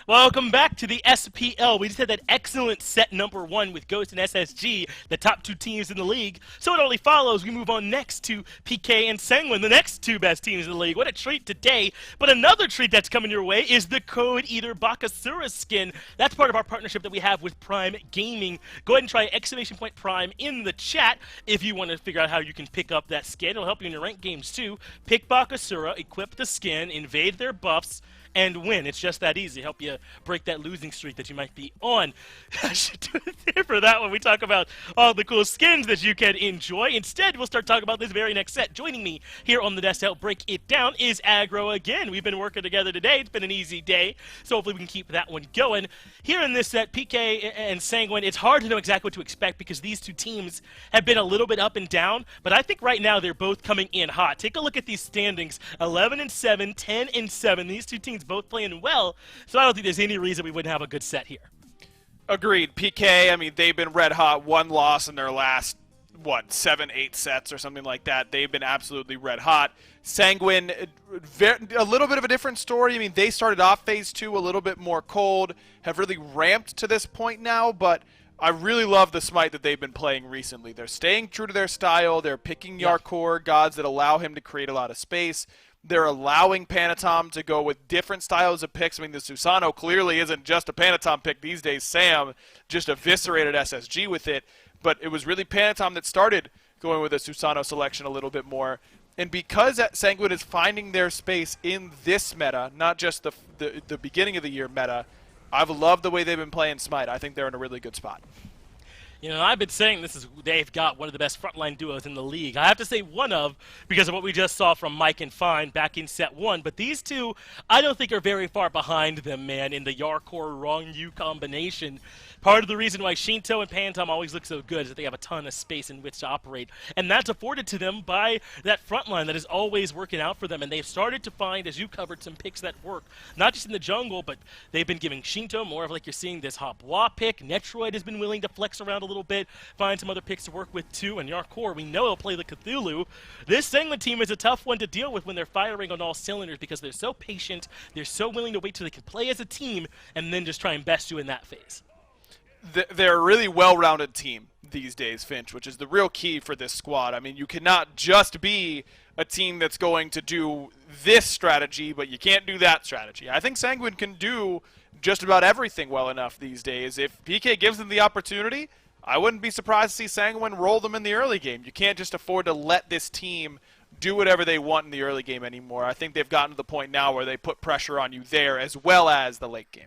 Welcome back to the SPL. We just had that excellent set number 1 with Ghost and SSG, the top 2 teams in the league. So it only follows we move on next to PK and Sanguine, the next 2 best teams in the league. What a treat today. But another treat that's coming your way is the Code Eater Bakasura skin. That's part of our partnership that we have with Prime Gaming. Go ahead and try exclamation point Prime in the chat if you want to figure out how you can pick up that skin. It'll help you in your ranked games too. Pick Bakasura, equip the skin, invade their buffs, and win. It's just that easy. Help you break that losing streak that you might be on. I should do it there for that when we talk about all the cool skins that you can enjoy. Instead, we'll start talking about this very next set. Joining me here on the desk to help break it down is Aggro again. We've been working together today. It's been an easy day, so hopefully we can keep that one going. Here in this set, PK and Sanguine, it's hard to know exactly what to expect because these 2 teams have been a little bit up and down, but I think right now they're both coming in hot. Take a look at these standings. 11-7, 10-7. These 2 teams both playing well, so I don't think there's any reason we wouldn't have a good set here. Agreed. PK, I mean, they've been red hot. 1 loss in their last, 7-8 sets or something like that. They've been absolutely red hot. Sanguine, a little bit of a different story. I mean, they started off Phase 2 a little bit more cold, have really ramped to this point now, but I really love the Smite that they've been playing recently. They're staying true to their style. They're picking Yarkor gods that allow him to create a lot of space. They're allowing Panatom to go with different styles of picks. I mean, the Susano clearly isn't just a Panatom pick these days. Sam just eviscerated SSG with it. But it was really Panatom that started going with a Susano selection a little bit more. And because Sanguine is finding their space in this meta, not just the beginning of the year meta, I've loved the way they've been playing Smite. I think they're in a really good spot. You know, I've been saying they've got one of the best frontline duos in the league. I have to say one of, because of what we just saw from Mike and Fine back in set 1. But these 2, I don't think are very far behind them, man, in the Yarkor Rongyu combination. Part of the reason why Shinto and Panatom always look so good is that they have a ton of space in which to operate. And that's afforded to them by that frontline that is always working out for them. And they've started to find, as you covered, some picks that work. Not just in the jungle, but they've been giving Shinto more of, like you're seeing, this Hopwa pick. Netroid has been willing to flex around a little bit, find some other picks to work with too. And Yarkor, we know he'll play the Cthulhu. This Sanguine team is a tough one to deal with when they're firing on all cylinders because they're so patient, they're so willing to wait till they can play as a team and then just try and best you in that phase. They're a really well-rounded team these days, Finch, which is the real key for this squad. I mean, you cannot just be a team that's going to do this strategy, but you can't do that strategy. I think Sanguine can do just about everything well enough these days. If PK gives them the opportunity, I wouldn't be surprised to see Sanguine roll them in the early game. You can't just afford to let this team do whatever they want in the early game anymore. I think they've gotten to the point now where they put pressure on you there as well as the late game.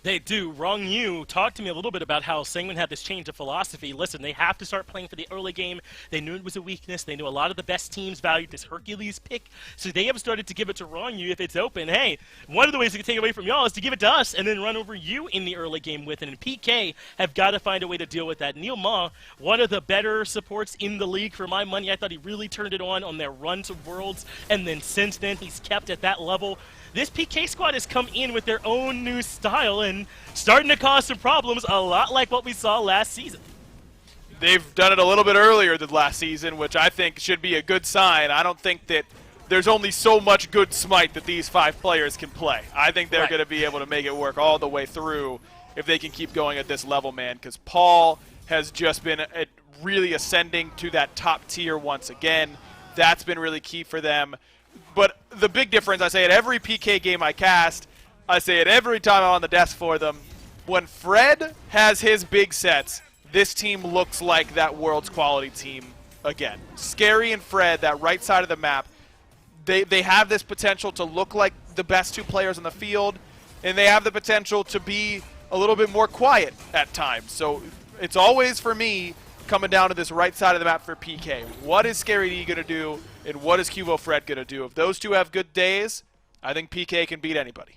They do. Rongyu talked to me a little bit about how Sanguine had this change of philosophy. Listen, they have to start playing for the early game. They knew it was a weakness. They knew a lot of the best teams valued this Hercules pick. So they have started to give it to Rongyu if it's open. Hey, one of the ways we can take it away from y'all is to give it to us and then run over you in the early game with it. And PK have got to find a way to deal with that. Neil Ma, one of the better supports in the league for my money. I thought he really turned it on their run to Worlds. And then since then, he's kept at that level. This PK squad has come in with their own new style and starting to cause some problems, a lot like what we saw last season. They've done it a little bit earlier than last season, which I think should be a good sign. I don't think that there's only so much good Smite that these 5 players can play. I think they're going to be able to make it work all the way through if they can keep going at this level, man, because Paul has just been really ascending to that top tier once again. That's been really key for them. But the big difference, I say it every PK game I cast, I say it every time I'm on the desk for them, when Fred has his big sets, this team looks like that World's quality team again. Scary and Fred, that right side of the map, they have this potential to look like the best 2 players on the field, and they have the potential to be a little bit more quiet at times. So it's always, for me, coming down to this right side of the map for PK. What is Scary D going to do, and what is Cubo Fred going to do? If those 2 have good days, I think PK can beat anybody.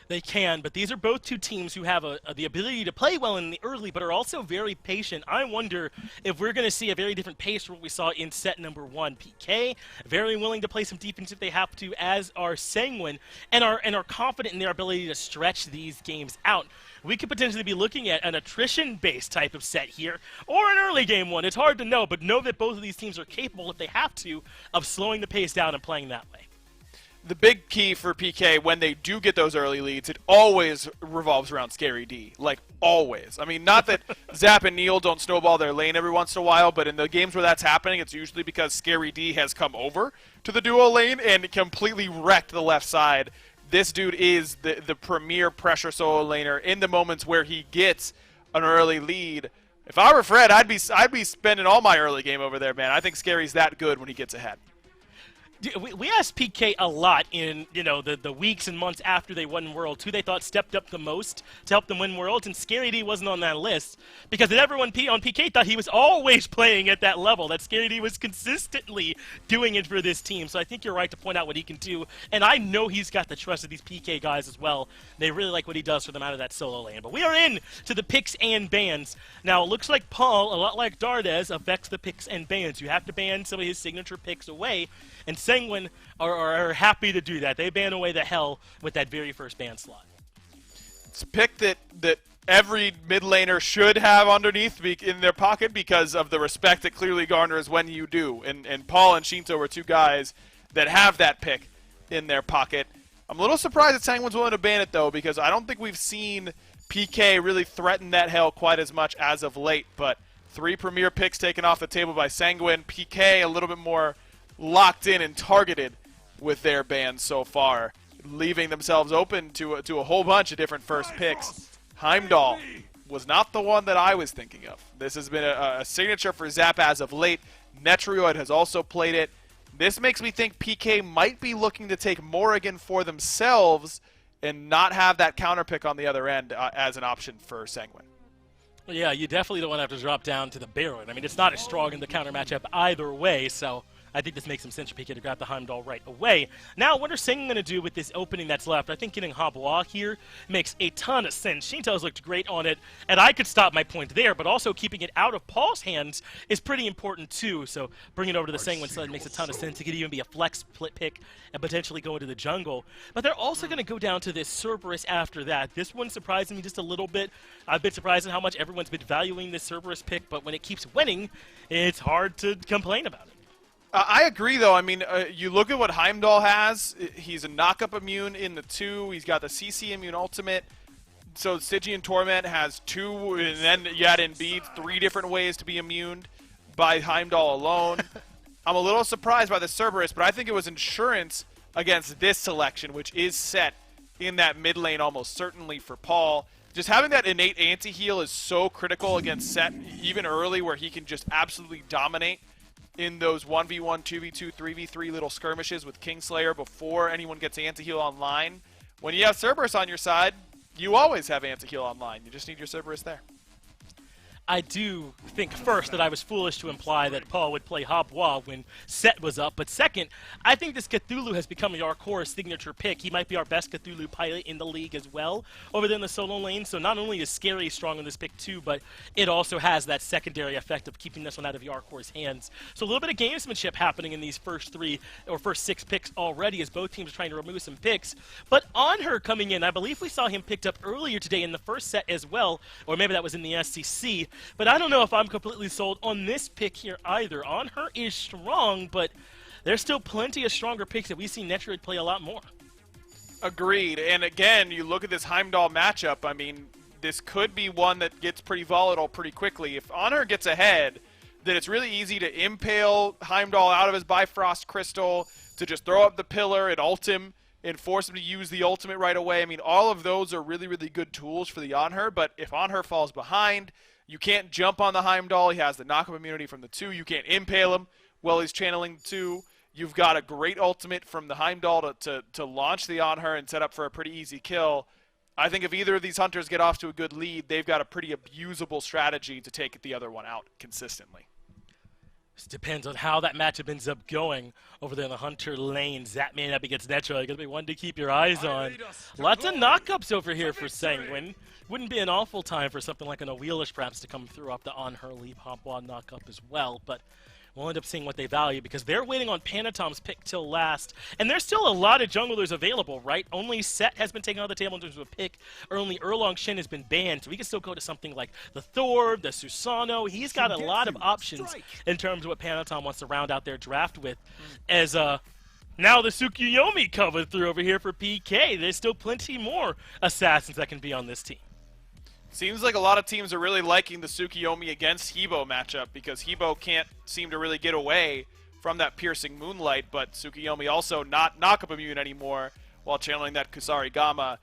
They can, but these are both 2 teams who have the ability to play well in the early, but are also very patient. I wonder if we're going to see a very different pace from what we saw in set number 1. PK, very willing to play some defense if they have to, as are Sanguine, and are confident in their ability to stretch these games out. We could potentially be looking at an attrition-based type of set here, or an early game one. It's hard to know, but know that both of these teams are capable, if they have to, of slowing the pace down and playing that way. The big key for PK when they do get those early leads, it always revolves around Scary D. Like, always. I mean, not that Zap and Neil don't snowball their lane every once in a while, but in the games where that's happening, it's usually because Scary D has come over to the duo lane and completely wrecked the left side. This dude is the premier pressure solo laner in the moments where he gets an early lead. If I were Fred, I'd be spending all my early game over there, man. I think Scary's that good when he gets ahead. We asked PK a lot in the weeks and months after they won Worlds who they thought stepped up the most to help them win Worlds, and Scary D wasn't on that list because everyone on PK thought he was always playing at that level, that Scary D was consistently doing it for this team. So I think you're right to point out what he can do, and I know he's got the trust of these PK guys as well. They really like what he does for them out of that solo lane. But we are in to the picks and bans. Now it looks like Paul, a lot like Dardes, affects the picks and bans. You have to ban some of his signature picks away, and Sanguine are happy to do that. They ban away the hell with that very first ban slot. It's a pick that every mid laner should have underneath in their pocket because of the respect it clearly garners when you do. And Paul and Shinto are two guys that have that pick in their pocket. I'm a little surprised that Sanguine's willing to ban it, though, because I don't think we've seen PK really threaten that hell quite as much as of late. But 3 premier picks taken off the table by Sanguine. PK a little bit more locked in and targeted with their bans so far, leaving themselves open to a whole bunch of different first picks. Heimdall was not the one that I was thinking of. This has been a signature for Zap as of late. Netrioid has also played it. This makes me think PK might be looking to take Morrigan for themselves and not have that counter pick on the other end as an option for Sanguine. Well, yeah, you definitely don't want to have to drop down to the Baron. I mean, it's not as strong in the counter matchup either way, so I think this makes some sense for PK to grab the Heimdall right away. Now, what are Sanguine going to do with this opening that's left? I think getting Habois here makes a ton of sense. Shinto's looked great on it, and I could stop my point there, but also keeping it out of Paul's hands is pretty important too. So bringing it over to the Sanguine side makes a ton of sense. It could even be a flex split pick and potentially go into the jungle. But they're also going to go down to this Cerberus after that. This one surprised me just a little bit. I've been surprised at how much everyone's been valuing this Cerberus pick, but when it keeps winning, it's hard to complain about it. I agree, though. I mean, you look at what Heimdall has. He's a knock-up immune in the 2. He's got the CC immune ultimate. So Stygian Torment has 2, and then you add in beads, 3 different ways to be immune by Heimdall alone. I'm a little surprised by the Cerberus, but I think it was insurance against this selection, which is set in that mid lane almost certainly for Paul. Just having that innate anti-heal is so critical against Set, even early, where he can just absolutely dominate in those 1v1, 2v2, 3v3 little skirmishes with Kingslayer before anyone gets anti-heal online. When you have Cerberus on your side, you always have anti-heal online. You just need your Cerberus there. I do think, first, that I was foolish to imply that Paul would play Habois when Set was up. But second, I think this Cthulhu has become our core signature pick. He might be our best Cthulhu pilot in the league as well over there in the solo lane. So not only is Scary strong in this pick too, but it also has that secondary effect of keeping this one out of Yarkor's hands. So a little bit of gamesmanship happening in these first 6 picks already as both teams are trying to remove some picks. But on her coming in, I believe we saw him picked up earlier today in the first set as well, or maybe that was in the SCC. But I don't know if I'm completely sold on this pick here either. On her is strong, but there's still plenty of stronger picks that we see Netroid play a lot more. Agreed. And again, you look at this Heimdall matchup, I mean, this could be one that gets pretty volatile pretty quickly. If Honor gets ahead, then it's really easy to impale Heimdall out of his Bifrost Crystal, to just throw up the pillar and ult him and force him to use the ultimate right away. I mean, all of those are really, really good tools for the Onher, but if Onher falls behind, you can't jump on the Heimdall. He has the knock-up immunity from the 2. You can't impale him while he's channeling the 2. You've got a great ultimate from the Heimdall to launch the Onher and set up for a pretty easy kill. I think if either of these hunters get off to a good lead, they've got a pretty abusable strategy to take the other one out consistently. This depends on how that matchup ends up going over there in the Hunter lane. Zapman up against Netroid. Going to be one to keep your eyes on. Lots of knockups over here for Sanguine. Wouldn't be an awful time for something like an Awelish perhaps to come through off the On Her Leap Habois knockup as well, but we'll end up seeing what they value because they're waiting on Panatom's pick till last, and there's still a lot of junglers available, right? Only Set has been taken on the table in terms of a pick, or only Erlong Shen has been banned, so we can still go to something like the Thor, the Susano. He's got a lot of options in terms of what Panatom wants to round out their draft with as Now the Tsukuyomi coming through over here for PK. There's still plenty more assassins that can be on this team. Seems like a lot of teams are really liking the Tsukuyomi against Hebo matchup because Hebo can't seem to really get away from that piercing moonlight, but Tsukuyomi also not knock-up immune anymore while channeling that Kusari Gamma.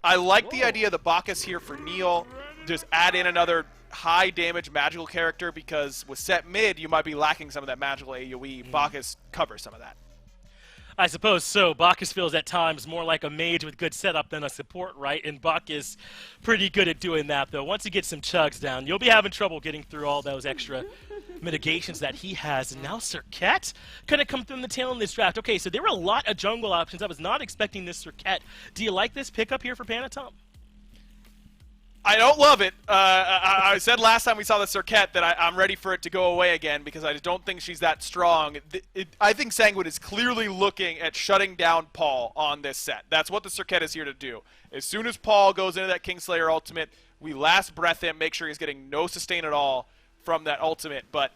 I like the idea of the Bacchus here for Neil. Just add in another high damage magical character because with set mid, you might be lacking some of that magical AoE. Bacchus covers some of that. I suppose so. Bacchus feels at times more like a mage with good setup than a support, right? And Bacchus pretty good at doing that, though. Once you get some chugs down, you'll be having trouble getting through all those extra mitigations that he has. And now Serket going to come through in the tail in this draft. Okay, so there were a lot of jungle options. I was not expecting this Serket. Do you like this pickup here for Panatom? I don't love it. I said last time we saw the Serket that I'm ready for it to go away again because I just don't think she's that strong. I think Sanguine is clearly looking at shutting down Paul on this set. That's what the Serket is here to do. As soon as Paul goes into that Kingslayer ultimate, we last breath him, make sure he's getting no sustain at all from that ultimate. But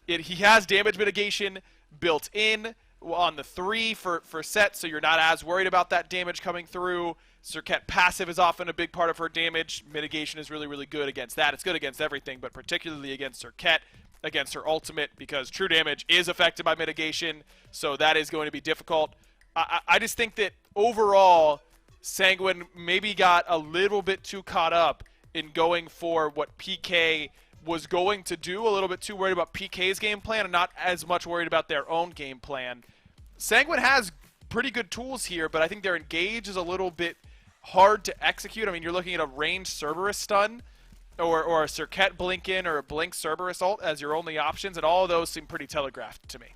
he has damage mitigation built in on the 3 for set, so you're not as worried about that damage coming through. Serket passive is often a big part of her damage. Mitigation is really, really good against that. It's good against everything, but particularly against Serket, against her ultimate, because true damage is affected by mitigation, so that is going to be difficult. I just think that overall, Sanguine maybe got a little bit too caught up in going for what PK was going to do, a little bit too worried about PK's game plan and not as much worried about their own game plan. Sanguine has pretty good tools here, but I think their engage is a little bit hard to execute. I mean, you're looking at a ranged Cerberus stun or a Serket blink in or a blink Cerberus ult as your only options, and all of those seem pretty telegraphed to me.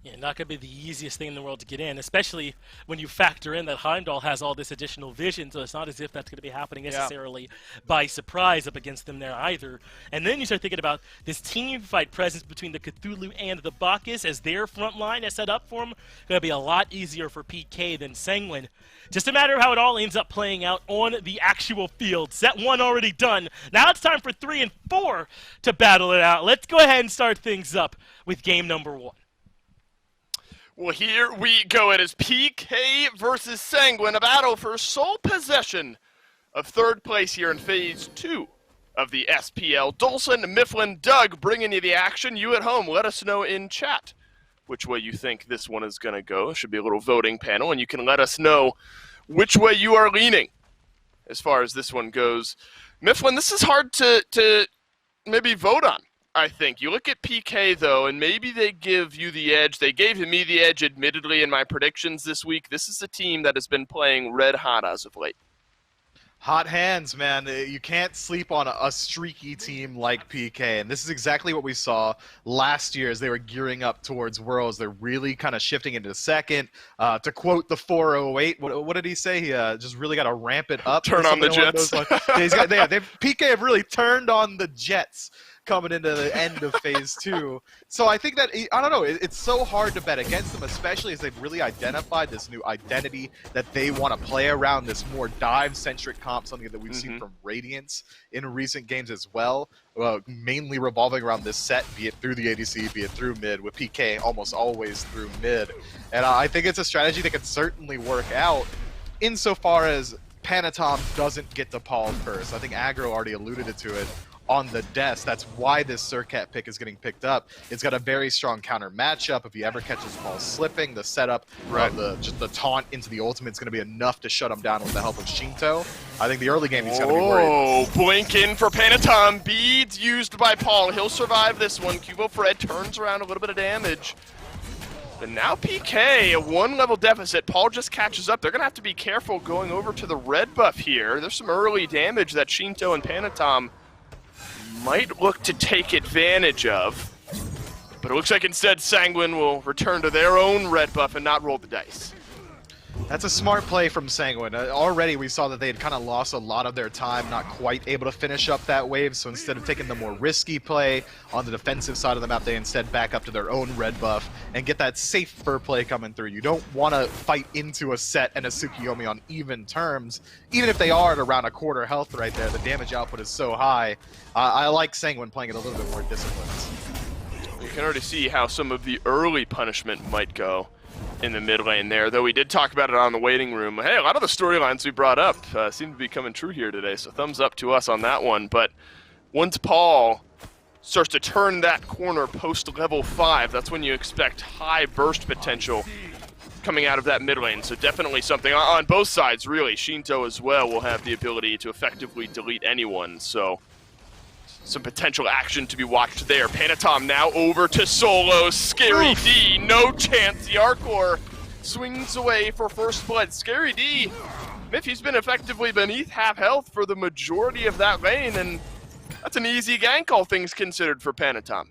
Yeah, not going to be the easiest thing in the world to get in, especially when you factor in that Heimdall has all this additional vision, so it's not as if that's going to be happening necessarily by surprise up against them there either. And then you start thinking about this team fight presence between the Cthulhu and the Bacchus as their front line is set up for them. Going to be a lot easier for PK than Sanguine. Just a matter of how it all ends up playing out on the actual field. Set 1 already done. Now it's time for 3 and 4 to battle it out. Let's go ahead and start things up with game number 1. Well, here we go. It is PK versus Sanguine, a battle for sole possession of third place here in Phase 2 of the SPL. Dolson, Mifflin, Doug bringing you the action. You at home, let us know in chat which way you think this one is going to go. It should be a little voting panel, and you can let us know which way you are leaning as far as this one goes. Mifflin, this is hard to maybe vote on. I think. You look at PK, though, and maybe they give you the edge. They gave me the edge, admittedly, in my predictions this week. This is a team that has been playing red hot as of late. Hot hands, man. You can't sleep on a streaky team like PK, and this is exactly what we saw last year as they were gearing up towards Worlds. They're really kind of shifting into second. To quote the 408, what did he say? He just really got to ramp it up. Turn on the Jets. PK have really turned on the Jets coming into the end of Phase 2. So I think that, I don't know, it's so hard to bet against them, especially as they've really identified this new identity that they want to play around, this more dive-centric comp, something that we've seen from Radiance in recent games as well, mainly revolving around this set, be it through the ADC, be it through mid, with PK almost always through mid. And I think it's a strategy that could certainly work out insofar as Panatom doesn't get to Paul first. I think Aggro already alluded to it on the desk. That's why this Serket pick is getting picked up. It's got a very strong counter matchup. If he ever catches Paul slipping, the setup, just the taunt into the ultimate is going to be enough to shut him down with the help of Shinto. I think the early game he's going to be worried. Oh, blink in for Panatom. Beads used by Paul. He'll survive this one. Cubo Fred turns around, a little bit of damage. But now PK, a 1-level deficit. Paul just catches up. They're going to have to be careful going over to the red buff here. There's some early damage that Shinto and Panatom might look to take advantage of. But it looks like instead Sanguine will return to their own red buff and not roll the dice. That's a smart play from Sanguine. Already we saw that they had kind of lost a lot of their time, not quite able to finish up that wave, so instead of taking the more risky play on the defensive side of the map, they instead back up to their own red buff and get that safer play coming through. You don't want to fight into a set and a Tsukuyomi on even terms, even if they are at around a quarter health right there. The damage output is so high. I like Sanguine playing it a little bit more disciplined. You can already see how some of the early punishment might go. in the mid lane there, though we did talk about it on the waiting room. Hey, a lot of the storylines we brought up seem to be coming true here today, so thumbs up to us on that one. But once Paul starts to turn that corner post level 5, that's when you expect high burst potential coming out of that mid lane. So definitely something on both sides, really. Shinto as well will have the ability to effectively delete anyone, so some potential action to be watched there. Panatom now over to solo. Scary D, no chance. Yarkor swings away for first blood. Scary D, Miff, he's been effectively beneath half health for the majority of that lane, and that's an easy gank, all things considered, for Panatom.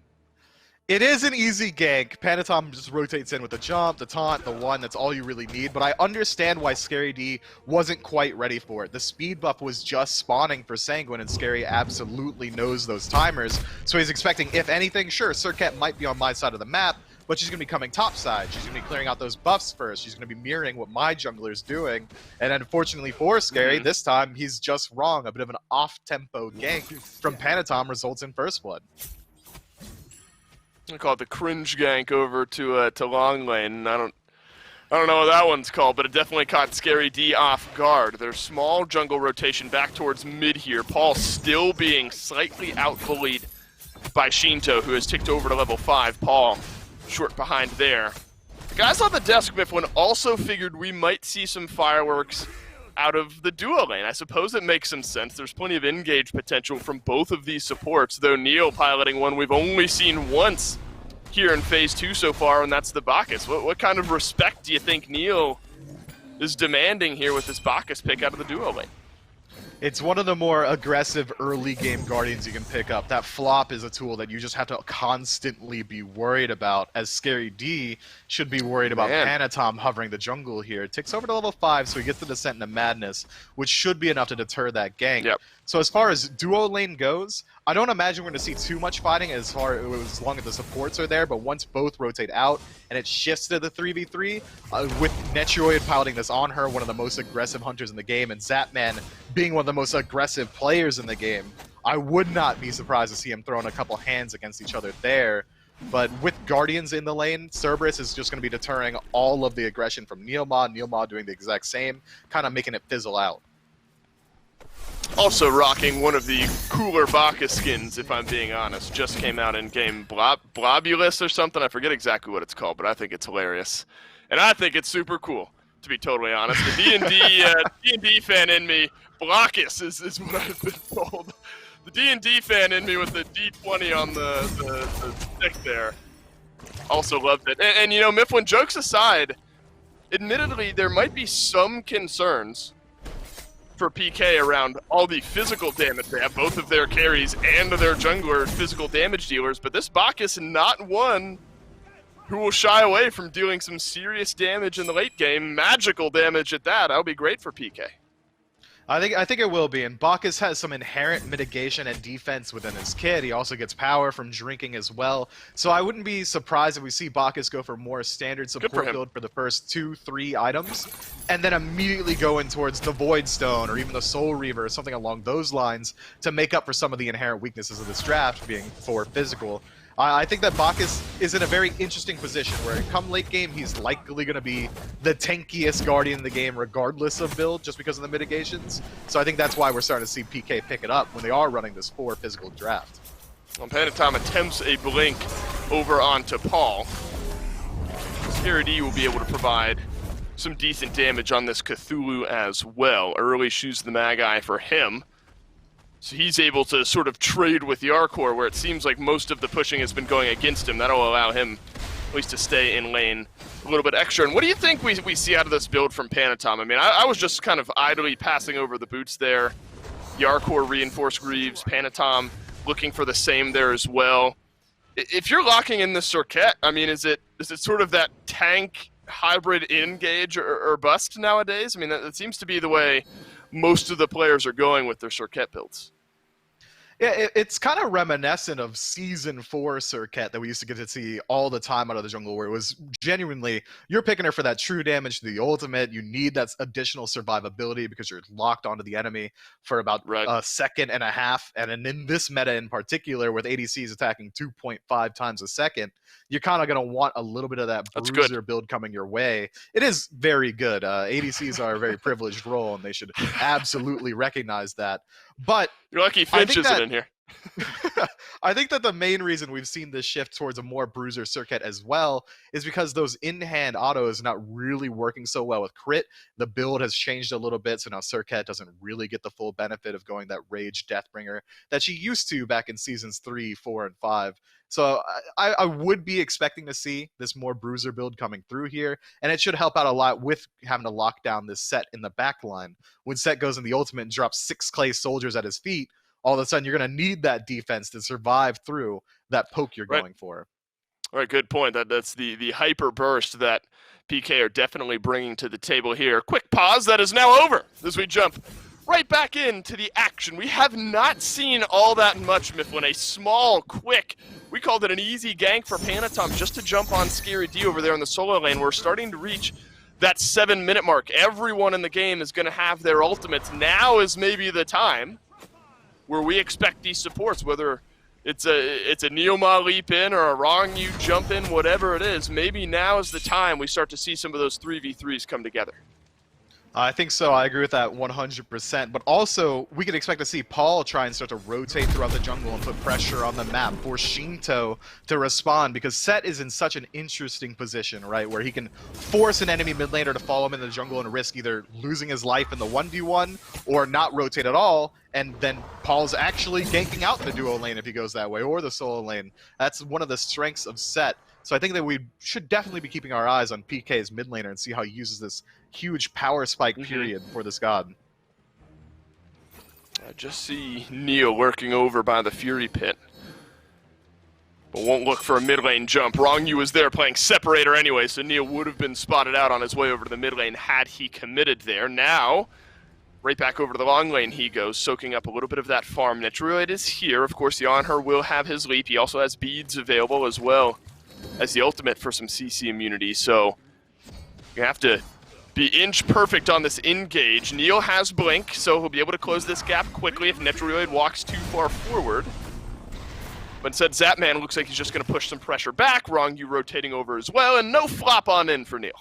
It is an easy gank. Panatom just rotates in with the jump, the taunt, the one. That's all you really need. But I understand why Scary D wasn't quite ready for it. The speed buff was just spawning for Sanguine, and Scary absolutely knows those timers. So he's expecting, if anything, sure, Circuit might be on my side of the map, but she's going to be coming top side. She's going to be clearing out those buffs first. She's going to be mirroring what my jungler's doing. And unfortunately for Scary, this time he's just wrong. A bit of an off-tempo gank from Panatom results in first blood. I call it the cringe gank over to long lane. I don't know what that one's called, but it definitely caught Scary D off guard. Their small jungle rotation back towards mid here. Paul still being slightly outbullied by Shinto, who has ticked over to level 5. Paul short behind there. The guys on the desk, Mifflin, also figured we might see some fireworks out of the duo lane. I suppose it makes some sense. There's plenty of engage potential from both of these supports, though Neil piloting one we've only seen once here in Phase 2 so far, and that's the Bacchus. What kind of respect do you think Neil is demanding here with this Bacchus pick out of the duo lane? It's one of the more aggressive early game Guardians you can pick up. That flop is a tool that you just have to constantly be worried about, as Scary D should be worried about Panatom hovering the jungle here. It ticks over to level 5, so he gets the Descent into Madness, which should be enough to deter that gank. Yep. So as far as duo lane goes, I don't imagine we're going to see too much fighting as long as the supports are there, but once both rotate out and it shifts to the 3v3, with Netroid piloting this on her, one of the most aggressive hunters in the game, and Zapman being one of the most aggressive players in the game, I would not be surprised to see him throwing a couple hands against each other there. But with Guardians in the lane, Cerberus is just going to be deterring all of the aggression from Neilma. Neilma doing the exact same, kind of making it fizzle out. Also rocking one of the cooler Bacchus skins, if I'm being honest. Just came out in game, Blobulus or something. I forget exactly what it's called, but I think it's hilarious. And I think it's super cool, to be totally honest. The D&D fan in me, Blockus is what I've been told. The D&D fan in me with the D20 on the stick there also loved it. And you know, Mifflin, jokes aside, admittedly, there might be some concerns for PK around all the physical damage they have, both of their carries and their jungler physical damage dealers, but this Bacchus not one who will shy away from dealing some serious damage in the late game, magical damage at that. That would be great for PK. I think it will be, and Bacchus has some inherent mitigation and defense within his kit. He also gets power from drinking as well, so I wouldn't be surprised if we see Bacchus go for more standard support build for the first 2-3 items, and then immediately go in towards the Void Stone or even the Soul Reaver or something along those lines to make up for some of the inherent weaknesses of this draft, being 4 physical. I think that Bacchus is in a very interesting position where come late game, he's likely going to be the tankiest Guardian in the game regardless of build, just because of the mitigations. So I think that's why we're starting to see PK pick it up when they are running this 4 physical draft. Well, Panatom attempts a blink over onto Paul. Scary D will be able to provide some decent damage on this Cthulhu as well. Early shoes the Magi for him. So he's able to sort of trade with Yarkor, where it seems like most of the pushing has been going against him. That'll allow him at least to stay in lane a little bit extra. And what do you think we see out of this build from Panatom? I mean, I was just kind of idly passing over the boots there. Yarkor reinforced Greaves, Panatom looking for the same there as well. If you're locking in the Circuit, I mean, is it sort of that tank hybrid engage or bust nowadays? I mean, that seems to be the way most of the players are going with their Circuit builds. Yeah, it's kind of reminiscent of Season 4 Circuit that we used to get to see all the time out of the jungle, where it was genuinely, you're picking her for that true damage to the ultimate. You need that additional survivability because you're locked onto the enemy for about a second and a half. And in this meta in particular, with ADCs attacking 2.5 times a second, you're kind of going to want a little bit of that bruiser build coming your way. It is very good. ADCs are a very privileged role, and they should absolutely recognize that. But you're lucky Finch isn't in here. I think that the main reason we've seen this shift towards a more bruiser circuit as well is because those in-hand autos not really working so well with crit. The build has changed a little bit, so now Circuit doesn't really get the full benefit of going that Rage Deathbringer that she used to back in Seasons 3, 4, and 5. So I would be expecting to see this more bruiser build coming through here, and it should help out a lot with having to lock down this Set in the back line. When Set goes in the ultimate and drops 6 clay soldiers at his feet, all of a sudden you're going to need that defense to survive through that poke you're going for. All right, good point. That's the hyper burst that PK are definitely bringing to the table here. Quick pause that is now over as we jump right back into the action. We have not seen all that much, Mifflin. A small, quick, we called it an easy gank for Panatom just to jump on Scary D over there in the solo lane. We're starting to reach that 7-minute mark. Everyone in the game is going to have their ultimates. Now is maybe the time where we expect these supports, whether it's a Neoma leap in or a Wrong You jump in, whatever it is, maybe now is the time we start to see some of those 3v3s come together. I think so. I agree with that 100%. But also, we can expect to see Paul try and start to rotate throughout the jungle and put pressure on the map for Shinto to respond, because Set is in such an interesting position, right, where he can force an enemy mid laner to follow him in the jungle and risk either losing his life in the 1v1 or not rotate at all. And then Paul's actually ganking out the duo lane if he goes that way, or the solo lane. That's one of the strengths of Set. So I think that we should definitely be keeping our eyes on PK's mid laner and see how he uses this huge power spike period for this god. I just see Neo lurking over by the Fury Pit, but won't look for a mid lane jump. Wrong You was there playing Separator anyway, so Neo would have been spotted out on his way over to the mid lane had he committed there. Now, right back over to the long lane he goes, soaking up a little bit of that farm. Nitroid is here. Of course, the On Her will have his leap. He also has beads available as well as the ultimate for some CC immunity, so you have to be inch perfect on this engage. Neil has blink, so he'll be able to close this gap quickly if Netroid walks too far forward. But instead, Zapman looks like he's just going to push some pressure back. Wrong You rotating over as well, and no flop on in for Neil.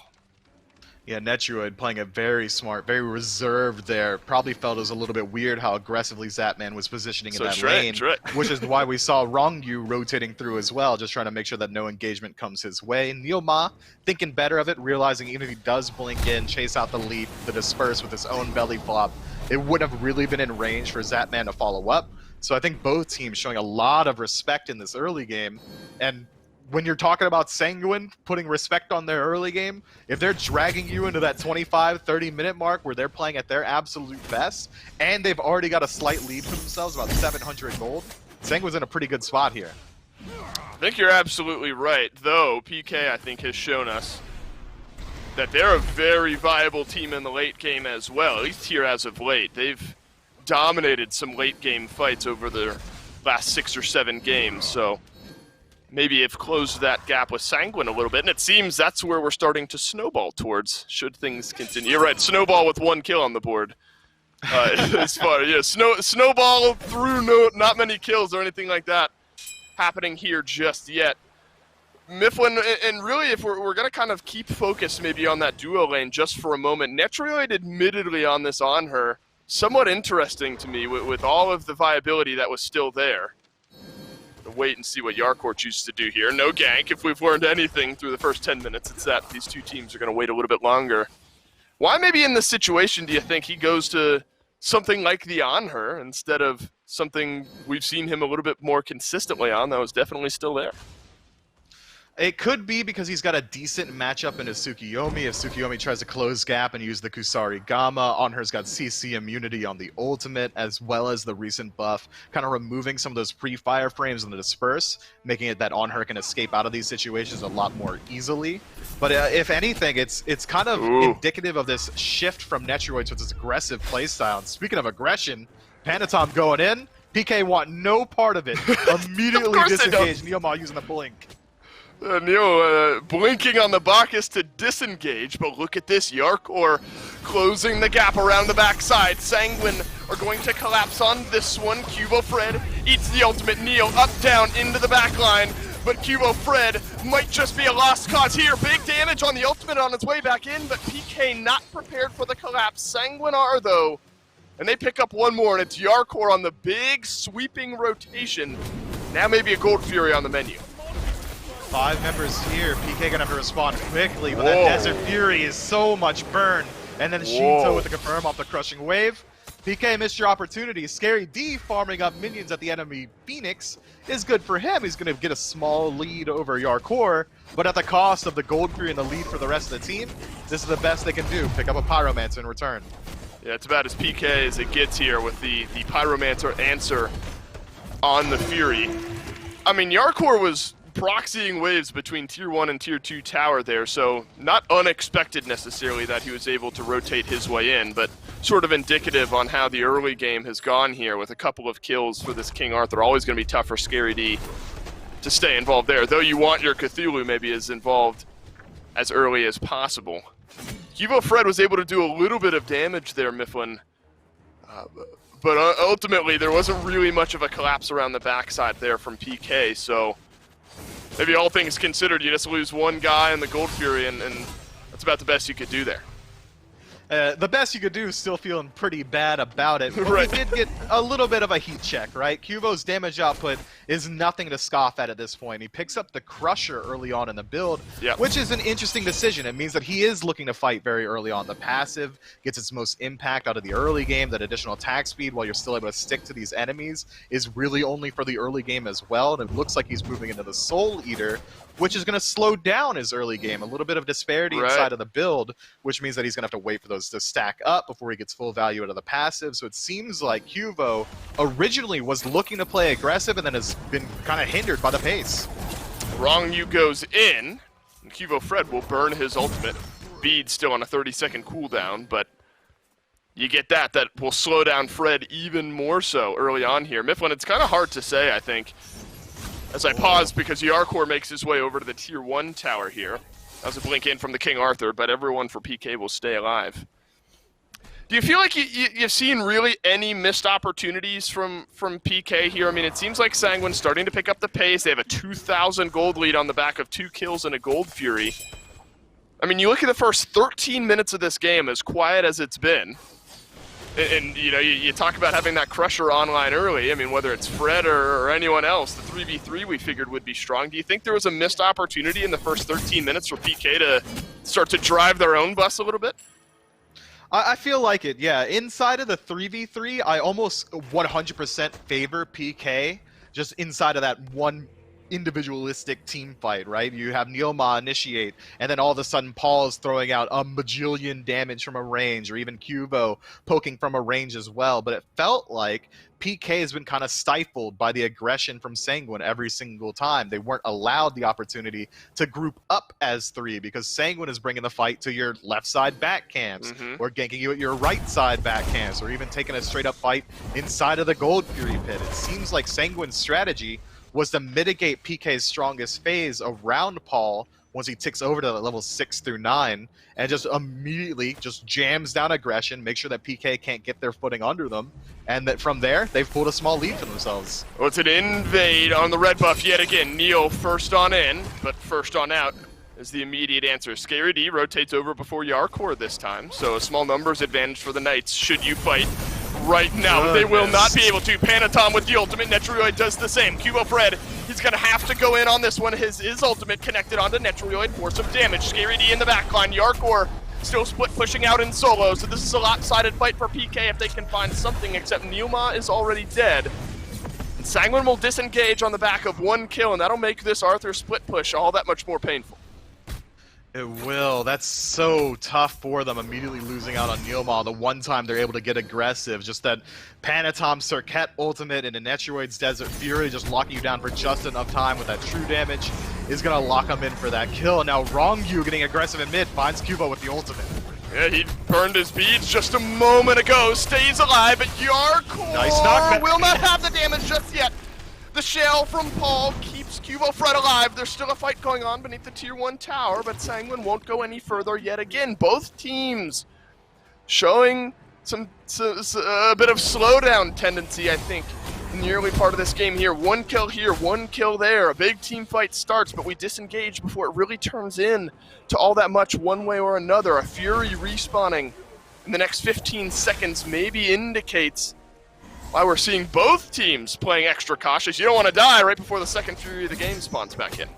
Yeah, Netroid playing it very smart, very reserved there. Probably felt it was a little bit weird how aggressively Zapman was positioning in that lane, which is why we saw Wrong You rotating through as well, just trying to make sure that no engagement comes his way. Neoma thinking better of it, realizing even if he does blink in, chase out the leap, the disperse with his own belly flop, it wouldn't have really been in range for Zapman to follow up. So I think both teams showing a lot of respect in this early game. And when you're talking about Sanguine putting respect on their early game, if they're dragging you into that 25, 30-minute mark where they're playing at their absolute best, and they've already got a slight lead for themselves, about 700 gold, Sanguine's in a pretty good spot here. I think you're absolutely right, though PK, I think, has shown us that they're a very viable team in the late game as well, at least here as of late. They've dominated some late game fights over their last 6 or 7 games, so maybe have closed that gap with Sanguine a little bit, and it seems that's where we're starting to snowball towards, should things continue. You're right, snowball with 1 kill on the board. As far, yeah, snowball through not many kills or anything like that happening here just yet. Mifflin, and really if we're going to kind of keep focus maybe on that duo lane just for a moment, Netroid admittedly on this On Her, somewhat interesting to me with all of the viability that was still there. Wait and see what Yarkor chooses to do here. No gank. If we've learned anything through the first 10 minutes, it's that these two teams are going to wait a little bit longer. Why maybe in this situation do you think he goes to something like the On Her instead of something we've seen him a little bit more consistently on that was definitely still there? It could be because he's got a decent matchup into Tsukiyomi. If Tsukiyomi tries to close gap and use the Kusari Gamma, On Her's got CC immunity on the ultimate, as well as the recent buff, kind of removing some of those pre-fire frames in the disperse, making it that On Her can escape out of these situations a lot more easily. But if anything, it's kind of indicative of this shift from Netroid to this aggressive playstyle. And speaking of aggression, Panatom going in, PK want no part of it. Immediately course they don't. disengage. Neoma using the blink. Neo blinking on the Bacchus to disengage, but look at this, Yarkor closing the gap around the backside. Sanguine are going to collapse on this one. Cubo Fred eats the ultimate. Neo up, down, into the back line, but Cubo Fred might just be a lost cause here. Big damage on the ultimate on its way back in, but PK not prepared for the collapse. Sanguine are, though, and they pick up one more, and it's Yarkor on the big sweeping rotation. Now maybe a Gold Fury on the menu. 5 members here. PK gonna have to respond quickly, but Whoa. that Desert Fury is so much burn. And then Shinto with the confirm off the crushing wave. PK missed your opportunity. Scary D farming up minions at the enemy Phoenix is good for him. He's gonna get a small lead over Yarkor, but at the cost of the Gold Fury and the lead for the rest of the team, this is the best they can do. Pick up a Pyromancer in return. Yeah, it's about as PK as it gets here with the Pyromancer answer on the Fury. I mean, Yarkor was proxying waves between Tier 1 and Tier 2 tower there, so not unexpected necessarily that he was able to rotate his way in, but sort of indicative on how the early game has gone here with a couple of kills for this King Arthur. Always going to be tough for Scary D to stay involved there, though you want your Cthulhu maybe as involved as early as possible. Cubo Fred was able to do a little bit of damage there, Mifflin, but ultimately there wasn't really much of a collapse around the backside there from PK, so maybe all things considered, you just lose one guy in the Gold Fury, and that's about the best you could do there. The best you could do is still feeling pretty bad about it. But Right. we did get a little bit of a heat check, right? Cubo's damage output is nothing to scoff at this point. He picks up the Crusher early on in the build, Yep. which is an interesting decision. It means that he is looking to fight very early on. The passive gets its most impact out of the early game. That additional attack speed, while you're still able to stick to these enemies, is really only for the early game as well. And it looks like he's moving into the Soul Eater, which is going to slow down his early game. A little bit of disparity Right. inside of the build, which means that he's going to have to wait for those to stack up before he gets full value out of the passive. So it seems like Cubo originally was looking to play aggressive and then has been kind of hindered by the pace. Wrong U goes in, and Cubo Fred will burn his ultimate. Bead still on a 30-second cooldown, but you get that will slow down Fred even more so early on here. Mifflin, it's kind of hard to say, I think, as I pause, because Yarkor makes his way over to the Tier 1 tower here. That was a blink in from the King Arthur, but everyone for PK will stay alive. Do you feel like you've seen really any missed opportunities from PK here? I mean, it seems like Sanguine's starting to pick up the pace. They have a 2,000 gold lead on the back of 2 kills and a Gold Fury. I mean, you look at the first 13 minutes of this game, as quiet as it's been, and you know, you talk about having that Crusher online early. I mean, whether it's Fred or anyone else, the 3v3 we figured would be strong. Do you think there was a missed opportunity in the first 13 minutes for PK to start to drive their own bus a little bit? I feel like it, yeah. Inside of the 3v3, I almost 100% favor PK just inside of that one individualistic team fight, right? You have Neoma initiate, and then all of a sudden Paul's throwing out a bajillion damage from a range, or even Cubo poking from a range as well. But it felt like PK has been kind of stifled by the aggression from Sanguine every single time. They weren't allowed the opportunity to group up as 3 because Sanguine is bringing the fight to your left side back camps, or ganking you at your right side back camps, or even taking a straight up fight inside of the Gold Fury pit. It seems like Sanguine's strategy was to mitigate PK's strongest phase around Paul once he ticks over to level 6 through 9, and just immediately just jams down aggression, make sure that PK can't get their footing under them, and that from there, they've pulled a small lead for themselves. Well, it's an invade on the red buff yet again. Neo first on in, but first on out is the immediate answer. Scary D rotates over before Yarkor this time, so a small numbers advantage for the Knights should you fight right now. They will not be able to. Panatom with the ultimate. Netrioid does the same. Cubo Fred, he's going to have to go in on this one. His ultimate connected onto Netrioid for some damage. Scary D in the backline. Yarkor still split pushing out in solo, so this is a lopsided fight for PK if they can find something, except Neoma is already dead. And Sanguine will disengage on the back of 1 kill, and that'll make this Arthur split push all that much more painful. It will. That's so tough for them, immediately losing out on Neoma the one time they're able to get aggressive. Just that Panatom Circuit ultimate and a Netrioid's Desert Fury just locking you down for just enough time with that true damage is going to lock them in for that kill. And now Wrong You getting aggressive in mid finds Cubo with the ultimate. Yeah, he burned his beads just a moment ago. Stays alive, but Yarkor Nice knockback. will not have the damage just yet. The shell from Paul keeps Cubo Fred alive. There's still a fight going on beneath the Tier 1 tower, but Sanguine won't go any further yet again. Both teams showing a bit of slowdown tendency, I think, in the early part of this game here. One kill here, one kill there. A big team fight starts, but we disengage before it really turns in to all that much one way or another. A Fury respawning in the next 15 seconds maybe indicates why we're seeing both teams playing extra cautious. You don't want to die right before the second Fury of the game spawns back in.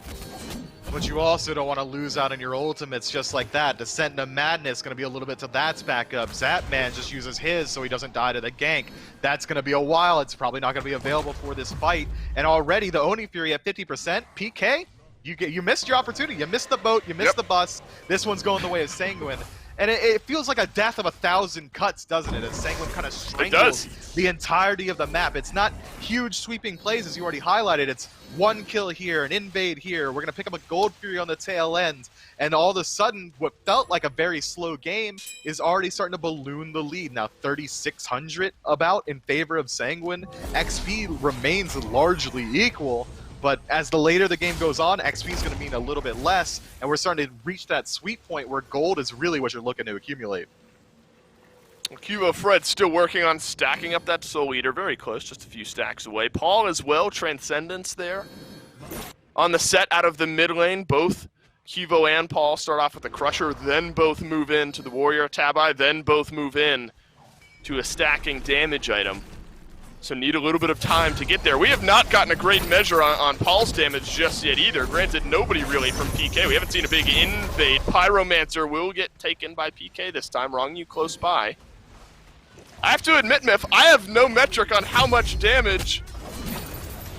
But you also don't want to lose out on your ultimates just like that. Descent into Madness going to be a little bit to that's backup. Zapman just uses his so he doesn't die to the gank. That's going to be a while. It's probably not going to be available for this fight. And already the Oni Fury at 50%. PK, you missed your opportunity. You missed the boat. You missed the bus. This one's going the way of Sanguine. And it feels like a death of 1,000 cuts, doesn't it? As Sanguine kind of strangles the entirety of the map. It's not huge sweeping plays, as you already highlighted. It's one kill here, an invade here. We're going to pick up a Gold Fury on the tail end. And all of a sudden, what felt like a very slow game is already starting to balloon the lead. Now 3,600 about in favor of Sanguine. XP remains largely equal. But as the later the game goes on, XP is going to mean a little bit less, and we're starting to reach that sweet point where gold is really what you're looking to accumulate. Cubo Fred still working on stacking up that Soul Eater, very close, just a few stacks away. Paul as well, Transcendence there. On the set out of the mid lane, both Cubo and Paul start off with the Crusher, then both move into the Warrior Tabi, then both move in to a stacking damage item. So need a little bit of time to get there. We have not gotten a great measure on Paul's damage just yet either. Granted, nobody really from PK. We haven't seen a big invade. Pyromancer will get taken by PK this time. Wrong you close by. I have to admit, Myth, I have no metric on how much damage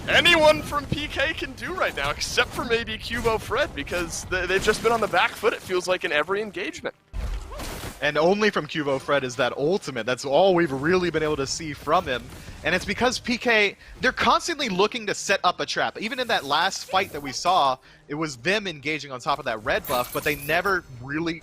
anyone from PK can do right now, except for maybe Cubo Fred, because they've just been on the back foot, it feels like, in every engagement. And only from Cubo Fred is that ultimate. That's all we've really been able to see from him. And it's because PK, they're constantly looking to set up a trap. Even in that last fight that we saw, it was them engaging on top of that red buff, but they never really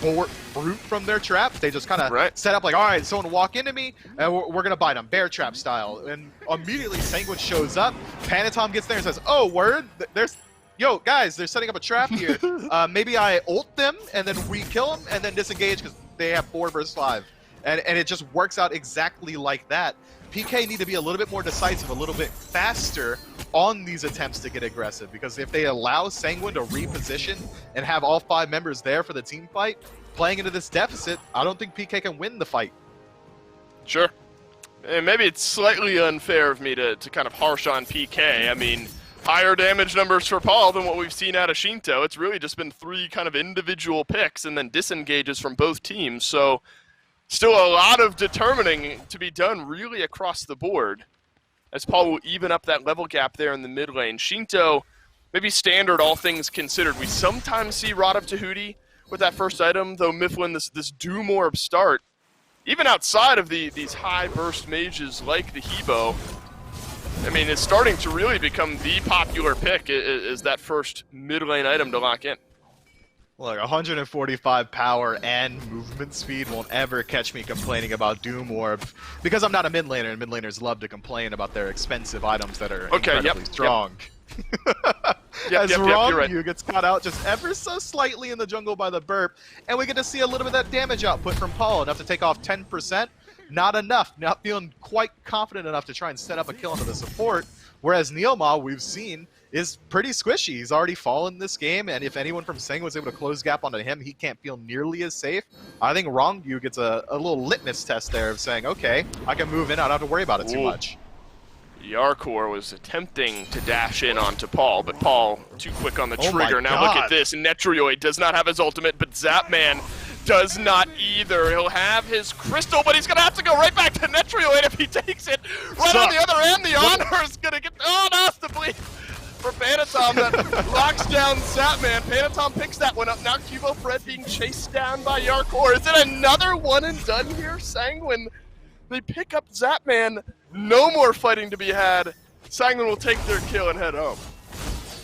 bore fruit from their traps. They just kind of set up like, all right, someone walk into me, and we're going to bite them, bear trap style. And immediately Sanguine shows up, Panatom gets there and says, oh, word, yo, guys, they're setting up a trap here. Maybe I ult them, and then we kill them, and then disengage because they have 4 versus 5. And it just works out exactly like that. PK need to be a little bit more decisive, a little bit faster on these attempts to get aggressive, because if they allow Sanguine to reposition and have all 5 members there for the team fight, playing into this deficit, I don't think PK can win the fight. Sure. And maybe it's slightly unfair of me to kind of harsh on PK. I mean, higher damage numbers for Paul than what we've seen out of Shinto. It's really just been 3 kind of individual picks and then disengages from both teams. So still a lot of determining to be done really across the board, as Paul will even up that level gap there in the mid lane. Shinto, maybe standard all things considered. We sometimes see Rod of Tahuti with that first item, though Mifflin, this Doom Orb start, even outside of these high burst mages like the Hebo, I mean, it's starting to really become the popular pick is that first mid lane item to lock in. Look, 145 power and movement speed won't ever catch me complaining about Doom Orb, because I'm not a mid laner, and mid laners love to complain about their expensive items that are incredibly strong. As Wrong You gets caught out just ever so slightly in the jungle by the burp, and we get to see a little bit of that damage output from Paul, enough to take off 10%. Not enough, not feeling quite confident enough to try and set up a kill into the support, whereas Neilma, we've seen, is pretty squishy. He's already fallen this game, and if anyone from Sanguine was able to close gap onto him, he can't feel nearly as safe. I think Wrongview gets a little litmus test there of saying, okay, I can move in, I don't have to worry about it too much. Yarkor was attempting to dash in onto Paul, but Paul too quick on the trigger. Now look at this, Netrioid does not have his ultimate, but Zapman does not either. He'll have his crystal, but he's going to have to go right back to Netrioid if he takes it. Right on the other end, the honor is going to get... Oh, no, it's the bleed for Panatom that locks down Zapman. Panatom picks that one up. Now Cubo Fred being chased down by Yarkor. Is it another one and done here? Sanguine, they pick up Zapman. No more fighting to be had. Sanguine will take their kill and head home.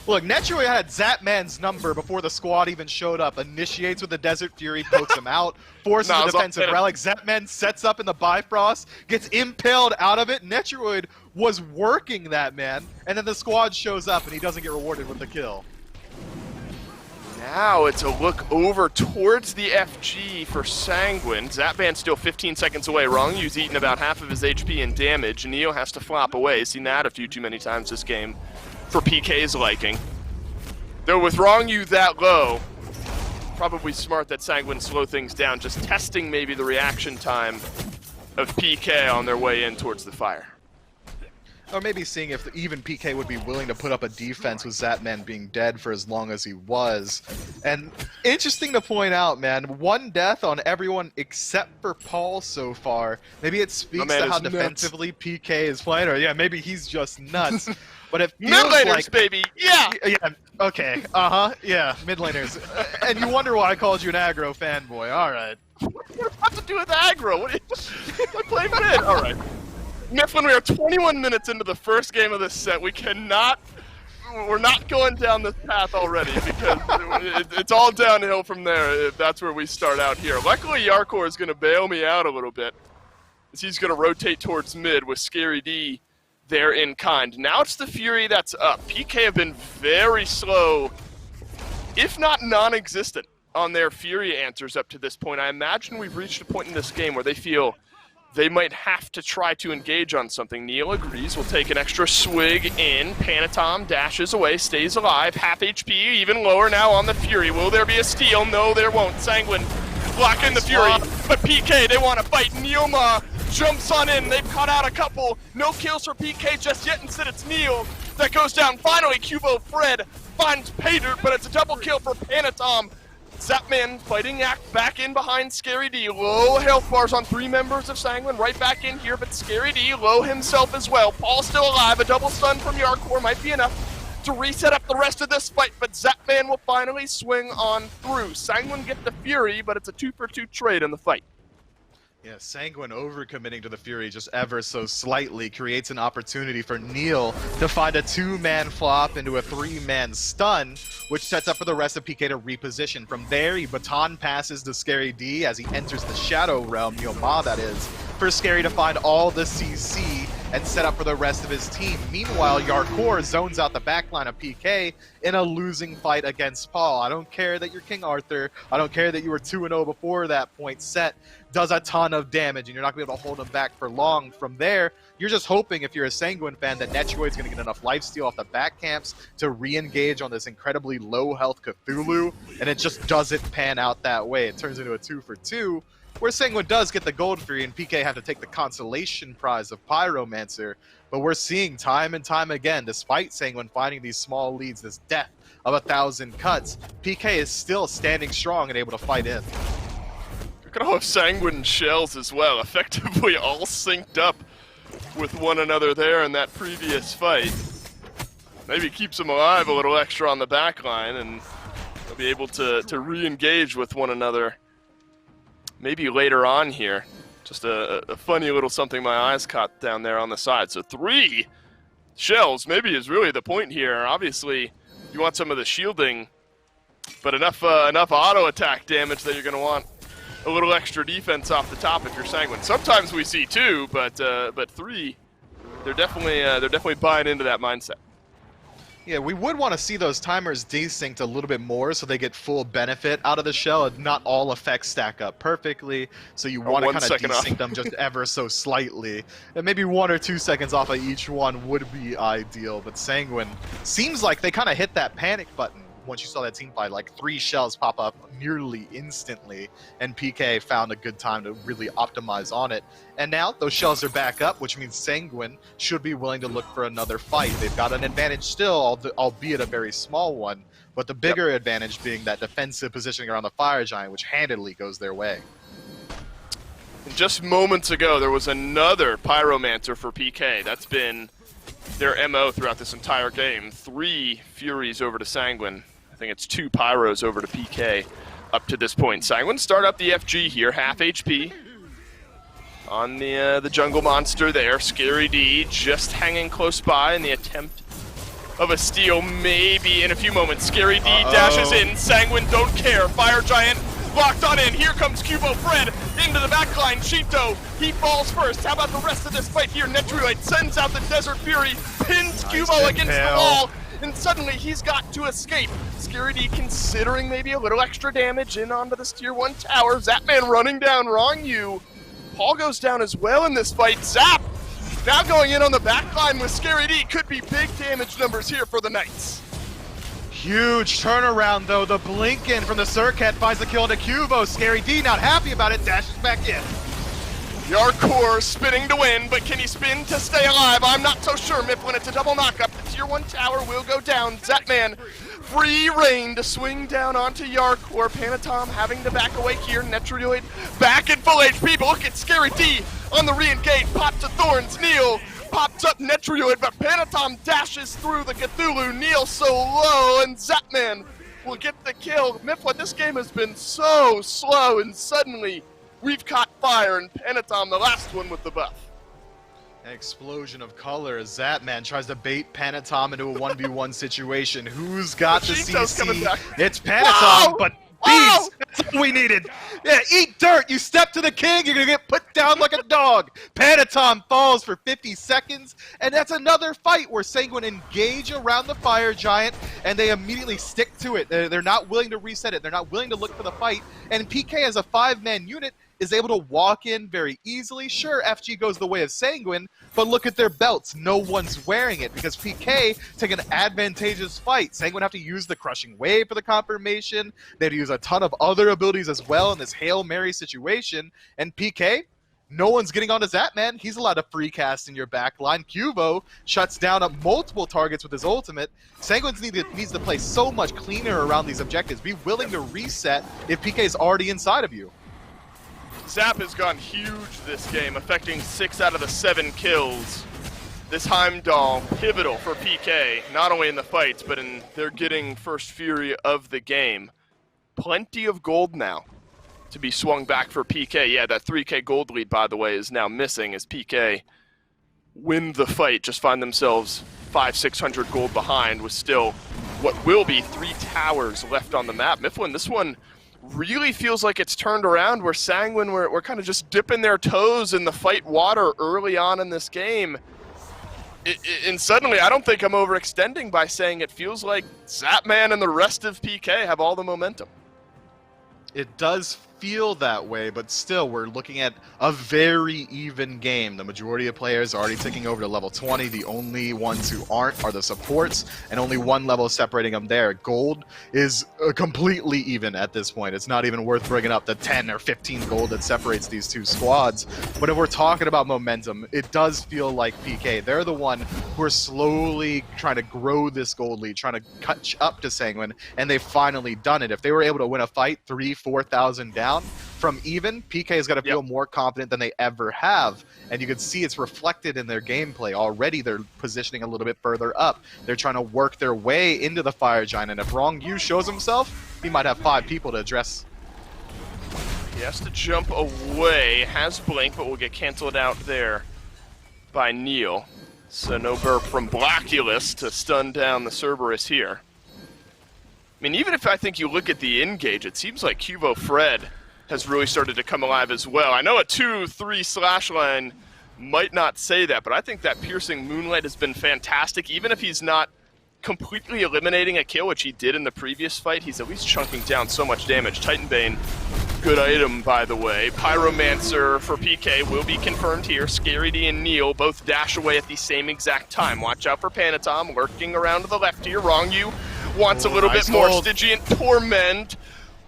Look, Netroid had Zapman's number before the squad even showed up. Initiates with the Desert Fury, pokes him out, forces No, a it's all- defensive relic. Zapman sets up in the Bifrost, gets impaled out of it. Netroid was working that man, and then the squad shows up and he doesn't get rewarded with the kill. Now it's a look over towards the FG for Sanguine. Zapman's still 15 seconds away. Rongyu's eaten about half of his HP and damage. Neo has to flop away. Seen that a few too many times this game for PK's liking. Though with Rongyu that low, probably smart that Sanguine slow things down, just testing maybe the reaction time of PK on their way in towards the fire. Or maybe seeing if even PK would be willing to put up a defense with Zapman being dead for as long as he was. And interesting to point out, man, 1 death on everyone except for Paul so far. Maybe it speaks to how defensively PK is playing, or yeah, maybe he's just nuts. But it feels Mid-laners, like, baby! Yeah! Yeah, okay, yeah, mid-laners. And you wonder why I called you an aggro fanboy, alright. What does that have to do with aggro? What I play mid! Alright. Mifflin, we are 21 minutes into the first game of this set. We're not going down this path already because it's all downhill from there if that's where we start out here. Luckily, Yarkor is going to bail me out a little bit as he's going to rotate towards mid with Scary D there in kind. Now it's the Fury that's up. PK have been very slow, if not non-existent, on their Fury answers up to this point. I imagine we've reached a point in this game where they feel they might have to try to engage on something. Neil agrees, will take an extra swig in. Panatom dashes away, stays alive, half HP, even lower now on the Fury. Will there be a steal? No, there won't. Sanguine block in the Fury, but PK, they want to fight. Neoma jumps on in, they've cut out a couple. No kills for PK just yet, instead it's Neil that goes down. Finally, Cubo Fred finds Paydirt, but it's a double kill for Panatom. Zapman fighting Act back in behind Scary D. Low health bars on 3 members of Sanguine. Right back in here, but Scary D low himself as well. Paul still alive. A double stun from Yarkor might be enough to reset up the rest of this fight, but Zapman will finally swing on through. Sanguine get the Fury, but it's a 2-for-2 trade in the fight. Yeah, Sanguine overcommitting to the Fury just ever so slightly creates an opportunity for Neil to find a 2-man flop into a 3-man stun, which sets up for the rest of PK to reposition. From there, he baton passes to Scary D as he enters the Shadow Realm, Neil Ma that is, for Scary to find all the CC and set up for the rest of his team. Meanwhile, Yarkor zones out the backline of PK in a losing fight against Paul. I don't care that you're King Arthur. I don't care that you were 2-0 before that point set. Does a ton of damage, and you're not going to be able to hold him back for long. From there, you're just hoping, if you're a Sanguine fan, that Netroid's going to get enough lifesteal off the back camps to re-engage on this incredibly low-health Cthulhu, and it just doesn't pan out that way. It turns into a 2-for-2, where Sanguine does get the Gold Fury, and PK have to take the consolation prize of Pyromancer. But we're seeing time and time again, despite Sanguine finding these small leads, this death of 1,000 cuts, PK is still standing strong and able to fight in. Look at all of Sanguine shells as well, effectively all synced up with one another there in that previous fight. Maybe keeps them alive a little extra on the back line, and they'll be able to re-engage with one another maybe later on here. Just a funny little something my eyes caught down there on the side. So 3 shells maybe is really the point here. Obviously, you want some of the shielding, but enough auto attack damage that you're going to want a little extra defense off the top if you're Sanguine. Sometimes we see 2, but 3, they're definitely buying into that mindset. Yeah, we would want to see those timers desynced a little bit more so they get full benefit out of the shell, and not all effects stack up perfectly, so you want to kind of desync them just ever so slightly. And maybe 1 or 2 seconds off of each one would be ideal, but Sanguine seems like they kind of hit that panic button once you saw that team fight. Like 3 shells pop up nearly instantly, and PK found a good time to really optimize on it. And now those shells are back up, which means Sanguine should be willing to look for another fight. They've got an advantage still, albeit a very small one, but the bigger advantage being that defensive positioning around the Fire Giant, which handedly goes their way. And just moments ago, there was another Pyromancer for PK. That's been their MO throughout this entire game. 3 Furies over to Sanguine. I think it's 2 Pyros over to PK up to this point. Sanguine start up the FG here, half HP on the jungle monster there. Scary D just hanging close by in the attempt of a steal, maybe in a few moments. Scary D dashes in. Sanguine don't care. Fire Giant locked on in. Here comes Cubo Fred into the backline. Cheeto, he falls first. How about the rest of this fight here? Netrulite sends out the Desert Fury, pins Cubo against the wall, and suddenly he's got to escape. Scary D considering maybe a little extra damage in onto this tier 1 tower. Zapman running down, wrong you. Paul goes down as well in this fight. Zap now going in on the backline with Scary D. Could be big damage numbers here for the Knights. Huge turnaround, though. The Blinken from the Surcat finds the kill into Cubo. Scary D not happy about it, dashes back in. Yarkor spinning to win, but can he spin to stay alive? I'm not so sure. Mifflin, it's a double knockup. The tier 1 tower will go down. Zapman, free reign to swing down onto Yarkor. Panatom having to back away here. Netrulite back in full HP, but look at Scary D on the re-engage. Pop to Thorns. Neil pops up Netrulite, but Panatom dashes through the Cthulhu. Neil so low, and Zapman will get the kill. Mifflin, this game has been so slow, and suddenly we've caught fire, and Panatom, the last one with the buff. An explosion of color as Zapman tries to bait Panatom into a 1v1 situation. Who's got the Cheeto's coming CC? back. It's Panatom, Whoa! but Whoa! beats! That's all we needed! Yeah, eat dirt! You step to the king, you're gonna get put down like a dog! Panatom falls for 50 seconds, and that's another fight where Sanguine engage around the Fire Giant, and they immediately stick to it. They're not willing to reset it, they're not willing to look for the fight, and PK as a 5-man unit is able to walk in very easily. Sure, FG goes the way of Sanguine, but look at their belts. No one's wearing it because PK take an advantageous fight. Sanguine have to use the Crushing Wave for the confirmation. They have to use a ton of other abilities as well in this Hail Mary situation. And PK, no one's getting onto Zapman. He's allowed to free cast in your back line. Cubo shuts down up multiple targets with his ultimate. Sanguine needs to play so much cleaner around these objectives. Be willing to reset if PK is already inside of you. Zap has gone huge this game, affecting 6 out of the 7 kills. This Heimdall, pivotal for PK, not only in the fights, but in their getting first Fury of the game. Plenty of gold now to be swung back for PK. Yeah, that 3K gold lead, by the way, is now missing as PK win the fight, just find themselves 500-600 gold behind with still what will be 3 towers left on the map. Mifflin, this one really feels like it's turned around where Sanguine were kind of just dipping their toes in the fight water early on in this game. And suddenly, I don't think I'm overextending by saying it feels like Zapman and the rest of PK have all the momentum. It does feel that way, but still, we're looking at a very even game. The majority of players are already taking over to level 20. The only ones who aren't are the supports, and only one level separating them there. Gold is completely even at this point. It's not even worth bringing up the 10 or 15 gold that separates these two squads. But if we're talking about momentum, it does feel like PK. They're the one who are slowly trying to grow this gold lead, trying to catch up to Sanguine, and they've finally done it. If they were able to win a fight 3,000-4,000 down from even, PK is going to feel more confident than they ever have, and you can see it's reflected in their gameplay. Already they're positioning a little bit further up. They're trying to work their way into the Fire Giant, and if Wrong Yu shows himself, he might have 5 people to address. He has to jump away, has Blink, but will get canceled out there by Neil. So no burp from Blackulus to stun down the Cerberus here. I mean, even if I think you look at the engage, it seems like Cubo Fred has really started to come alive as well. I know a 2-3 slash line might not say that, but I think that piercing Moonlight has been fantastic. Even if he's not completely eliminating a kill, which he did in the previous fight, he's at least chunking down so much damage. Titanbane, good item, by the way. Pyromancer for PK will be confirmed here. Scary D and Neil both dash away at the same exact time. Watch out for Panatom lurking around to the left here. Wrong you wants a little bit more. Stygian Torment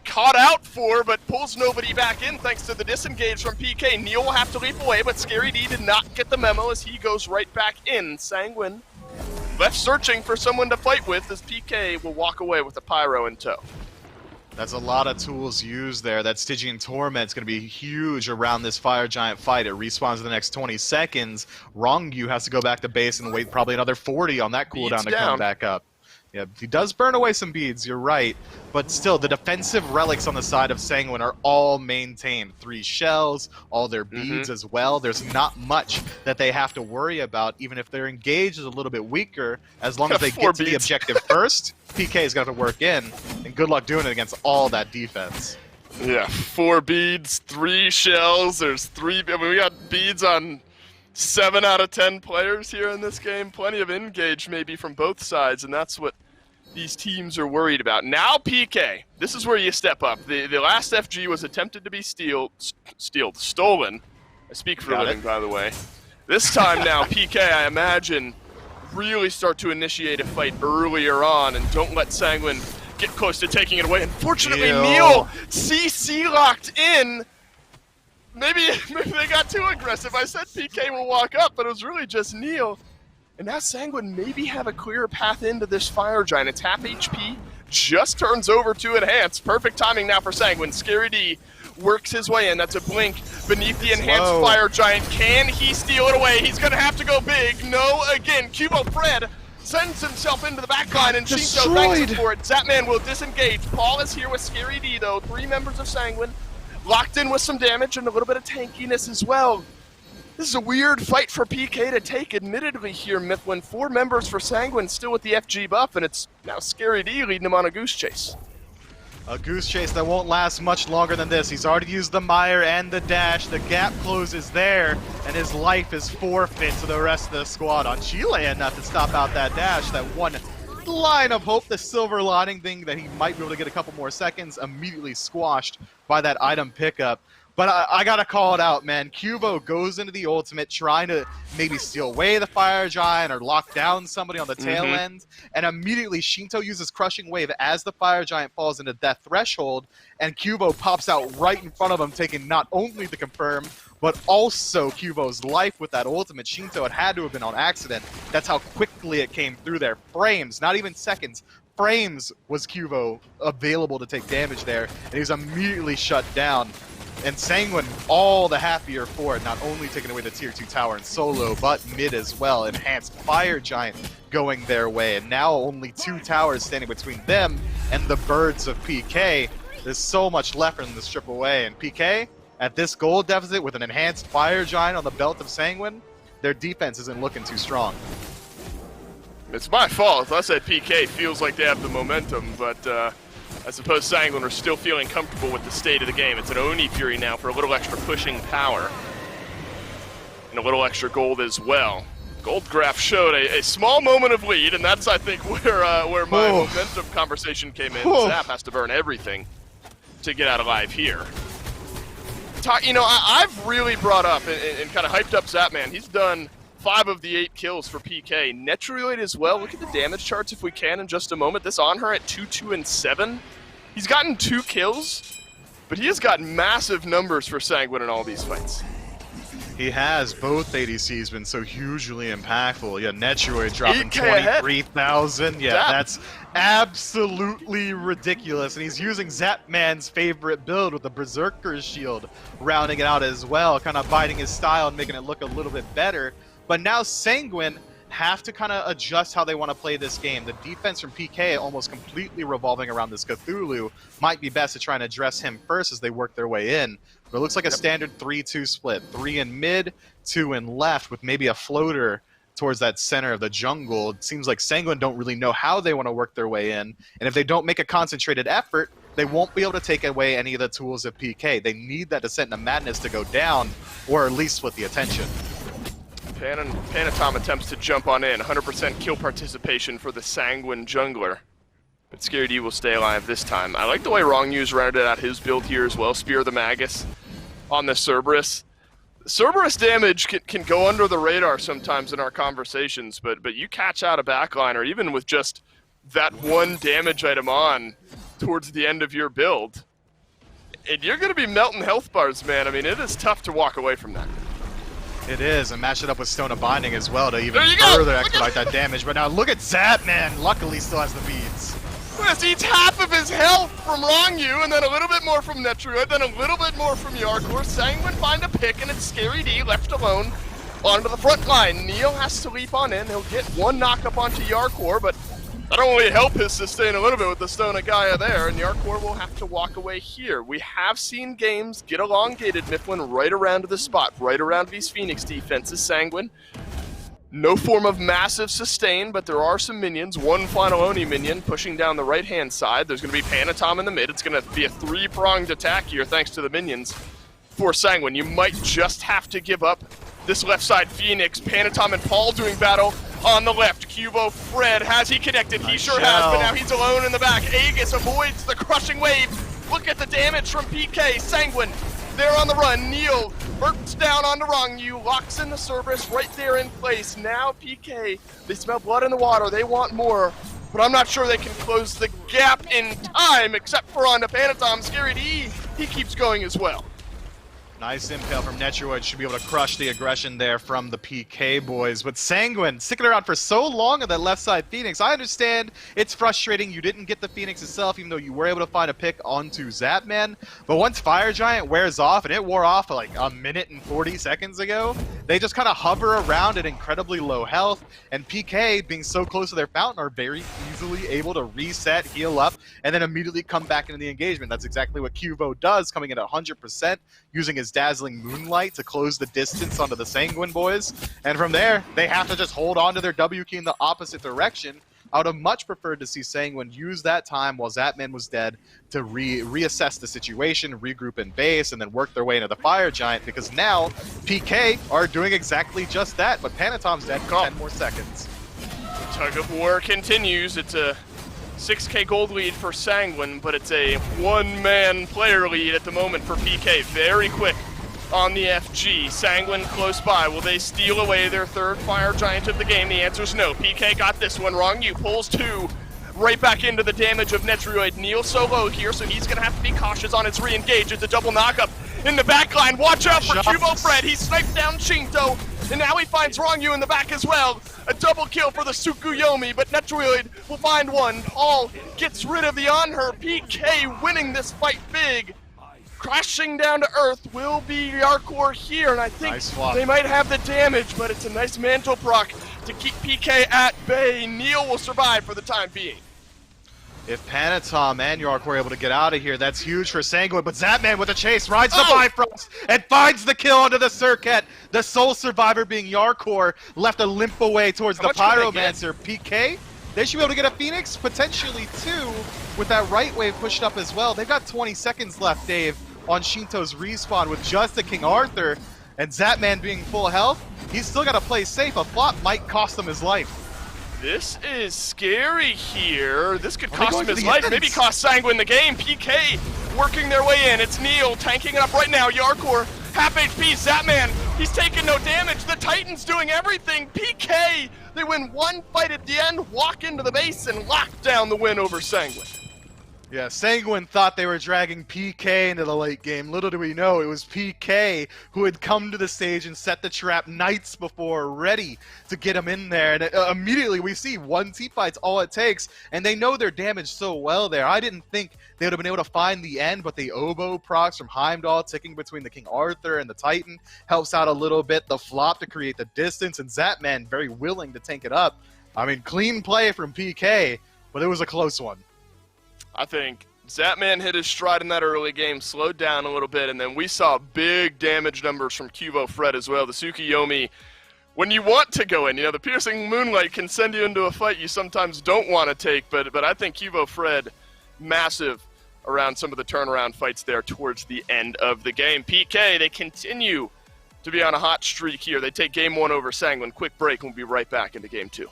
caught out for, but pulls nobody back in thanks to the disengage from PK. Neil will have to leap away, but Scary D did not get the memo as he goes right back in. Sanguine left searching for someone to fight with as PK will walk away with a pyro in tow. That's a lot of tools used there. That Stygian Torment's going to be huge around this Fire Giant fight. It respawns in the next 20 seconds. Wrong Yu has to go back to base and wait probably another 40 on that cooldown to come back up. Yeah, he does burn away some beads, you're right. But still, the defensive relics on the side of Sanguine are all maintained. 3 shells, all their beads as well. There's not much that they have to worry about, even if their engage is a little bit weaker. As long as they get to the objective first, PK is going to have to work in. And good luck doing it against all that defense. Yeah, 4 beads, 3 shells. There's 3. I mean, we got beads on 7 out of 10 players here in this game. Plenty of engage maybe from both sides, and that's what these teams are worried about. Now PK, this is where you step up. The last FG was attempted to be stolen. I speak for a living, by the way. This time now, PK, I imagine, really start to initiate a fight earlier on and don't let Sanguine get close to taking it away. Unfortunately, Neil, CC locked in. Maybe they got too aggressive. I said PK will walk up, but it was really just Neil. And now Sanguine maybe have a clearer path into this Fire Giant. Its half HP just turns over to Enhance. Perfect timing now for Sanguine. Scary D works his way in. That's a blink beneath the Enhanced Fire Giant. Can he steal it away? He's going to have to go big. No, again, Cubo Fred sends himself into the backline, and Shinto thanks him for it. Zapman will disengage. Paul is here with Scary D, though. 3 members of Sanguine locked in with some damage and a little bit of tankiness as well. This is a weird fight for PK to take, admittedly, here, Mifflin. 4 members for Sanguine still with the FG buff, and it's now Scary D leading him on a goose chase. A goose chase that won't last much longer than this. He's already used the mire and the dash. The gap closes there, and his life is forfeit to the rest of the squad. On Chile enough to stop out that dash. That one line of hope, the silver lining thing that he might be able to get a couple more seconds, immediately squashed by that item pickup. But I gotta call it out, man. Cubo goes into the ultimate trying to maybe steal away the Fire Giant or lock down somebody on the tail end, and immediately Shinto uses Crushing Wave as the Fire Giant falls into Death Threshold, and Cubo pops out right in front of him, taking not only the confirm, but also Cubo's life with that ultimate. Shinto had to have been on accident. That's how quickly it came through there. Frames, not even seconds. Frames was Cubo available to take damage there, and he was immediately shut down. And Sanguine all the happier for it, not only taking away the tier 2 tower in solo, but mid as well. Enhanced Fire Giant going their way, and now only 2 towers standing between them and the birds of PK. There's so much left for them to strip away, and PK, at this gold deficit with an Enhanced Fire Giant on the belt of Sanguine, their defense isn't looking too strong. It's my fault. I said PK feels like they have the momentum, but I suppose Sanguine are still feeling comfortable with the state of the game. It's an Oni Fury now for a little extra pushing power. And a little extra gold as well. Gold graph showed a small moment of lead, and that's, I think, where my momentum conversation came in. Zap has to burn everything to get out alive here. You know, I've really brought up and kind of hyped up Zapman. He's done 5 of the 8 kills for PK. Netrulate as well. Look at the damage charts if we can in just a moment. This on her at 2, 2, and 7. He's gotten 2 kills, but he has got massive numbers for Sanguine in all these fights. He has. Both ADCs been so hugely impactful. Yeah, Netrulate dropping 23,000. Yeah, that's absolutely ridiculous. And he's using Zapman's favorite build with the Berserker's Shield, rounding it out as well, kind of biding his style and making it look a little bit better. But now Sanguine have to kind of adjust how they want to play this game. The defense from PK almost completely revolving around this Cthulhu. Might be best to try and address him first as they work their way in. But it looks like a standard 3-2 split. 3 in mid, 2 in left, with maybe a floater towards that center of the jungle. It seems like Sanguine don't really know how they want to work their way in. And if they don't make a concentrated effort, they won't be able to take away any of the tools of PK. They need that Descent into Madness to go down, or at least split the attention. Panatom attempts to jump on in. 100% kill participation for the Sanguine jungler. But Scary D will stay alive this time. I like the way Wrongyu's rounded out his build here as well. Spear the Magus on the Cerberus. Cerberus damage can go under the radar sometimes in our conversations, but you catch out a backliner, even with just that one damage item on towards the end of your build, and you're going to be melting health bars, man. I mean, it is tough to walk away from that. It is, and match it up with Stone of Binding as well to even further expedite that damage. But now look at Zapman. Luckily, still has the beads. He eats half of his health from Wrongyu, and then a little bit more from Netrulate, then a little bit more from Yarkor. Sanguine find a pick, and it's Scary D left alone onto the front line. Neil has to leap on in. He'll get one knock up onto Yarkor, but That'll only help his sustain a little bit with the Stone of Gaia there, and Yarkor will have to walk away here. We have seen games get elongated, Mifflin, right around to the spot, right around these Phoenix defenses. Sanguine, no form of massive sustain, but there are some minions. One final Oni minion pushing down the right-hand side. There's going to be Panatom in the mid. It's going to be a three-pronged attack here thanks to the minions for Sanguine. You might just have to give up this left side Phoenix. Panatom and Paul doing battle on the left. Cubo, Fred, has he connected? He sure has, but now he's alone in the back. Aegis avoids the crushing wave. Look at the damage from PK. Sanguine, they're on the run. Neil bursts down onto Rongyu, locks in the Cerberus right there in place. Now PK, they smell blood in the water. They want more, but I'm not sure they can close the gap in time, except for onto Panatom. Scary D, he keeps going as well. Nice impale from Netroid, should be able to crush the aggression there from the PK boys. But Sanguine, sticking around for so long on that left side Phoenix, I understand it's frustrating you didn't get the Phoenix itself, even though you were able to find a pick onto Zapman. But once Fire Giant wears off, and it wore off like a minute and 40 seconds ago, they just kind of hover around at incredibly low health, and PK, being so close to their fountain, are very easily able to reset, heal up, and then immediately come back into the engagement. That's exactly what Cuvo does, coming in at 100%, using his dazzling moonlight to close the distance onto the Sanguine boys. And from there, they have to just hold on to their W key in the opposite direction. I would have much preferred to see Sanguine use that time while Zapman was dead to reassess the situation, regroup in base, and then work their way into the Fire Giant, because now PK are doing exactly just that, but Panatom's dead for 10 more seconds. The tug of war continues. It's a 6K gold lead for Sanguine, but it's a one-man player lead at the moment for PK. Very quick on the FG. Sanguine close by. Will they steal away their third Fire Giant of the game? The answer is no. PK got this one. Rongyu pulls two. Right back into the damage of Netroid. Neil so low here, so he's going to have to be cautious on his re-engage. It's a double knockup in the back line. Watch out for Cubo Fred. He sniped down Shinto, and now he finds Rongyu in the back as well. A double kill for the Tsukuyomi, but Netroid will find one. Paul gets rid of the on-her. PK winning this fight big. Crashing down to earth will be Yarkor here, and I think they might have the damage, but it's a nice mantle proc to keep PK at bay. Neil will survive for the time being. If Panatom and Yark were able to get out of here, that's huge for Sanguine, but Zapman with a chase rides the Bifrost and finds the kill onto the Circuit. The sole survivor being Yarkor, left a limp away towards the Pyromancer. PK, they should be able to get a Phoenix, potentially two, with that right wave pushed up as well. They've got 20 seconds left, Dave, on Shinto's respawn with just the King Arthur, and Zapman being full health. He's still got to play safe. A flop might cost him his life. This is scary here. This could cost him his life, maybe cost Sanguine the game. PK working their way in. It's Neil tanking it up right now. Yarkor, half HP. Zapman, he's taking no damage. The Titan's doing everything. PK, they win one fight at the end, walk into the base, and lock down the win over Sanguine. Yeah, Sanguine thought they were dragging PK into the late game. Little do we know, it was PK who had come to the stage and set the trap nights before, ready to get him in there. And immediately we see one T-fight's all it takes, and they know their damage so well there. I didn't think they would have been able to find the end, but the oboe procs from Heimdall ticking between the King Arthur and the Titan helps out a little bit. The flop to create the distance, and Zapman very willing to tank it up. I mean, clean play from PK, but it was a close one. I think Zapman hit his stride in that early game, slowed down a little bit, and then we saw big damage numbers from Cubo Fred as well. The Tsukuyomi, when you want to go in, you know, the piercing moonlight can send you into a fight you sometimes don't want to take, but I think Cubo Fred, massive around some of the turnaround fights there towards the end of the game. PK, they continue to be on a hot streak here. They take game one over Sanguine. Quick break, and we'll be right back into game two.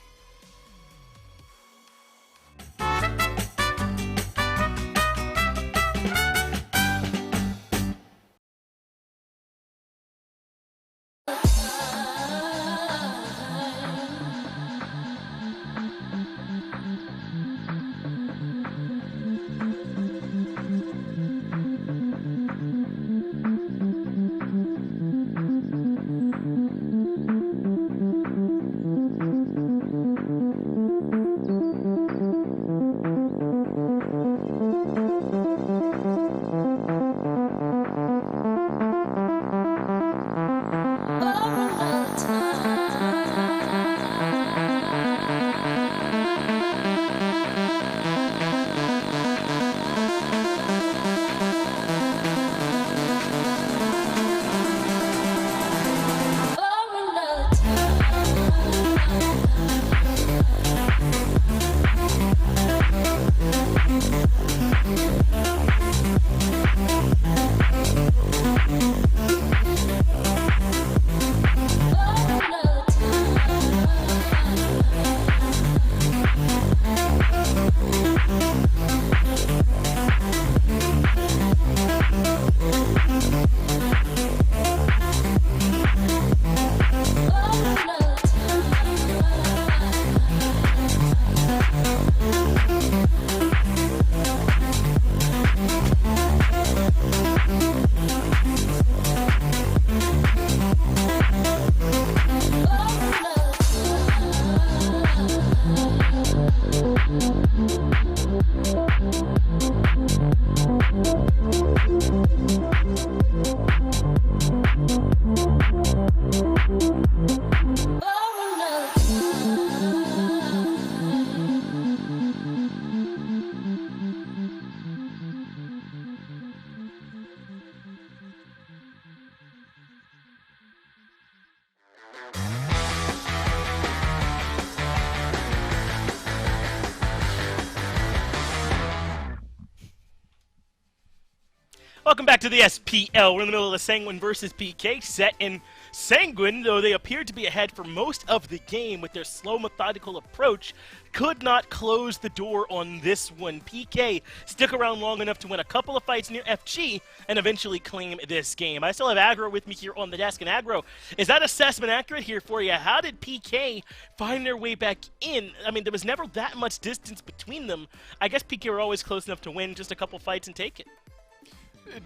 Welcome back to the SPL. We're in the middle of the Sanguine versus PK set, and Sanguine, though they appeared to be ahead for most of the game with their slow, methodical approach, could not close the door on this one. PK stick around long enough to win a couple of fights near FG and eventually claim this game. I still have Aggro with me here on the desk, and Aggro, is that assessment accurate here for you? How did PK find their way back in? I mean, there was never that much distance between them. I guess PK were always close enough to win just a couple fights and take it.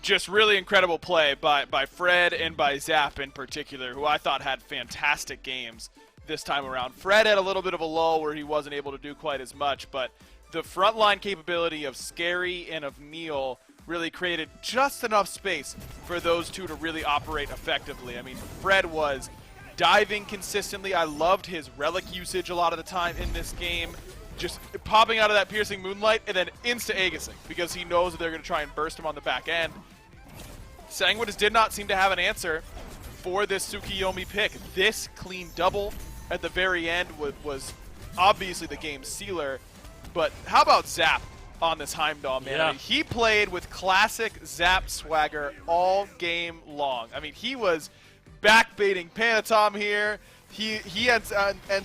Just really incredible play by Fred and by Zap in particular, who I thought had fantastic games this time around. Fred had a little bit of a lull where he wasn't able to do quite as much, but the frontline capability of Scary and of Neil really created just enough space for those two to really operate effectively. I mean, Fred was diving consistently. I loved his relic usage a lot of the time in this game. Just popping out of that piercing moonlight and then insta-aegusing because he knows that they're going to try and burst him on the back end. Sanguine did not seem to have an answer for this Tsukiyomi pick. This clean double at the very end was obviously the game sealer. But how about Zap on this Heimdall, man? Yeah. I mean, he played with classic Zap swagger all game long. I mean, he was backbaiting Panatom here. He ends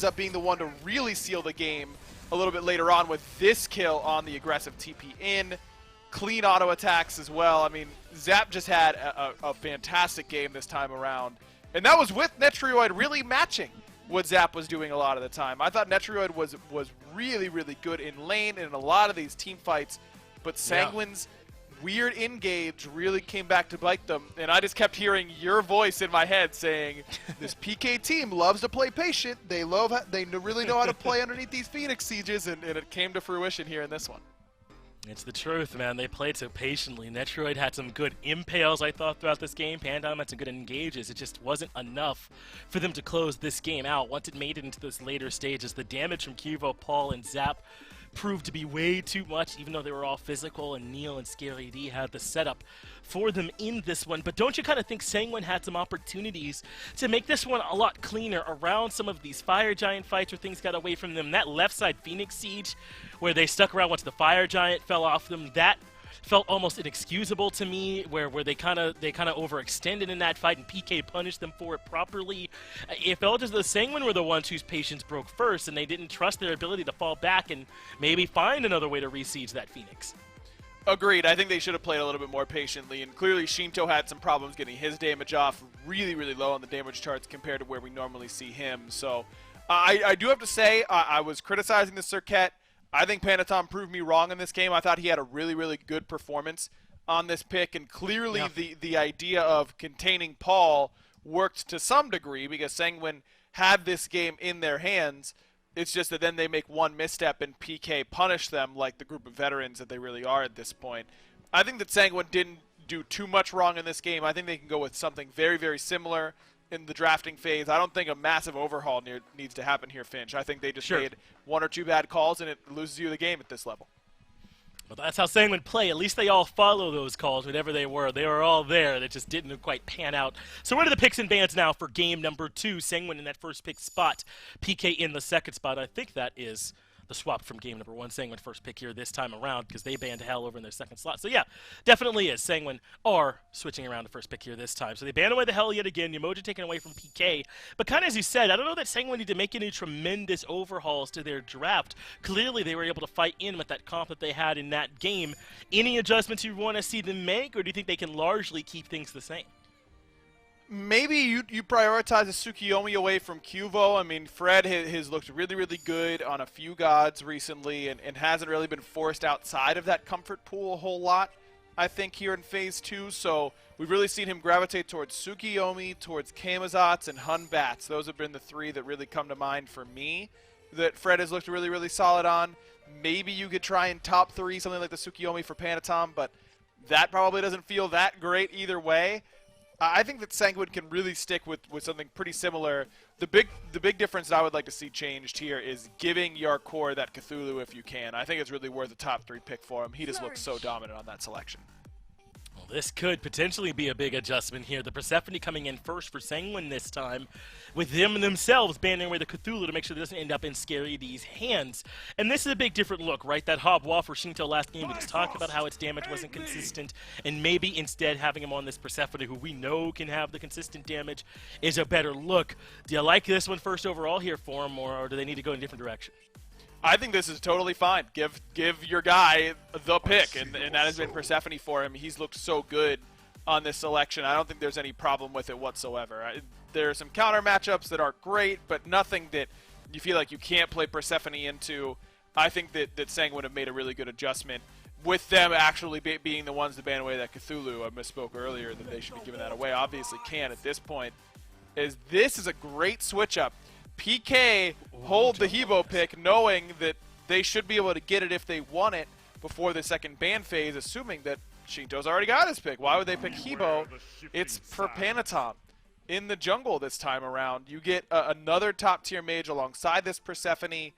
up being the one to really seal the game a little bit later on with this kill on the aggressive TP in. Clean auto attacks as well. I mean, Zap just had a fantastic game this time around. And that was with Netrioid really matching what Zap was doing a lot of the time. I thought Netrioid was really, really good in lane and in a lot of these team fights. But Sanguine's weird engage really came back to bite them. And I just kept hearing your voice in my head saying, this PK team loves to play patient. They really know how to play underneath these Phoenix sieges, and it came to fruition here in this one. It's the truth, man. They played so patiently. Netroid had some good impales, I thought, throughout this game. Pandom had some good engages. It just wasn't enough for them to close this game out. Once it made it into those later stages, the damage from Cuvo, Paul, and Zap proved to be way too much, even though they were all physical, and Neil and Scary D had the setup for them in this one. But don't you kind of think Sanguine had some opportunities to make this one a lot cleaner around some of these Fire Giant fights where things got away from them? That left side Phoenix Siege, where they stuck around once the Fire Giant fell off them, that felt almost inexcusable to me, where they kind of overextended in that fight and PK punished them for it properly. It felt as though Sanguine were the ones whose patience broke first, and they didn't trust their ability to fall back and maybe find another way to re-siege that Phoenix. Agreed. I think they should have played a little bit more patiently, and clearly Shinto had some problems getting his damage off really, really low on the damage charts compared to where we normally see him. So I do have to say I was criticizing the Circuit. I think Panatom proved me wrong in this game. I thought he had a really, really good performance on this pick, and clearly the idea of containing Paul worked to some degree because Sanguine had this game in their hands. It's just that then they make one misstep and PK punish them like the group of veterans that they really are at this point. I think that Sanguine didn't do too much wrong in this game. I think they can go with something very, very similar in the drafting phase. I don't think a massive overhaul needs to happen here, Finch. I think they just made one or two bad calls, and it loses you the game at this level. Well, that's how Sanguine play. At least they all follow those calls, whatever they were. They were all there. They just didn't quite pan out. So what are the picks and bans now for game number 2? Sanguine in that first pick spot, PK in the second spot. I think that is the swap from game number 1. Sanguine first pick here this time around because they banned Hell over in their second slot. So yeah, definitely is. Sanguine are switching around to first pick here this time. So they ban away the Hell yet again. Yamoja taken away from PK. But kind of as you said, I don't know that Sanguine need to make any tremendous overhauls to their draft. Clearly they were able to fight in with that comp that they had in that game. Any adjustments you want to see them make, or do you think they can largely keep things the same? Maybe you prioritize a Tsukiyomi away from Cuvo. I mean, Fred has looked really, really good on a few gods recently and hasn't really been forced outside of that comfort pool a whole lot, I think, here in Phase 2. So we've really seen him gravitate towards Tsukiyomi, towards Kamazats, and Hun Bats. Those have been the three that really come to mind for me that Fred has looked really, really solid on. Maybe you could try and top 3 something like the Tsukiyomi for Panatom, but that probably doesn't feel that great either way. I think that Sanguine can really stick with something pretty similar. The big difference that I would like to see changed here is giving Yarkor that Cthulhu if you can. I think it's really worth a top 3 pick for him. He just looks so dominant on that selection. Well, This could potentially be a big adjustment here. The Persephone coming in first for Sanguine this time, with them themselves banding away the Cthulhu to make sure it doesn't end up in Scary D's hands. And this is a big different look, right? That Hobwa for Shinto last game, we just talked about how its damage wasn't consistent, and maybe instead having him on this Persephone, who we know can have the consistent damage, is a better look. Do you like this one first overall here for him, or do they need to go in a different direction? I think this is totally fine. Give your guy the pick, and that has been Persephone for him. He's looked so good on this selection. I don't think there's any problem with it whatsoever. There are some counter matchups that aren't great, but nothing that you feel like you can't play Persephone into. I think that Sanguine have made a really good adjustment with them actually being the ones to ban away that Cthulhu. I misspoke earlier that they should be giving that away. Obviously can at this point. This is a great switch up. PK hold the Hebo pick knowing that they should be able to get it if they want it before the second ban phase, assuming that Shinto's already got his pick. Why would they pick Hebo? It's for Panatom in the jungle this time around. You get another top-tier mage alongside this Persephone.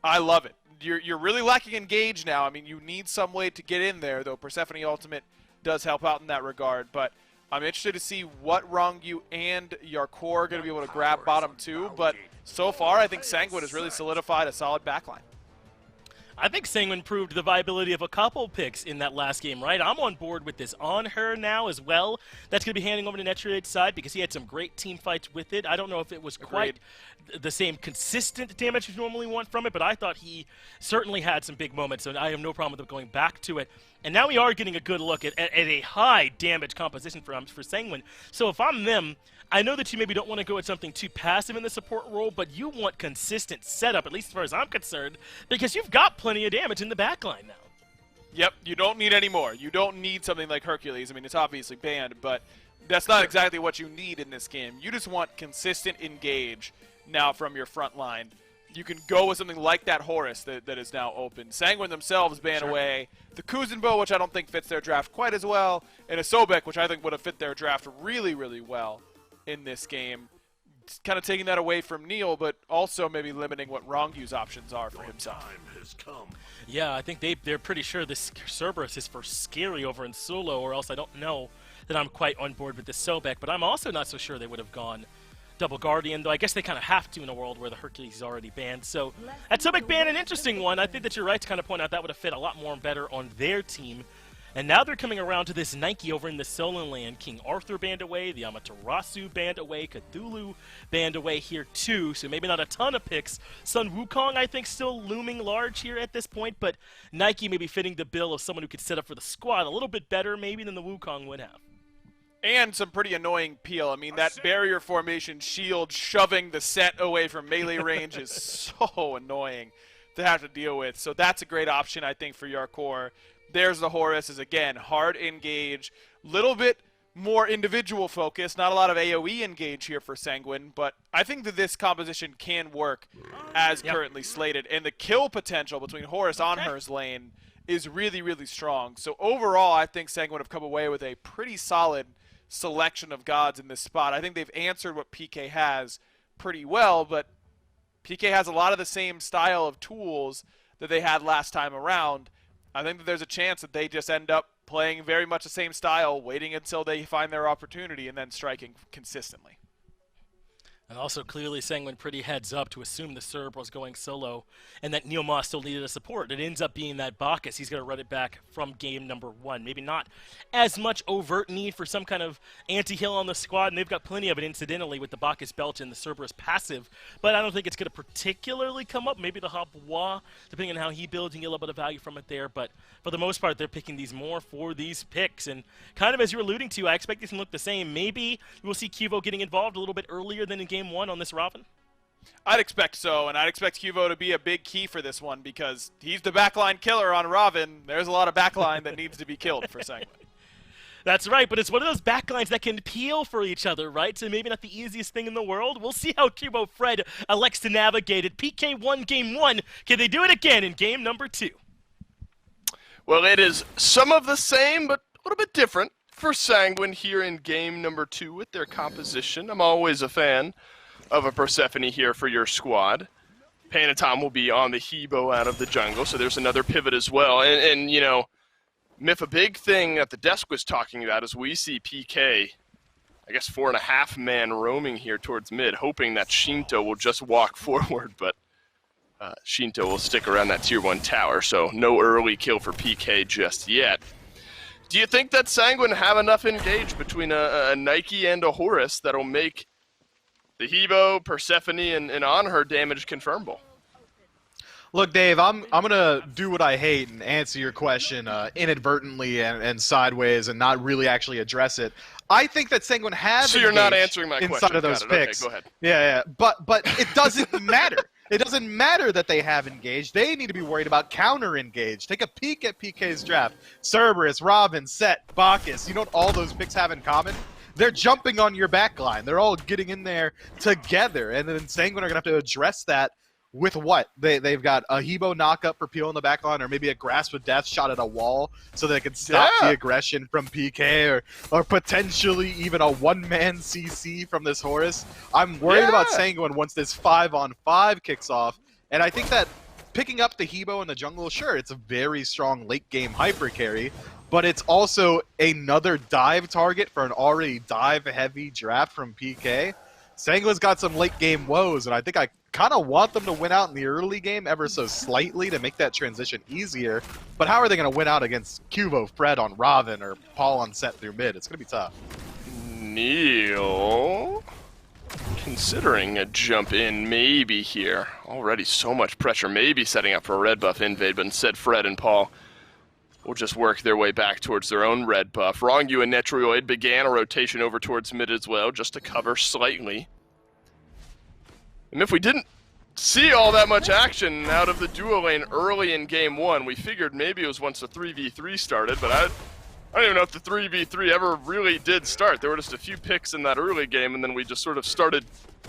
I love it. You're really lacking engage now. I mean, you need some way to get in there, though Persephone Ultimate does help out in that regard. But I'm interested to see what Rongyu and Yarkor are going to be able to grab bottom two. But so far, I think Sanguine has really solidified a solid backline. I think Sanguine proved the viability of a couple picks in that last game, right? I'm on board with this on her now as well. That's going to be handing over to Netrade's side because he had some great team fights with it. I don't know if it was quite the same consistent damage you normally want from it, but I thought he certainly had some big moments, so I have no problem with him going back to it. And now we are getting a good look at a high damage composition for Sanguine. So if I'm them, I know that you maybe don't want to go with something too passive in the support role, but you want consistent setup, at least as far as I'm concerned, because you've got plenty of damage in the backline now. Yep, you don't need any more. You don't need something like Hercules. I mean, it's obviously banned, but that's not exactly what you need in this game. You just want consistent engage now from your front line. You can go with something like that Horus that is now open. Sanguine themselves ban away the Kuzenbo, which I don't think fits their draft quite as well, and a Sobek, which I think would have fit their draft really, really well in this game. It's kind of taking that away from Neil, but also maybe limiting what Rongyu's options are for himself. Yeah, I think they're pretty sure this Cerberus is for Scary over in solo, or else I don't know that I'm quite on board with this Sobek, but I'm also not so sure they would have gone Double Guardian, though I guess they kind of have to in a world where the Hercules is already banned. So that Sobek ban, an interesting one. I think that you're right to kind of point out that would have fit a lot more better on their team. And now they're coming around to this Nike over in the Solon land. King Arthur banned away, the Amaterasu banned away, Cthulhu banned away here too. So maybe not a ton of picks. Sun Wukong, I think, still looming large here at this point, but Nike may be fitting the bill of someone who could set up for the squad a little bit better maybe than the Wukong would have. And some pretty annoying peel. I mean, that barrier formation shield shoving the set away from melee range is so annoying to have to deal with. So that's a great option, I think, for Yarkor. There's the Horus, is again hard engage, little bit more individual focus, not a lot of AoE engage here for Sanguine, but I think that this composition can work as currently slated, and the kill potential between Horus on her's lane is really, really strong. So overall, I think Sanguine have come away with a pretty solid selection of gods in this spot. I think they've answered what PK has pretty well, but PK has a lot of the same style of tools that they had last time around. I think that there's a chance that they just end up playing very much the same style, waiting until they find their opportunity, and then striking consistently. And also clearly Sanguine pretty heads up to assume the Cerb was going solo and that Neil Moss still needed a support. It ends up being that Bacchus. He's going to run it back from game number 1. Maybe not as much overt need for some kind of anti-heal on the squad, and they've got plenty of it incidentally with the Bacchus Belch and the Cerberus passive, but I don't think it's going to particularly come up. Maybe the Hopwa, depending on how he builds, and get a little bit of value from it there, but for the most part, they're picking these more for these picks, and kind of as you're alluding to, I expect these to look the same. Maybe we'll see Cuvo getting involved a little bit earlier than in game 1 on this Robin? I'd expect so, and I'd expect Cuvo to be a big key for this one because he's the backline killer on Robin. There's a lot of backline that needs to be killed for Sanguine. That's right, but it's one of those backlines that can peel for each other, right? So maybe not the easiest thing in the world. We'll see how Cuvo Fred elects to navigate it. PK won game 1. Can they do it again in game number 2? Well, it is some of the same, but a little bit different for Sanguine here in game number 2 with their composition. I'm always a fan of a Persephone here for your squad. Panatom will be on the Hebo out of the jungle, so there's another pivot as well. And you know, Myth, a big thing that the desk was talking about is we see PK, I guess 4.5-man roaming here towards mid, hoping that Shinto will just walk forward, but Shinto will stick around that tier 1 tower, so no early kill for PK just yet. Do you think that Sanguine have enough engage between a Nike and a Horus that'll make the Hebo, Persephone, and on her damage confirmable? Look, Dave, I'm gonna do what I hate and answer your question inadvertently and sideways and not really actually address it. I think that Sanguine have So you're not engaged answering my inside question. of those Got it. picks. Okay, go ahead. Yeah, but it doesn't matter. It doesn't matter that they have engaged. They need to be worried about counter-engage. Take a peek at PK's draft. Cerberus, Robin, Set, Bacchus. You know what all those picks have in common? They're jumping on your backline. They're all getting in there together. And then Sanguine are going to have to address that with what? They've got a Hebo knockup for Peel in the backline, or maybe a Grasp of Death shot at a wall so they can stop the aggression from PK, or potentially even a one-man CC from this Horus. I'm worried about Sanguine once this 5-on-5 kicks off, and I think that picking up the Hebo in the jungle, sure, it's a very strong late-game hyper carry, but it's also another dive target for an already dive-heavy draft from PK. Sanguine's got some late-game woes, and I think I kind of want them to win out in the early game ever so slightly to make that transition easier. But how are they going to win out against Cuvo, Fred on Robin, or Paul on Set through mid? It's going to be tough. Neil, considering a jump in maybe here. Already so much pressure, maybe setting up for a red buff invade, but instead Fred and Paul will just work their way back towards their own red buff. Wrongu and Netrioid began a rotation over towards mid as well, just to cover slightly. And if we didn't see all that much action out of the duo lane early in game 1, we figured maybe it was once the 3v3 started, but I don't even know if the 3v3 ever really did start. There were just a few picks in that early game, and then we just sort of started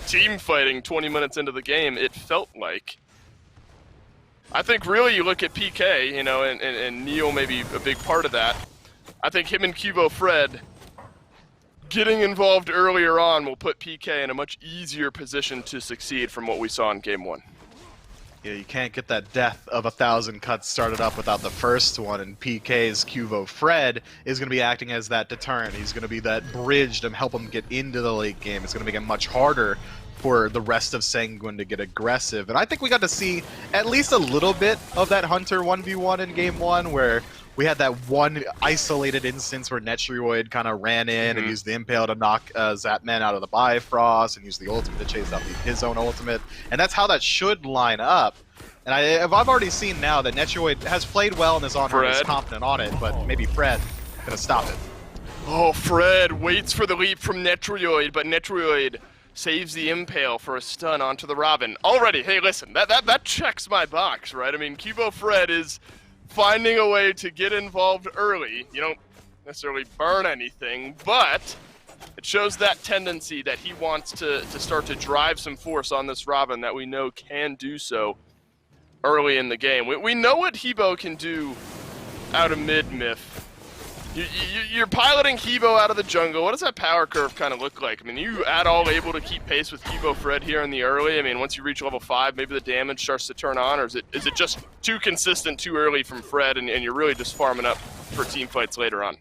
team fighting 20 minutes into the game, it felt like. I think really you look at PK, you know, and Neil may be a big part of that. I think him and Cubo Fred getting involved earlier on will put PK in a much easier position to succeed from what we saw in game 1. Yeah, you can't get that death of 1,000 cuts started up without the first one, and PK's Cuvo Fred is going to be acting as that deterrent. He's going to be that bridge to help him get into the late game. It's going to make it much harder for the rest of Sanguine to get aggressive. And I think we got to see at least a little bit of that Hunter 1v1 in game 1, where we had that one isolated instance where Netrioid kind of ran in and used the Impale to knock Zapman out of the Bifrost and used the ultimate to chase out his own ultimate. And that's how that should line up. And I've already seen now that Netrioid has played well in this honor and is confident on it, but maybe Fred going to stop it. Oh, Fred waits for the leap from Netrioid, but Netrioid saves the Impale for a stun onto the Robin. Already, hey, listen, that checks my box, right? I mean, Cubo Fred is finding a way to get involved early. You don't necessarily burn anything, but it shows that tendency that he wants to start to drive some force on this Robin that we know can do so early in the game. We know what Hebo can do out of mid-myth. You're piloting Hebo out of the jungle. What does that power curve kind of look like? I mean, you at all able to keep pace with Hebo Fred here in the early? I mean, once you reach level 5, maybe the damage starts to turn on, or is it just too consistent too early from Fred, and you're really just farming up for team fights later on?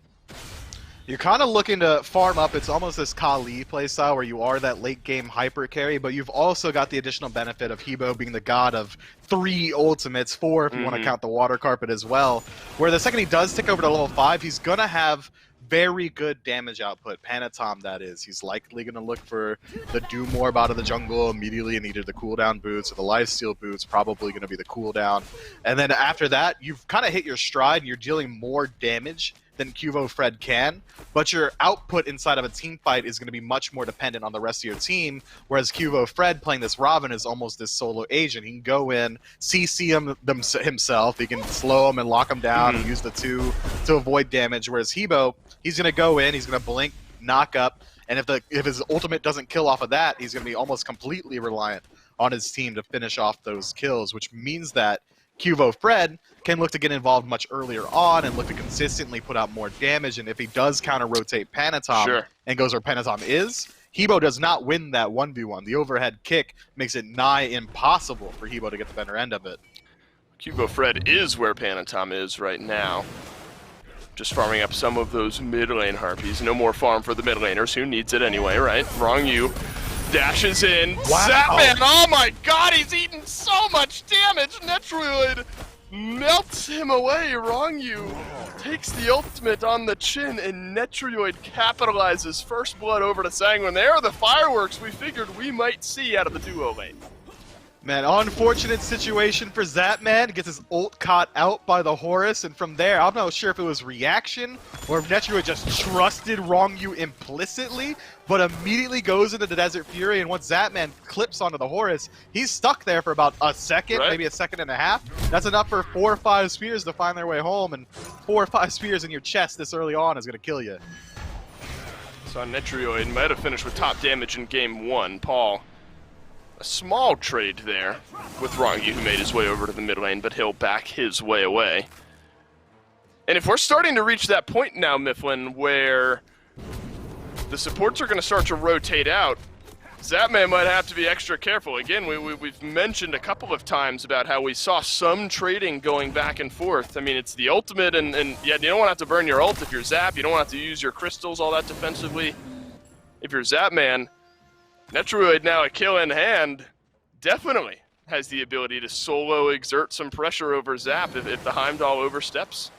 You're kind of looking to farm up. It's almost this Kali playstyle where you are that late game hyper carry, but you've also got the additional benefit of Hebo being the god of 3 ultimates, 4 if you want to count the water carpet as well, where the second he does tick over to level 5, he's going to have very good damage output. Panatom, that is. He's likely going to look for the Doom Orb out of the jungle immediately in either the cooldown boots or the lifesteal boots, probably going to be the cooldown. And then after that, you've kind of hit your stride and you're dealing more damage than Cuvo Fred can, but your output inside of a team fight is going to be much more dependent on the rest of your team, whereas Cuvo Fred playing this Robin is almost this solo agent. He can go in, CC himself, he can slow him and lock him down and use the 2 to avoid damage, whereas Hebo, he's going to go in, he's going to blink, knock up, and if his ultimate doesn't kill off of that, he's going to be almost completely reliant on his team to finish off those kills, which means that Cuvo Fred can look to get involved much earlier on and look to consistently put out more damage. And if he does counter-rotate Panatom and goes where Panatom is, Hebo does not win that 1v1. The overhead kick makes it nigh impossible for Hebo to get the better end of it. Cubo Fred is where Panatom is right now. Just farming up some of those mid lane harpies. No more farm for the mid laners. Who needs it anyway, right? Wrong you. Dashes in. Wow. Zapman, oh my god, he's eating so much damage. Netroid melts him away. Wrong you. Takes the ultimate on the chin, and Netroid capitalizes first blood over to Sanguine. There are the fireworks we figured we might see out of the duo lane. Man, unfortunate situation for Zapman. Gets his ult caught out by the Horus, and from there, I'm not sure if it was reaction or if Netroid just trusted Wrong-Yu implicitly, but immediately goes into the Desert Fury, and once Zapman clips onto the Horus, he's stuck there for about a second, right. maybe a second and a half. That's enough for 4 or 5 spears to find their way home, and 4 or 5 spears in your chest this early on is going to kill you. So Netroid might have finished with top damage in game 1. Paul, a small trade there with Wrong-Yu, who made his way over to the mid lane, but he'll back his way away. And if we're starting to reach that point now, Mifflin, where the supports are going to start to rotate out, Zapman might have to be extra careful. Again, we've mentioned a couple of times about how we saw some trading going back and forth. I mean, it's the ultimate, and yeah, you don't want to have to burn your ult if you're Zap. You don't want to have to use your crystals all that defensively. If you're Zapman, Netroid, now a kill in hand, definitely has the ability to solo exert some pressure over Zap if the Heimdall oversteps.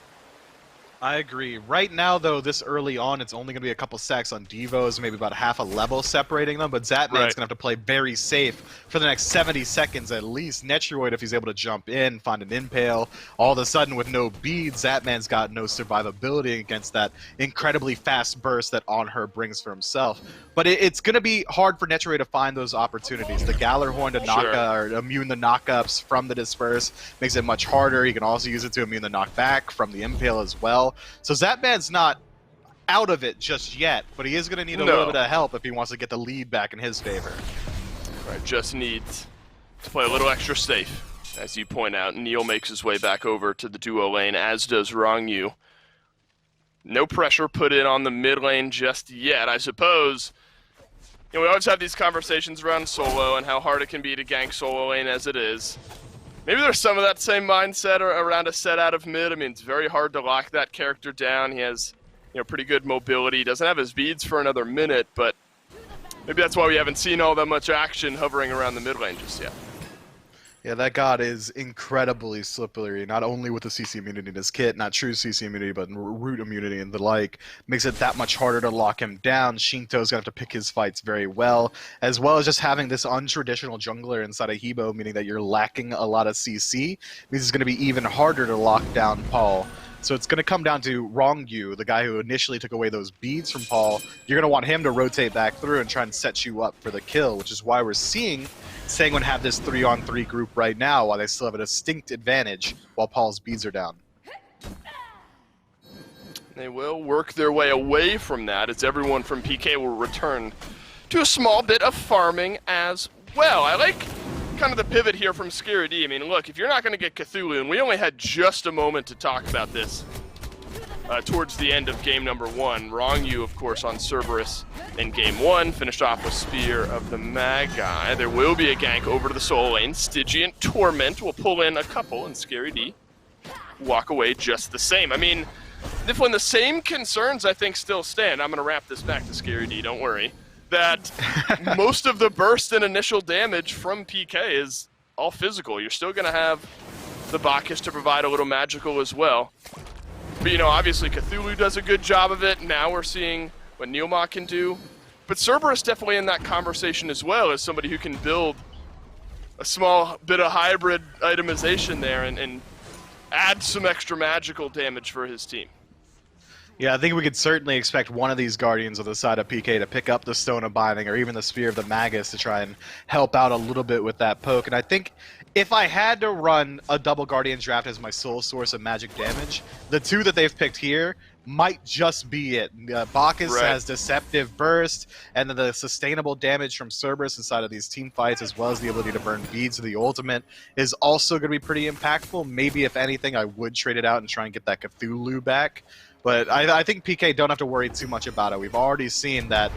I agree. Right now, though, this early on, it's only going to be a couple sacks on Devos, maybe about half a level separating them, but Zapman's going to have to play very safe for the next 70 seconds at least. Netroid, if he's able to jump in, find an impale, all of a sudden with no beads, Zapman's got no survivability against that incredibly fast burst that On Her brings for himself. But it's going to be hard for Netroid to find those opportunities. The Gallarhorn to knock or immune the knockups from the Disperse makes it much harder. He can also use it to immune the knockback from the impale as well. So Zapman's not out of it just yet, but he is going to need a little bit of help if he wants to get the lead back in his favor. Right, just needs to play a little extra safe, as you point out. Neil makes his way back over to the duo lane, as does Wrong-Yu. No pressure put in on the mid lane just yet. I suppose, you know, we always have these conversations around solo and how hard it can be to gank solo lane as it is. Maybe there's some of that same mindset around a set out of mid. I mean, it's very hard to lock that character down. He has, you know, pretty good mobility. He doesn't have his beads for another minute, but maybe that's why we haven't seen all that much action hovering around the mid lane just yet. Yeah, that god is incredibly slippery, not only with the CC immunity in his kit, not true CC immunity, but root immunity and the like. Makes it that much harder to lock him down. Shinto's going to have to pick his fights very well as just having this untraditional jungler inside of Hebo, meaning that you're lacking a lot of CC, means it's going to be even harder to lock down Paul. So it's going to come down to Wrong-Yu, the guy who initially took away those beads from Paul. You're going to want him to rotate back through and try and set you up for the kill, which is why we're seeing Sanguine have this 3-on-3 group right now while they still have a distinct advantage while Paul's beads are down. They will work their way away from that as everyone from PK will return to a small bit of farming as well. I like kind of the pivot here from Scary D. I mean, look, if you're not going to get Cthulhu, and we only had just a moment to talk about this towards the end of game number 1. Wrong-Yu, of course, on Cerberus in game 1, finished off with Spear of the Magi. There will be a gank over to the solo lane. Stygian Torment will pull in a couple, and Scary D walk away just the same. I mean, when the same concerns, I think, still stand. I'm going to wrap this back to Scary D, don't worry. That most of the burst and initial damage from PK is all physical. You're still going to have the Bacchus to provide a little magical as well. But, you know, obviously Cthulhu does a good job of it. Now we're seeing what Neilma can do. But Cerberus definitely in that conversation as well as somebody who can build a small bit of hybrid itemization there and add some extra magical damage for his team. Yeah, I think we could certainly expect one of these Guardians on the side of PK to pick up the Stone of Binding or even the Spear of the Magus to try and help out a little bit with that poke. And I think if I had to run a double Guardian draft as my sole source of magic damage, the two that they've picked here might just be it. Bacchus has Deceptive Burst, and then the sustainable damage from Cerberus inside of these team fights, as well as the ability to burn beads to the ultimate, is also going to be pretty impactful. Maybe, if anything, I would trade it out and try and get that Cthulhu back. But I think PK don't have to worry too much about it. We've already seen that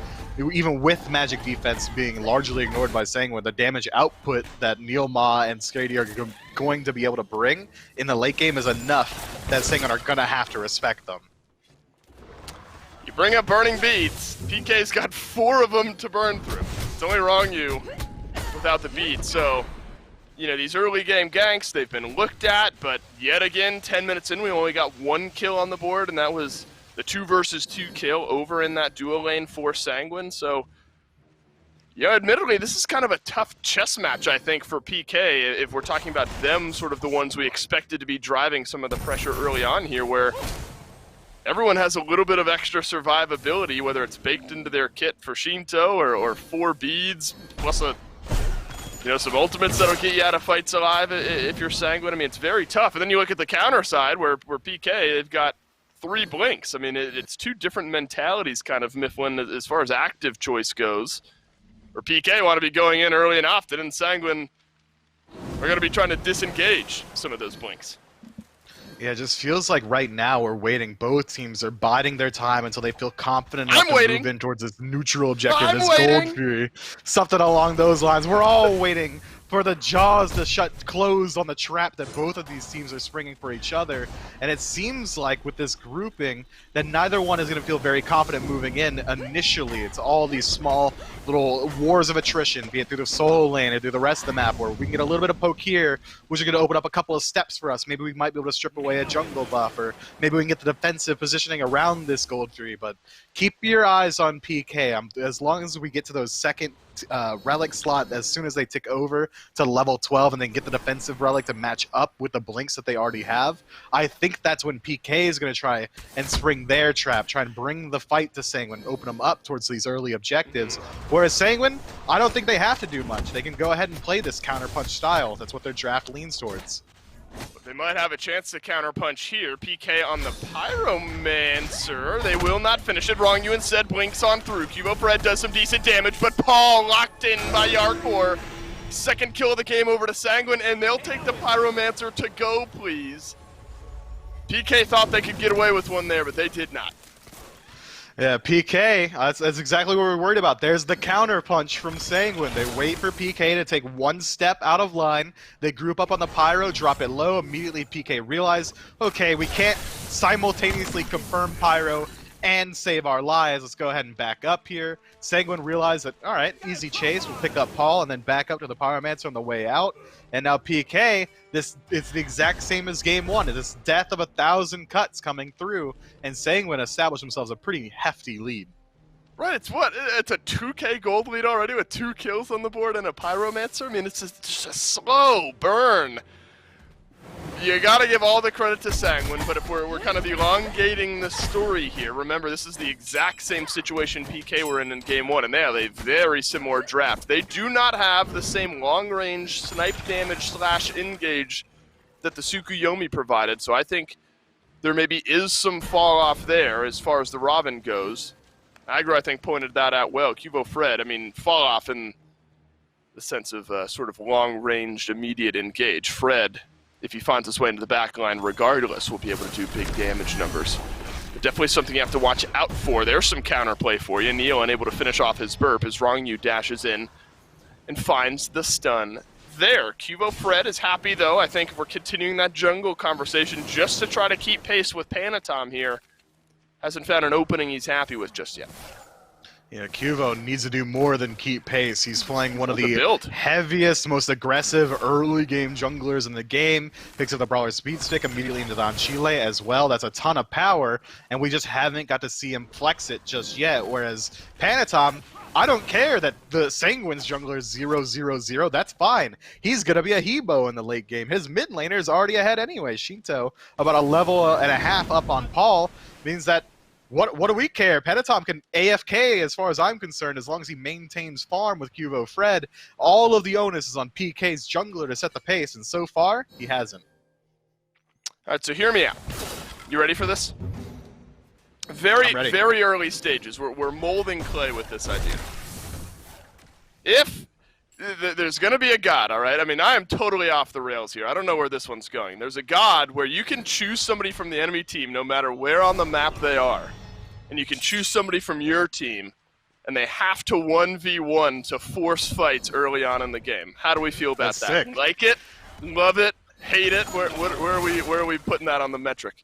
even with magic defense being largely ignored by Sanguine, the damage output that Neilma and Skady are going to be able to bring in the late game is enough that Sanguine are going to have to respect them. You bring up burning beads. PK's got 4 of them to burn through. It's only wrong you without the beads. So, you know, these early game ganks, they've been looked at, but yet again, 10 minutes in, we only got 1 kill on the board, and that was the 2 versus 2 kill over in that duo lane for Sanguine. So, yeah, admittedly, this is kind of a tough chess match, I think, for PK, if we're talking about them sort of the ones we expected to be driving some of the pressure early on here, where everyone has a little bit of extra survivability, whether it's baked into their kit for Shinto or 4 beads, plus some ultimates that'll get you out of fights alive if you're Sanguine. I mean, it's very tough. And then you look at the counter side where PK, they've got 3 blinks. I mean, it's 2 different mentalities kind of, Mifflin, as far as active choice goes. Or PK want to be going in early and often, and Sanguine are going to be trying to disengage some of those blinks. Yeah, it just feels like right now we're waiting. Both teams are biding their time until they feel confident enough to move in towards this neutral objective, this Gold Fury. Something along those lines. We're all waiting for the jaws to close on the trap that both of these teams are springing for each other. And it seems like with this grouping that neither one is going to feel very confident moving in initially. It's all these small little wars of attrition, be it through the solo lane or through the rest of the map, where we can get a little bit of poke here, which is going to open up a couple of steps for us. Maybe we might be able to strip away a jungle buff, or maybe we can get the defensive positioning around this Gold Fury. But keep your eyes on PK. As long as we get to those second relic slot, as soon as they tick over to level 12 and then get the defensive relic to match up with the blinks that they already have, I think that's when PK is going to try and spring their trap, try and bring the fight to Sanguine, open them up towards these early objectives. Whereas Sanguine, I don't think they have to do much. They can go ahead and play this counterpunch style. That's what their draft leans towards. But they might have a chance to counterpunch here. PK on the Pyromancer. They will not finish it. Wrong you instead blinks on through. Cubo Fred does some decent damage, but Paul locked in by Yarkor. Second kill of the game over to Sanguine, and they'll take the Pyromancer to go, please. PK thought they could get away with one there, but they did not. Yeah, PK, that's exactly what we're worried about. There's the counter punch from Sanguine. They wait for PK to take one step out of line. They group up on the Pyro, drop it low. Immediately PK realize, okay, we can't simultaneously confirm Pyro and save our lives. Let's go ahead and back up here. Sanguine realized that, all right, easy chase. We'll pick up Paul and then back up to the Pyromancer on the way out. And now PK, it's the exact same as game 1. This death of 1,000 cuts coming through, and Sanguine established themselves a pretty hefty lead. Right, it's what? It's a 2K gold lead already with 2 kills on the board and a Pyromancer? I mean, it's just a slow burn. You gotta give all the credit to Sanguine, but if we're kind of elongating the story here, remember this is the exact same situation PK were in game 1, and they have a very similar draft. They do not have the same long-range snipe damage / engage that the Tsukuyomi provided, so I think there maybe is some fall-off there as far as the Robin goes. Agro, I think, pointed that out well. Cubo Fred, I mean, fall-off in the sense of sort of long-ranged immediate engage. Fred, if he finds his way into the back line regardless, will be able to do big damage numbers. But definitely something you have to watch out for. There's some counterplay for you. Neo unable to finish off his burp as Wrong You dashes in and finds the stun there. Cubo Fred is happy, though. I think if we're continuing that jungle conversation just to try to keep pace with Panatom here, hasn't found an opening he's happy with just yet. Yeah, Cubo needs to do more than keep pace. He's playing one of the build. heaviest, most aggressive early game junglers in the game. Picks up the Brawler Speed Stick immediately into Don Chile as well. That's a ton of power, and we just haven't got to see him flex it just yet. Whereas Panatom, I don't care that the Sanguine's jungler is 0-0-0. That's fine. He's going to be a Hebo in the late game. His mid laner is already ahead anyway. Shinto, about a level and a half up on Paul, means that What do we care? Panatom can AFK as far as I'm concerned, as long as he maintains farm with Cubo Fred. All of the onus is on PK's jungler to set the pace, and so far, he hasn't. All right, so hear me out. You ready for this? Very early stages. We're molding clay with this idea. If there's going to be a god, all right? I mean, I am totally off the rails here. I don't know where this one's going. There's a god where you can choose somebody from the enemy team no matter where on the map they are. And you can choose somebody from your team, and they have to 1v1 to force fights early on in the game. How do we feel about that? Sick. Like it? Love it? Hate it? Where are we putting that on the metric?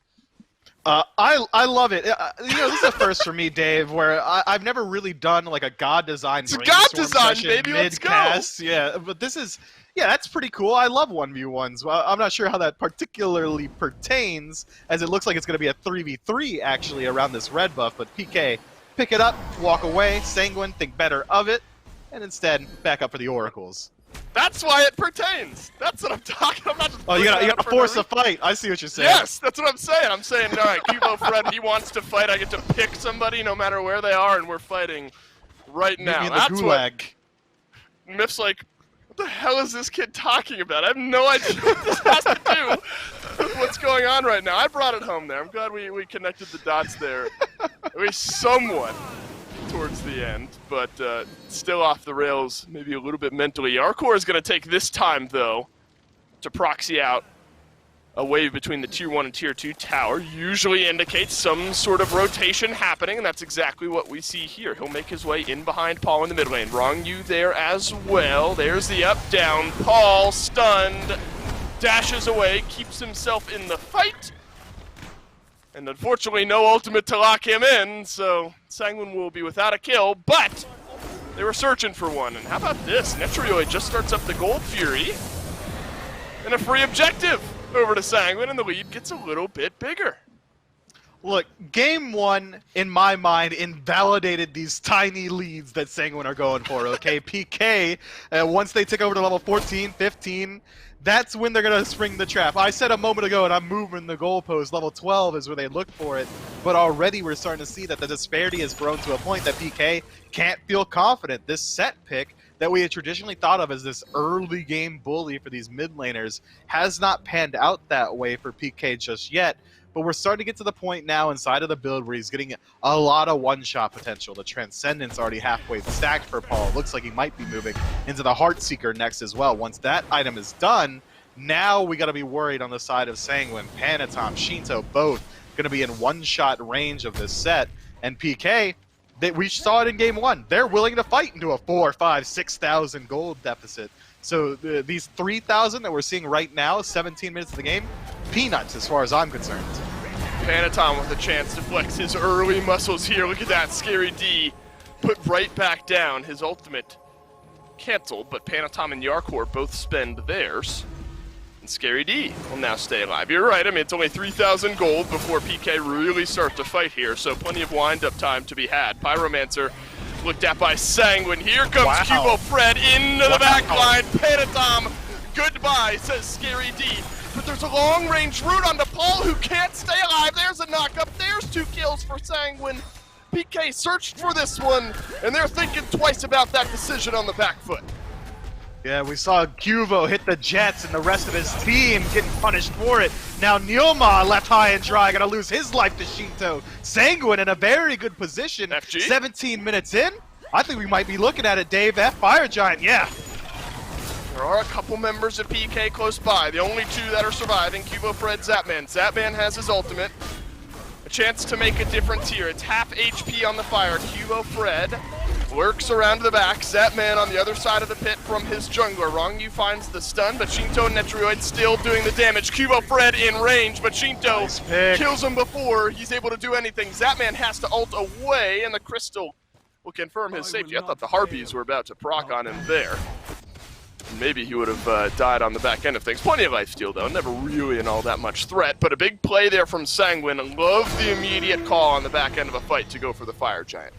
I love it. This is a first for me, Dave, where I've never really done like a God design. It's a God design, baby. Let's go. Yeah, but this is, that's pretty cool. I love 1v1s. Well, I'm not sure how that particularly pertains, as it looks like it's going to be a 3v3 actually around this red buff. But PK, pick it up, walk away. Sanguine, think better of it, and instead back up for the oracles. That's why it pertains. That's what I'm talking about. I'm not just you gotta force a fight. I see what you're saying. Yes, that's what I'm saysaying. I'm saying, all right, Cubo Fred, he wants to fight. I get to pick somebody no matter where they are, and we're fighting right now. Maybe in That's the gulag. what Myth's like, what the hell is this kid talking about? I have no idea what this has to do with what's going on right now. I brought it home there. I'm glad we connected the dots there. At least somewhat towards the end, but still off the rails, maybe a little bit mentally. Arcor is going to take this time, though, to proxy out a wave between the Tier 1 and Tier 2 tower. Usually indicates some sort of rotation happening, and that's exactly what we see here. He'll make his way in behind Paul in the mid lane. Wrong you there as well. There's the up-down. Paul, stunned, dashes away, keeps himself in the fight. And unfortunately, no ultimate to lock him in, so Sanguine will be without a kill, but they were searching for one. And how about this? Netrioid just starts up the Gold Fury, and a free objective over to Sanguine, and the lead gets a little bit bigger. Look, game one, in my mind, invalidated these tiny leads that Sanguine are going for, okay? PK, once they take over to level 14, 15, that's when they're going to spring the trap. I said a moment ago, and I'm moving the goalpost, level 12 is where they look for it, but already we're starting to see that the disparity has grown to a point that PK can't feel confident. This set pick that we had traditionally thought of as this early game bully for these mid laners has not panned out that way for PK just yet. But we're starting to get to the point now inside of the build where he's getting a lot of one-shot potential. The Transcendence already halfway stacked for Paul. Looks like he might be moving into the Heartseeker next as well. Once that item is done, now we got to be worried on the side of Sanguine. Panatom, Shinto, both going to be in one-shot range of this set. And PK, we saw it in game one. They're willing to fight into a 4, 5, 6,000 gold deficit. So these 3,000 that we're seeing right now, 17 minutes of the game, peanuts as far as I'm concerned. Panatom with a chance to flex his early muscles here. Look at that, Scary D put right back down. His ultimate canceled, but Panatom and Yarkor both spend theirs. And Scary D will now stay alive. You're right, I mean, it's only 3,000 gold before PK really start to fight here, so plenty of wind-up time to be had. Pyromancer looked at by Sanguine. Here comes Cubo Fred into the back line. Panatom, goodbye, says Scary D. But there's a long-range route onto Paul who can't stay alive. There's a knock-up. There's 2 kills for Sanguine. PK searched for this one, and they're thinking twice about that decision on the back foot. Yeah, we saw Cubo hit the Jets and the rest of his team getting punished for it. Now Neoma left high and dry, gonna lose his life to Shinto. Sanguine in a very good position. FG? 17 minutes in. I think we might be looking at it, Dave. F Fire Giant, yeah. There are a couple members of PK close by. The only 2 that are surviving, Cubo Fred, Zapman. Zapman has his ultimate. A chance to make a difference here. It's half HP on the fire. Cubo Fred lurks around the back. Zapman on the other side of the pit from his jungler. Wrong you finds the stun, but Shinto and Netrioid still doing the damage. Cubo Fred in range, but Shinto kills him before he's able to do anything. Zapman has to ult away, and the Crystal will confirm his safety. I thought the Harpies were about to proc on him there. Maybe he would have died on the back end of things. Plenty of lifesteal, though. Never really an all that much threat, but a big play there from Sanguine. Love the immediate call on the back end of a fight to go for the Fire Giant.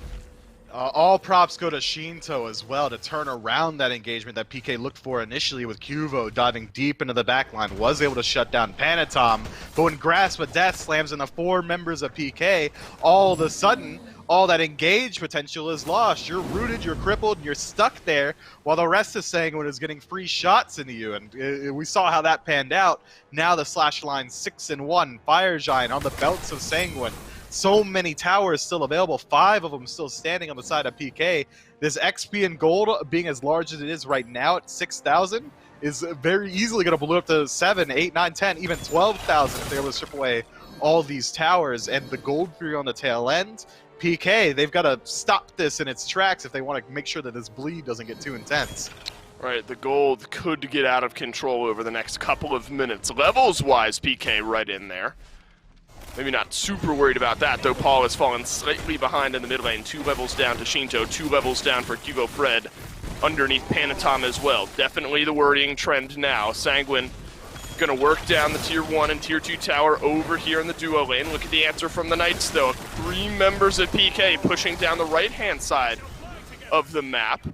All props go to Shinto as well to turn around that engagement that PK looked for initially with Cuvo diving deep into the backline. Was able to shut down Panatom, but when Grasp of Death slams in the 4 members of PK, all of a sudden, all that engage potential is lost. You're rooted, you're crippled, you're stuck there, while the rest of Sanguine is getting free shots into you, and we saw how that panned out. Now the slash line 6-1, Fire Giant on the belts of Sanguine. So many towers still available, 5 of them still standing on the side of PK. This XP and gold being as large as it is right now at 6,000 is very easily going to blow up to 7, 8, 9, 10, even 12,000 if they're able to strip away all these towers. And the gold fury on the tail end, PK, they've got to stop this in its tracks if they want to make sure that this bleed doesn't get too intense. Right, the gold could get out of control over the next couple of minutes. Levels-wise, PK right in there. Maybe not super worried about that, though Paul has fallen slightly behind in the mid lane. 2 levels down to Shinto, 2 levels down for Hugo Fred underneath Panatom as well. Definitely the worrying trend now. Sanguine gonna work down the tier 1 and tier 2 tower over here in the duo lane. Look at the answer from the Knights though. 3 members of PK pushing down the right-hand side of the map.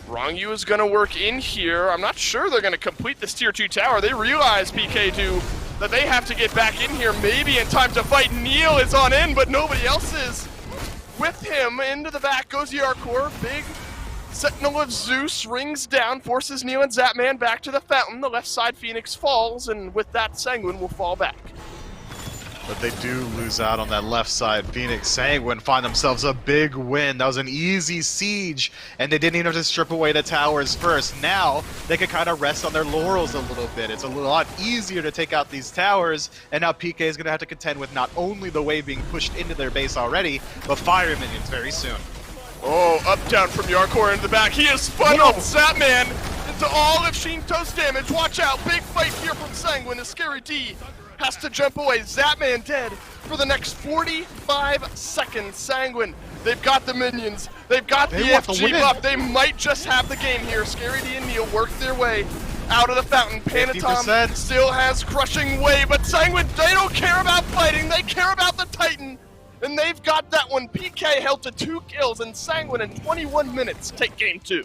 Rongyu is gonna work in here. I'm not sure they're gonna complete this tier 2 tower. They realize, PK do, that they have to get back in here maybe in time to fight. Neil is on in, but nobody else is with him. Into the back goes Yarkor. Big Sentinel of Zeus rings down, forces Neil and Zapman back to the fountain. The left side Phoenix falls, and with that, Sanguine will fall back. But they do lose out on that left side. Phoenix Sanguine find themselves a big win. That was an easy siege, and they didn't even have to strip away the towers first. Now, they can kind of rest on their laurels a little bit. It's a lot easier to take out these towers, and now PK is going to have to contend with not only the wave being pushed into their base already, but fire minions very soon. Oh, up down from Yarkor into the back. He has funneled Zapman into all of Shinto's damage. Watch out, big fight here from Sanguine as Scary D has to jump away. Zapman dead for the next 45 seconds. Sanguine, they've got the minions. They've got the FG buff. They might just have the game here. Scary D and Neil work their way out of the fountain. Panatom still has crushing wave, but Sanguine, they don't care about fighting. They care about the Titan. And they've got that one. PK held to 2 kills, and Sanguine in 21 minutes take game 2.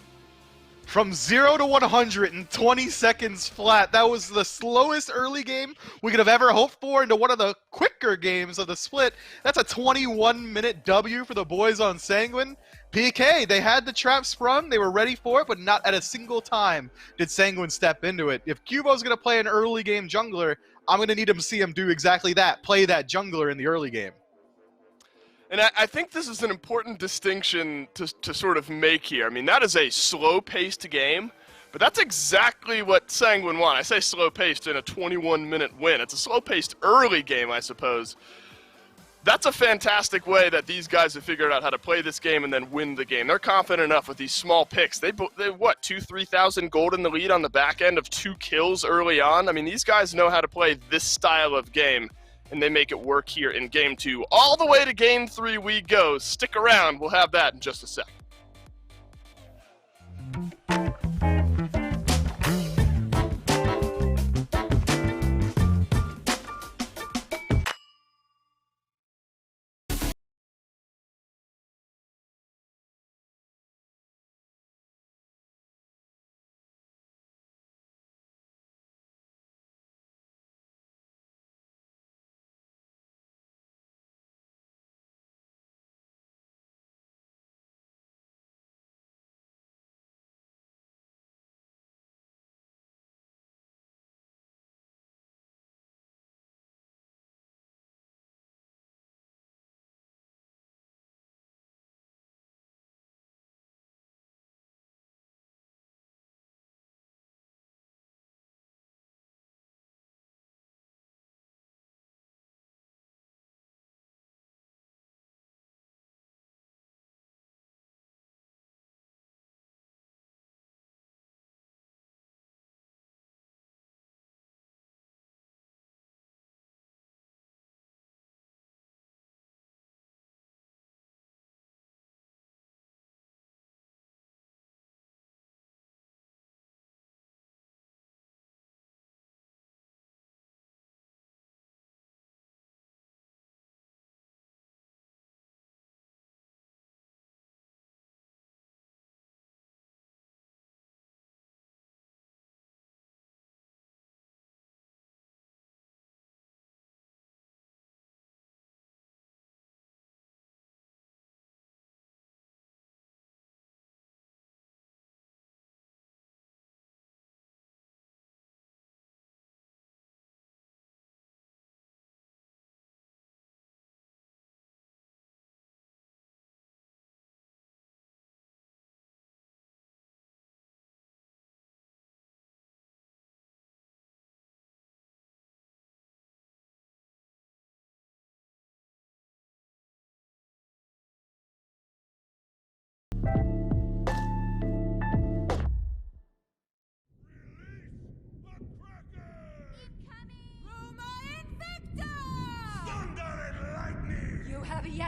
From 0 to 100 in 20 seconds flat. That was the slowest early game we could have ever hoped for into one of the quicker games of the split. That's a 21-minute W for the boys on Sanguine. PK, they had the trap sprung, they were ready for it, but not at a single time did Sanguine step into it. If Cubo's going to play an early game jungler, I'm going to need to see him do exactly that, play that jungler in the early game. And I think this is an important distinction to sort of make here. I mean, that is a slow-paced game, but that's exactly what Sanguine won. I say slow-paced in a 21-minute win. It's a slow-paced early game, I suppose. That's a fantastic way that these guys have figured out how to play this game and then win the game. They're confident enough with these small picks. They what, 2,000-3,000 gold in the lead on the back end of 2 kills early on? I mean, these guys know how to play this style of game, and they make it work here in game 2. All the way to game 3 we go. Stick around. We'll have that in just a sec.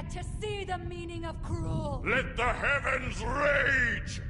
yet to see the meaning of cruel. Let the heavens rage!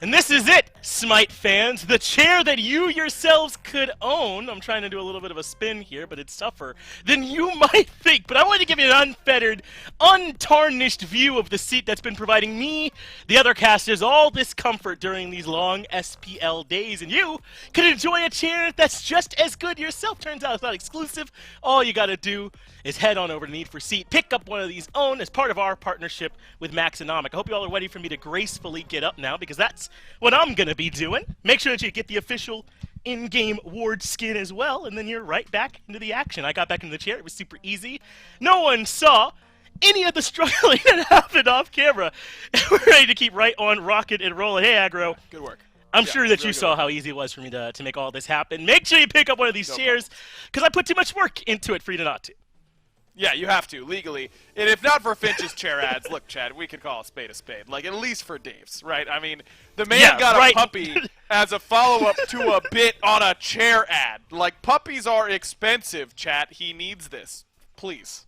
And this is it, Smite fans, the chair that you yourselves could own. I'm trying to do a little bit of a spin here, but it's tougher than you might think. But I wanted to give you an unfettered, untarnished view of the seat that's been providing me, the other casters, all this comfort during these long SPL days. And you could enjoy a chair that's just as good yourself. Turns out it's not exclusive. All you gotta do is head on over to Need for Seat, pick up one of these own as part of our partnership with Maxonomic. I hope you all are ready for me to gracefully get up now, because that's what I'm going to be doing. Make sure that you get the official in-game Ward skin as well, and then you're right back into the action. I got back into the chair. It was super easy. No one saw any of the struggling that happened off camera. We're ready to keep right on rocking and rolling. Hey, Aggro. Good work. I'm sure that you saw how easy it was for me to make all this happen. Make sure you pick up one of these chairs, because I put too much work into it for you to not to. Yeah, you have to, legally. And if not for Finch's chair ads, look, Chad, we could call a spade, like, at least for Dave's, right? I mean, the man got a puppy as a follow-up to a bit on a chair ad. Like, puppies are expensive, chat. He needs this. Please.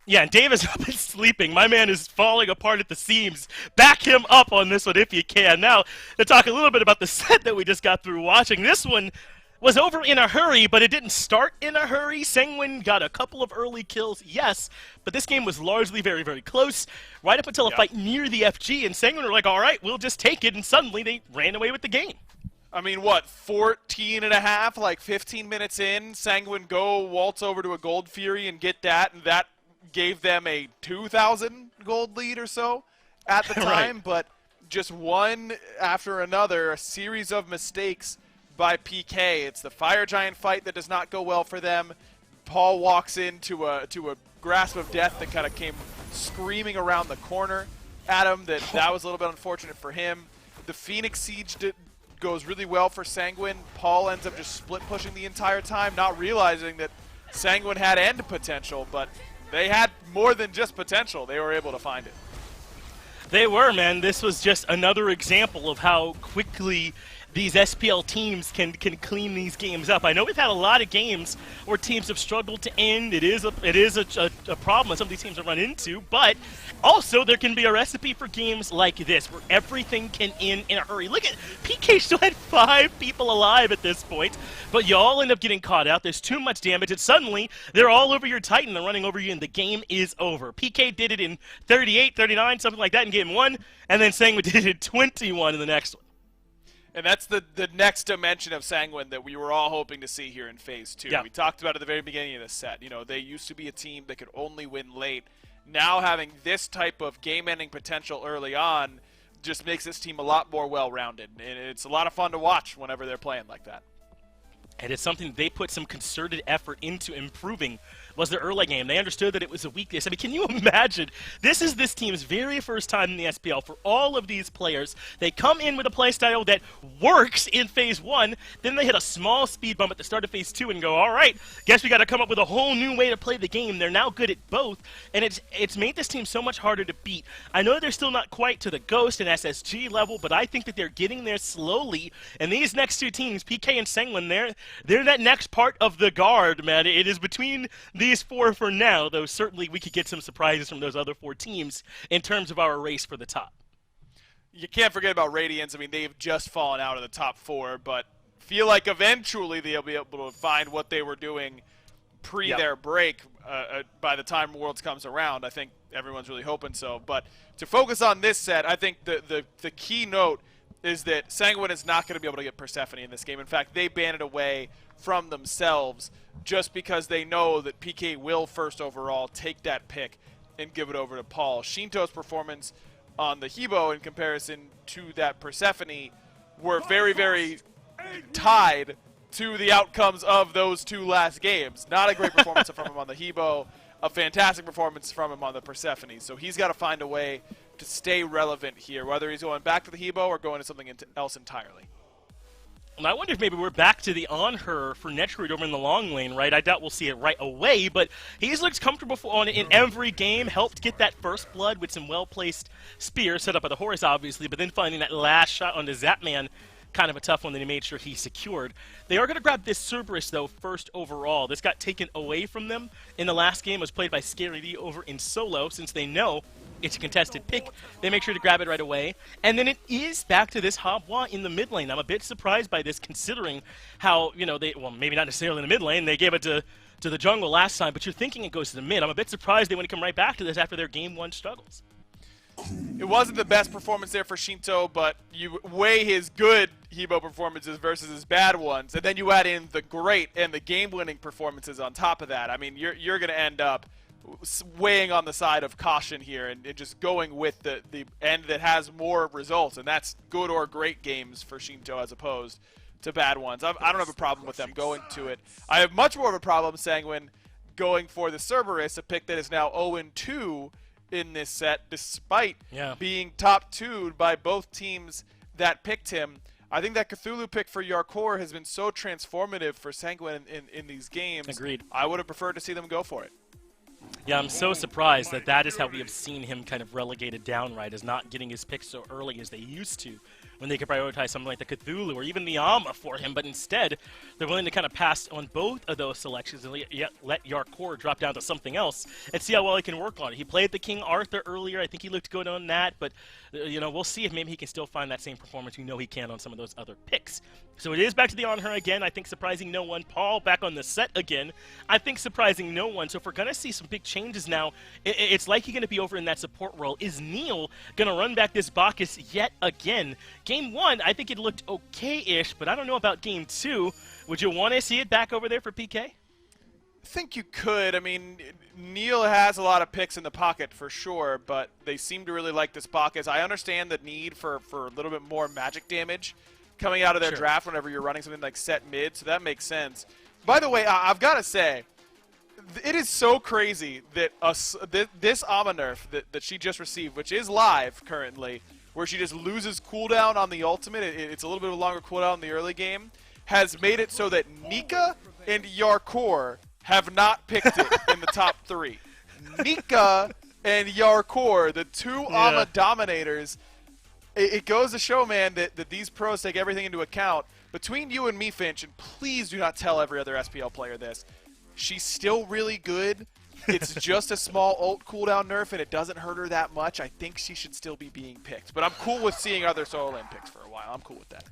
Yeah, and Dave is up and sleeping. My man is falling apart at the seams. Back him up on this one if you can. Now, to talk a little bit about the set that we just got through watching. This one was over in a hurry, but it didn't start in a hurry. Sanguine got a couple of early kills, yes, but this game was largely very, very close, right up until a fight near the FG, and Sanguine were like, all right, we'll just take it, and suddenly they ran away with the game. I mean, what, 14 and a half, like 15 minutes in, Sanguine go waltz over to a Gold Fury and get that, and that gave them a 2,000 gold lead or so at the time, but just one after another, a series of mistakes by PK. It's the Fire Giant fight that does not go well for them. Paul walks into a grasp of death that kind of came screaming around the corner at him. That was a little bit unfortunate for him. The Phoenix Siege goes really well for Sanguine. Paul ends up just split pushing the entire time, not realizing that Sanguine had end potential, but they had more than just potential. They were able to find it. They were, man. This was just another example of how quickly these SPL teams can clean these games up. I know we've had a lot of games where teams have struggled to end. It is a problem that some of these teams have run into, but also there can be a recipe for games like this where everything can end in a hurry. Look at PK still had 5 people alive at this point, but you all end up getting caught out. There's too much damage, and suddenly they're all over your Titan. They're running over you, and the game is over. PK did it in 38, 39, something like that in game 1, and then Sanguine did it in 21 in the next one. And that's the next dimension of Sanguine that we were all hoping to see here in Phase 2. Yeah. We talked about it at the very beginning of this set. You know, they used to be a team that could only win late. Now having this type of game-ending potential early on just makes this team a lot more well-rounded. And it's a lot of fun to watch whenever they're playing like that. And it's something they put some concerted effort into improving was their early game. They understood that it was a weakness. I mean, can you imagine? This is this team's very first time in the SPL for all of these players. They come in with a playstyle that works in Phase 1, then they hit a small speed bump at the start of Phase 2 and go, all right, guess we got to come up with a whole new way to play the game. They're now good at both, and it's made this team so much harder to beat. I know they're still not quite to the Ghost and SSG level, but I think that they're getting there slowly, and these next two teams, PK and Sanguine, they're that next part of the guard, man. It is between these 4 for now, though certainly we could get some surprises from those other 4 teams in terms of our race for the top. You can't forget about Radiance. I mean, they've just fallen out of the top 4, but feel like eventually they'll be able to find what they were doing pre their break by the time Worlds comes around. I think everyone's really hoping so. But to focus on this set, I think the key note is that Sanguine is not going to be able to get Persephone in this game. In fact, they ban it away from themselves just because they know that PK will first overall take that pick and give it over to Paul. Shinto's performance on the Hebo in comparison to that Persephone were very, very tied to the outcomes of those two last games. Not a great performance from him on the Hebo, a fantastic performance from him on the Persephone. So he's got to find a way to stay relevant here, whether he's going back to the Hebo or going to something else entirely. And I wonder if maybe we're back to the on her for Netroid over in the long lane, right? I doubt we'll see it right away, but he's looked comfortable on it in every game, helped get that first blood with some well-placed spears set up by the Horus, obviously, but then finding that last shot on the Zapman, kind of a tough one that he made sure he secured. They are going to grab this Cerberus, though, first overall. This got taken away from them in the last game. It was played by Scary D over in solo, since they know it's a contested pick. They make sure to grab it right away. And then it is back to this Habwa in the mid lane. I'm a bit surprised by this, considering how, well, maybe not necessarily in the mid lane. They gave it to the jungle last time, but you're thinking it goes to the mid. I'm a bit surprised they want to come right back to this after their game 1 struggles. It wasn't the best performance there for Shinto, but you weigh his good Hebo performances versus his bad ones, and then you add in the great and the game-winning performances on top of that. I mean, you're going to end up weighing on the side of caution here and just going with the end that has more results, and that's good or great games for Shinto as opposed to bad ones. I don't have a problem with them going to it. I have much more of a problem, Sanguine, going for the Cerberus, a pick that is now 0-2 in this set, despite being top 2'd by both teams that picked him. I think that Cthulhu pick for Yarkor has been so transformative for Sanguine in these games. Agreed. I would have preferred to see them go for it. Yeah, I'm so surprised that is how we have seen him kind of relegated down, right, as not getting his picks so early as they used to, when they could prioritize something like the Cthulhu or even the Amma for him, but instead they're willing to kind of pass on both of those selections and let Yarkor drop down to something else and see how well he can work on it. He played the King Arthur earlier. I think he looked good on that, but we'll see if maybe he can still find that same performance we know he can on some of those other picks. So it is back to the on her again. I think surprising no one. Paul back on the set again. I think surprising no one. So if we're going to see some big changes now, it's likely going to be over in that support role. Is Neil going to run back this Bacchus yet again? Game 1, I think it looked okay-ish, but I don't know about Game 2. Would you want to see it back over there for PK? I think you could. I mean, Neil has a lot of picks in the pocket for sure, but they seem to really like this Bacchus. I understand the need for a little bit more magic damage coming out of their draft whenever you're running something like set mid, so that makes sense. By the way, I've got to say, it is so crazy that this Amma nerf that she just received, which is live currently, where she just loses cooldown on the ultimate, it's a little bit of a longer cooldown in the early game, has made it so that Nika and Yarkor have not picked it in the top 3. Nika and Yarkor, the two Amma dominators. It goes to show, man, that these pros take everything into account. Between you and me, Finch, and please do not tell every other SPL player this, she's still really good. It's just a small ult cooldown nerf, and it doesn't hurt her that much. I think she should still be being picked. But I'm cool with seeing other solo lane picks for a while. I'm cool with that.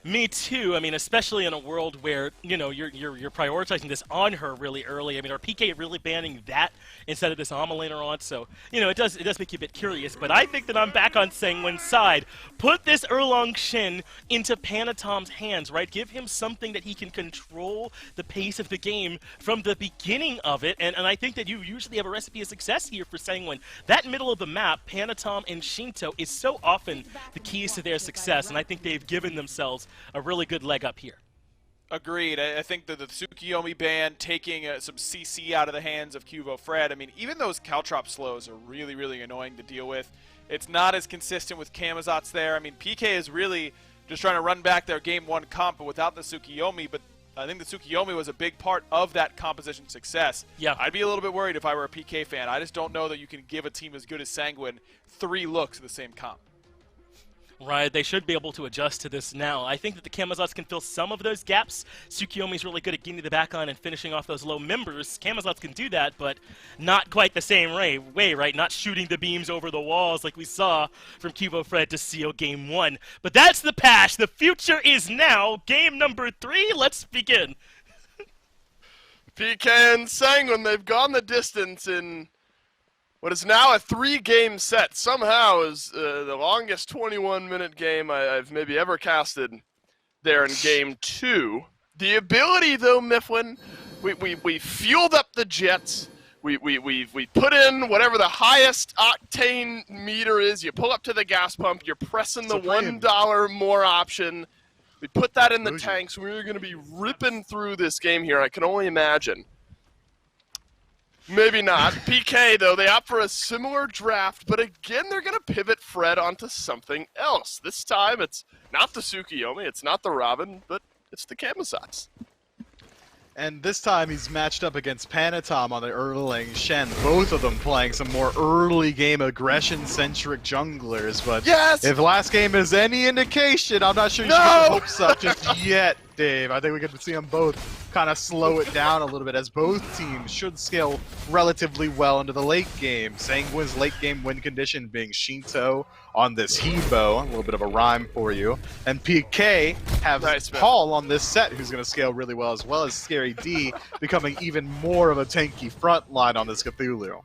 Me too. I mean, especially in a world where you're prioritizing this on her really early. I mean, are PK really banning that instead of this Amma later on? So it does make you a bit curious. But I think that I'm back on Sanguine's side. Put this Erlong Shin into Panatom's hands, right? Give him something that he can control the pace of the game from the beginning of it. And I think that you usually have a recipe of success here for Sanguine. That middle of the map, Panatom and Shinto, is so often the keys to their success. And I think they've given themselves a really good leg up here. Agreed. I think that the Tsukiyomi ban taking some CC out of the hands of Cuvo Fred, I mean, even those Caltrop slows are really, really annoying to deal with. It's not as consistent with Camazot's there. I mean, PK is really just trying to run back their Game 1 comp, but without the Tsukiyomi, but I think the Tsukiyomi was a big part of that composition success. Yeah. I'd be a little bit worried if I were a PK fan. I just don't know that you can give a team as good as Sanguine 3 looks at the same comp. Right, they should be able to adjust to this now. I think that the Camazots can fill some of those gaps. Tsukiyomi's really good at getting to the backline and finishing off those low members. Camazots can do that, but not quite the same way, right? Not shooting the beams over the walls like we saw from Cuvo Fred to seal Game 1. But that's the past. The future is now. Game number 3, let's begin. PK and Sanguine, they've gone the distance in What is now a 3-game set. Somehow is the longest 21-minute game I've maybe ever casted there in Game 2. The ability, though, Mifflin, we fueled up the jets. We put in whatever the highest octane meter is. You pull up to the gas pump. You're pressing the $1 more option. We put that in the tanks. We're going to be ripping through this game here. I can only imagine. Maybe not. PK, though, they opt for a similar draft, but again, they're going to pivot Fred onto something else. This time, it's not the Tsukiyomi, it's not the Robin, but it's the Camazotz. And this time he's matched up against Panatom on the Erling Shen, both of them playing some more early game aggression-centric junglers, but if last game is any indication, I'm not sure you should get your hopes up just yet, Dave. I think we get to see them both kind of slow it down a little bit, as both teams should scale relatively well into the late game. Sanguine's late game win condition being Shinto on this Hebo, a little bit of a rhyme for you. And PK have Paul on this set, who's going to scale really well, as Scary D becoming even more of a tanky front line on this Cthulhu.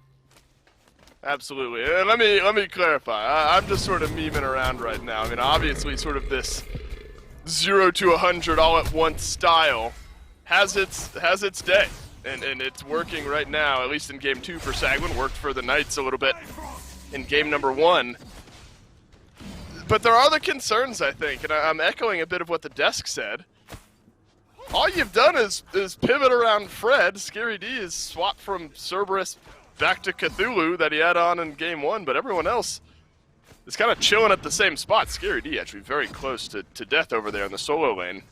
Absolutely. And let me clarify. I'm just sort of memeing around right now. I mean, obviously, sort of this 0 to 100 all at once style has its day, and it's working right now. At least in Game 2 for Sanguine, worked for the Knights a little bit in Game number 1. But there are other concerns, I think, and I'm echoing a bit of what the desk said. All you've done is pivot around Fred. Scary D is swapped from Cerberus back to Cthulhu that he had on in Game 1, but everyone else is kind of chilling at the same spot. Scary D actually very close to death over there in the solo lane.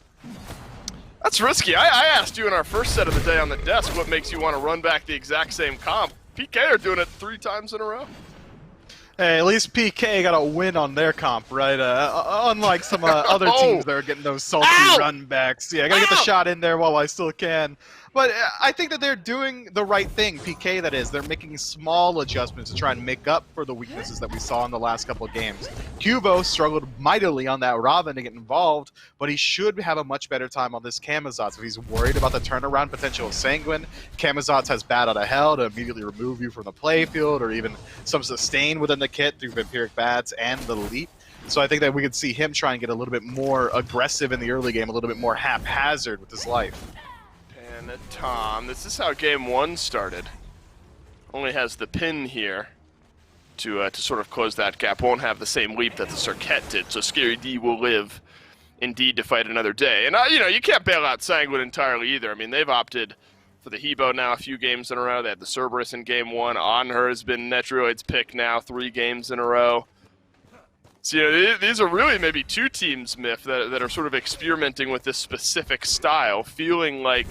That's risky. I asked you in our first set of the day on the desk what makes you want to run back the exact same comp. PK are doing it 3 times in a row. Hey, at least PK got a win on their comp, right? Unlike some other teams that are getting those salty run backs. Yeah, I gotta get the shot in there while I still can. But I think that they're doing the right thing, PK that is. They're making small adjustments to try and make up for the weaknesses that we saw in the last couple of games. Cubo struggled mightily on that Robin to get involved, but he should have a much better time on this Camazotz. If he's worried about the turnaround potential of Sanguine, Camazotz has Bat Out of Hell to immediately remove you from the playfield, or even some sustain within the kit through Vampiric Bats and the Leap. So I think that we could see him try and get a little bit more aggressive in the early game, a little bit more haphazard with his life. Tom, this is how Game 1 started. Only has the pin here to sort of close that gap. Won't have the same leap that the Cirquette did, so Scary D will live indeed to fight another day. And, you know, you can't bail out Sanguine entirely either. I mean, they've opted for the Hebo now a few games in a row. They had the Cerberus in Game 1. On Her has been Netroid's pick now 3 games in a row. So, you know, these are really maybe 2 teams, Miff, that are sort of experimenting with this specific style, feeling like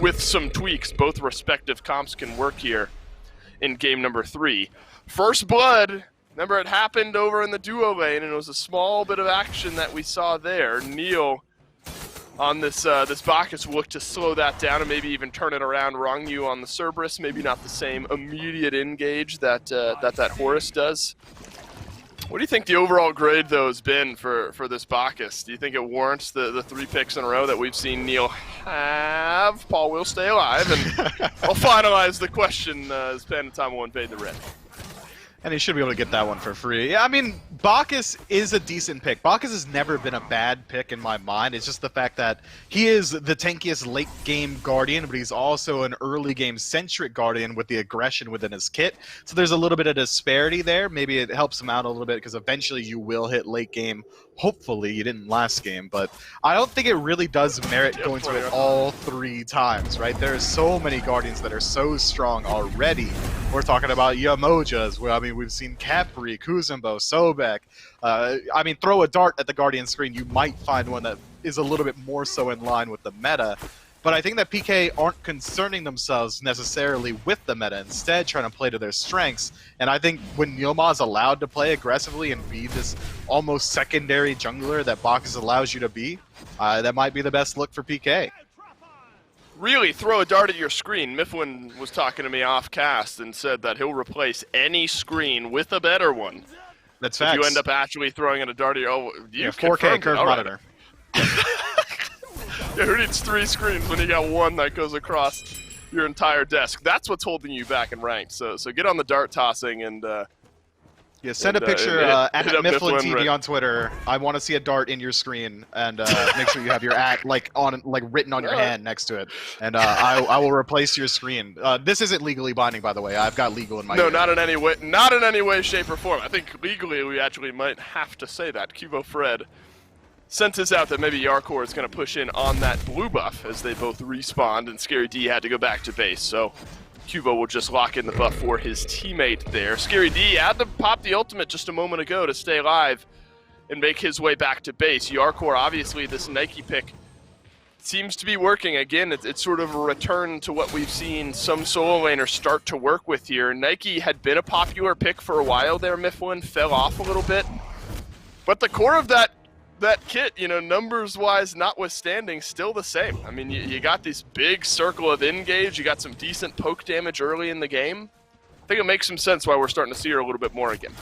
with some tweaks, both respective comps can work here in Game number 3. First Blood, remember it happened over in the duo lane, and it was a small bit of action that we saw there. Neil on this Bacchus looked to slow that down and maybe even turn it around. Rongyu on the Cerberus, maybe not the same immediate engage that Horus does. What do you think the overall grade, though, has been for this Bacchus? Do you think it warrants the 3 picks in a row that we've seen Neil have? Paul will stay alive, and I'll finalize the question as Panatom will invade the red. And he should be able to get that one for free. Yeah, I mean, Bacchus is a decent pick. Bacchus has never been a bad pick in my mind. It's just the fact that he is the tankiest late-game Guardian, but he's also an early-game-centric Guardian with the aggression within his kit. So there's a little bit of disparity there. Maybe it helps him out a little bit because eventually you will hit late-game. Hopefully, you didn't last game, but I don't think it really does merit going to it all 3 times, right? There are so many Guardians that are so strong already. We're talking about Yamojas, where, I mean, we've seen Capri, Kuzumbo, Sobek. I mean, throw a dart at the Guardian screen, you might find one that is a little bit more so in line with the meta. But I think that PK aren't concerning themselves necessarily with the meta, instead trying to play to their strengths. And I think when Yoma is allowed to play aggressively and be this almost secondary jungler that Bacchus allows you to be, that might be the best look for PK. Really throw a dart at your screen. Mifflin was talking to me off cast and said that he'll replace any screen with a better one. That's facts. If you end up actually throwing in a dart at your... 4K curved monitor. Yeah, who needs 3 screens when you got 1 that goes across your entire desk. That's what's holding you back in ranked. So get on the dart tossing and yeah, send a picture at Mifflin TV on Twitter. I want to see a dart in your screen, and make sure you have your written on your hand next to it. And I will replace your screen. This isn't legally binding, by the way. I've got legal in my ear. not in any way, not in any way, shape, or form. I think legally we actually might have to say that. Cubo Fred sent us out that maybe Yarkor is going to push in on that blue buff as they both respawned, and Scary D had to go back to base. So Cubo will just lock in the buff for his teammate there. Scary D had to pop the ultimate just a moment ago to stay alive and make his way back to base. Yarkor, obviously, this Nike pick seems to be working. Again, it's sort of a return to what we've seen some solo laners start to work with here. Nike had been a popular pick for a while there, Mifflin, fell off a little bit. But the core of that kit, you know, numbers-wise notwithstanding, still the same. I mean, you got this big circle of engage, you got some decent poke damage early in the game. I think it makes some sense why we're starting to see her a little bit more again.